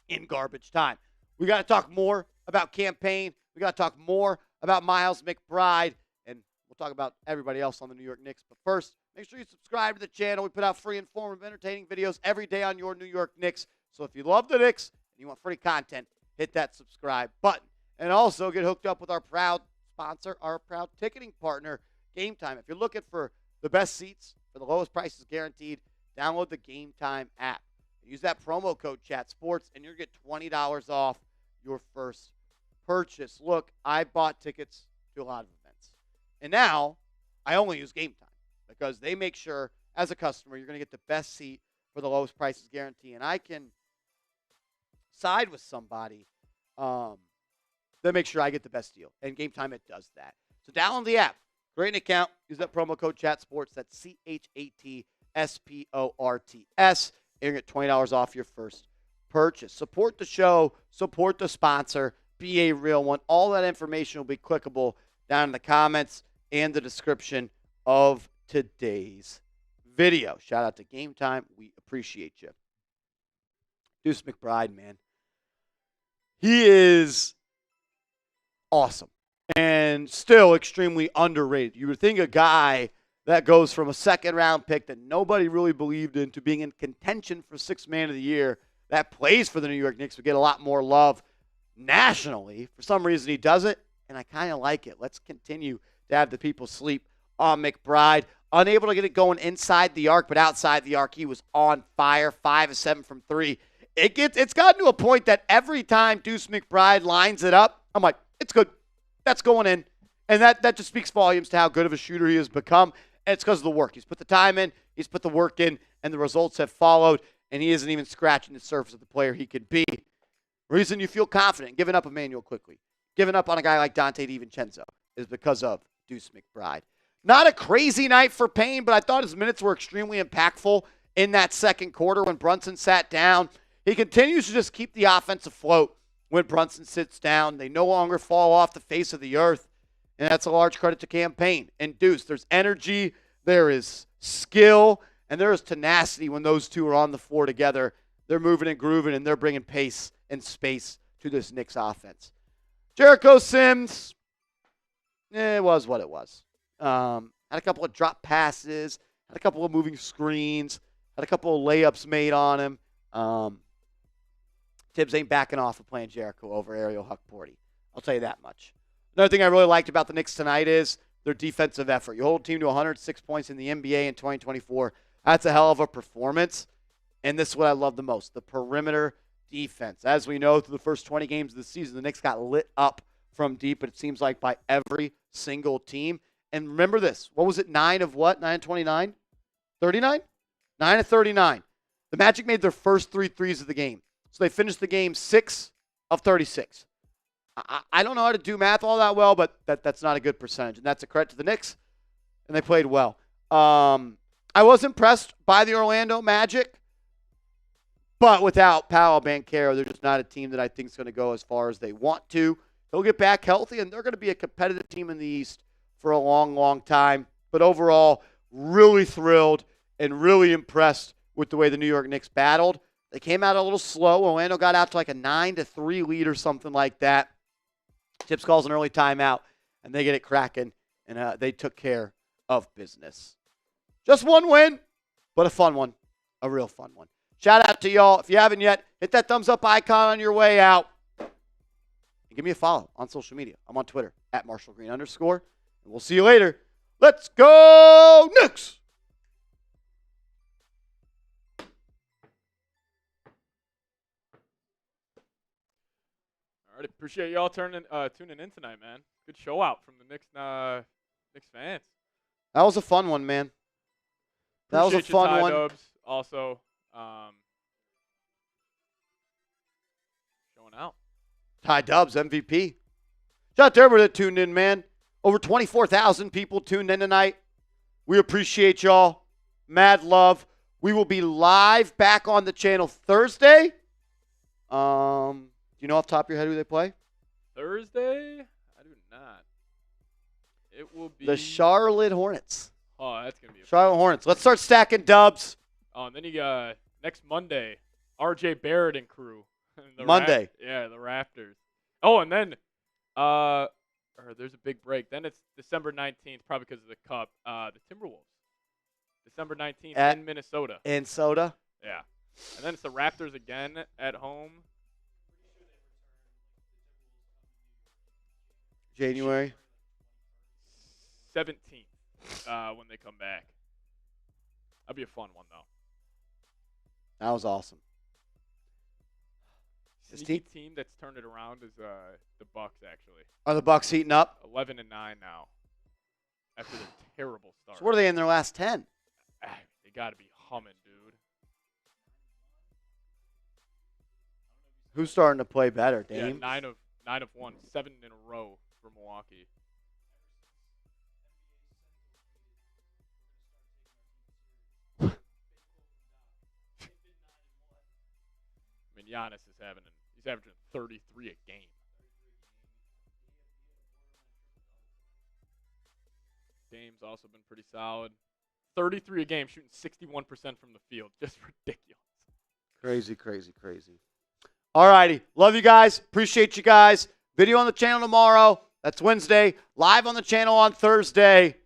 A: in garbage time. We got to talk more about campaign. We got to talk more about Miles McBride, and we'll talk about everybody else on the New York Knicks. But first, make sure you subscribe to the channel. We put out free, informative, entertaining videos every day on your New York Knicks. So if you love the Knicks and you want free content, hit that subscribe button. And also get hooked up with our proud sponsor, our proud ticketing partner, Game Time. If you're looking for the best seats for the lowest prices guaranteed, download the Game Time app. Use that promo code ChatSports, and you'll get $20 off your first purchase. Look, I bought tickets to a lot of events, and now I only use Game Time because they make sure, as a customer, you're going to get the best seat for the lowest prices guarantee. And I can side with somebody that makes sure I get the best deal. And Game Time, it does that. So download the app, create an account, use that promo code ChatSports. That's ChatSports. And you get $20 off your first purchase. Support the show. Support the sponsor. Be a real one. All that information will be clickable down in the comments and the description of today's video. Shout out to Game Time. We appreciate you. Deuce McBride, man. He is awesome and still extremely underrated. You would think a guy that goes from a second-round pick that nobody really believed in to being in contention for Sixth Man of the Year, that plays for the New York Knicks, would get a lot more love nationally. For some reason, he does it, and I kind of like it. Let's continue to have the people sleep on McBride. Unable to get it going inside the arc, but outside the arc, he was on fire. 5 of 7 from 3. It's gotten to a point that every time Deuce McBride lines it up, I'm like, it's good. That's going in. And that just speaks volumes to how good of a shooter he has become. And it's because of the work. He's put the time in, he's put the work in, and the results have followed, and he isn't even scratching the surface of the player he could be. Reason you feel confident giving up Emmanuel quickly, giving up on a guy like Dante DiVincenzo is because of Deuce McBride. Not a crazy night for Payne, but I thought his minutes were extremely impactful in that second quarter when Brunson sat down. He continues to just keep the offense afloat when Brunson sits down. They no longer fall off the face of the earth. And that's a large credit to campaign and Deuce. There's energy, there is skill, And there is tenacity when those two are on the floor together. They're moving and grooving, and they're bringing pace and space to this Knicks offense. Jericho Sims, it was what it was. Had a couple of drop passes, had a couple of moving screens, had a couple of layups made on him. Tibbs ain't backing off of playing Jericho over Ariel Huckporty. I'll tell you that much. Another thing I really liked about the Knicks tonight is their defensive effort. You hold a team to 106 points in the NBA in 2024. That's a hell of a performance. And this is what I love the most, the perimeter defense. As we know, through the first 20 games of the season, the Knicks got lit up from deep, but it seems like by every single team. And remember this. What was it? 9 of what? 9 of 29? 39? 9 of 39. The Magic made their first 3 threes of the game. So they finished the game 6 of 36. I don't know how to do math all that well, but that's not a good percentage. And that's a credit to the Knicks, and they played well. I was impressed by the Orlando Magic, but without Paolo Banchero, they're just not a team that I think is going to go as far as they want to. They'll get back healthy, and they're going to be a competitive team in the East for a long, long time. But overall, really thrilled and really impressed with the way the New York Knicks battled. They came out a little slow. Orlando got out to like a 9-3 lead or something like that. Tibbs calls an early timeout, and they get it cracking, and they took care of business. Just one win, but a fun one, a real fun one. Shout out to y'all. If you haven't yet, hit that thumbs up icon on your way out. And give me a follow on social media. I'm on Twitter, @MarshallGreen_. And we'll see you later. Let's go Knicks!
B: All right, appreciate y'all tuning in tonight, man. Good show out from the Knicks fans.
A: That was a fun one, man. That was a fun one.
B: Dubs also showing out.
A: Ty Dubs, MVP. Shout out to everybody that tuned in, man. Over 24,000 people tuned in tonight. We appreciate y'all. Mad love. We will be live back on the channel Thursday. Do you know off the top of your head who they play?
B: Thursday? I do not. It will be
A: the Charlotte Hornets.
B: Oh, that's going to be
A: Charlotte Hornets. Let's start stacking dubs.
B: Oh, and then you got next Monday, R.J. Barrett and crew.
A: Monday.
B: The Raptors. Oh, and then there's a big break. Then it's December 19th, probably because of the Cup. The Timberwolves. December 19th in Minnesota.
A: In Soda?
B: Yeah. And then it's the Raptors again at home.
A: January
B: 17th when they come back. That'll be a fun one, though.
A: That was awesome.
B: Sneaky team that's turned it around is the Bucks, actually.
A: Are the Bucks heating up?
B: 11-9 now after their terrible start.
A: So what are they in their last 10?
B: They got to be humming, dude.
A: Who's starting to play better, Dame?
B: Yeah, 9 of 1, 7 in a row for Milwaukee. I mean, Giannis is he's averaging 33 a game. Dame's also been pretty solid. 33 a game, shooting 61% from the field. Just ridiculous.
A: Crazy, crazy, crazy. All righty. Love you guys. Appreciate you guys. Video on the channel tomorrow. That's Wednesday. Live on the channel on Thursday.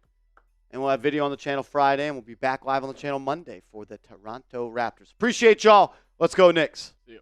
A: And we'll have video on the channel Friday. And we'll be back live on the channel Monday for the Toronto Raptors. Appreciate y'all. Let's go Knicks.
B: See you.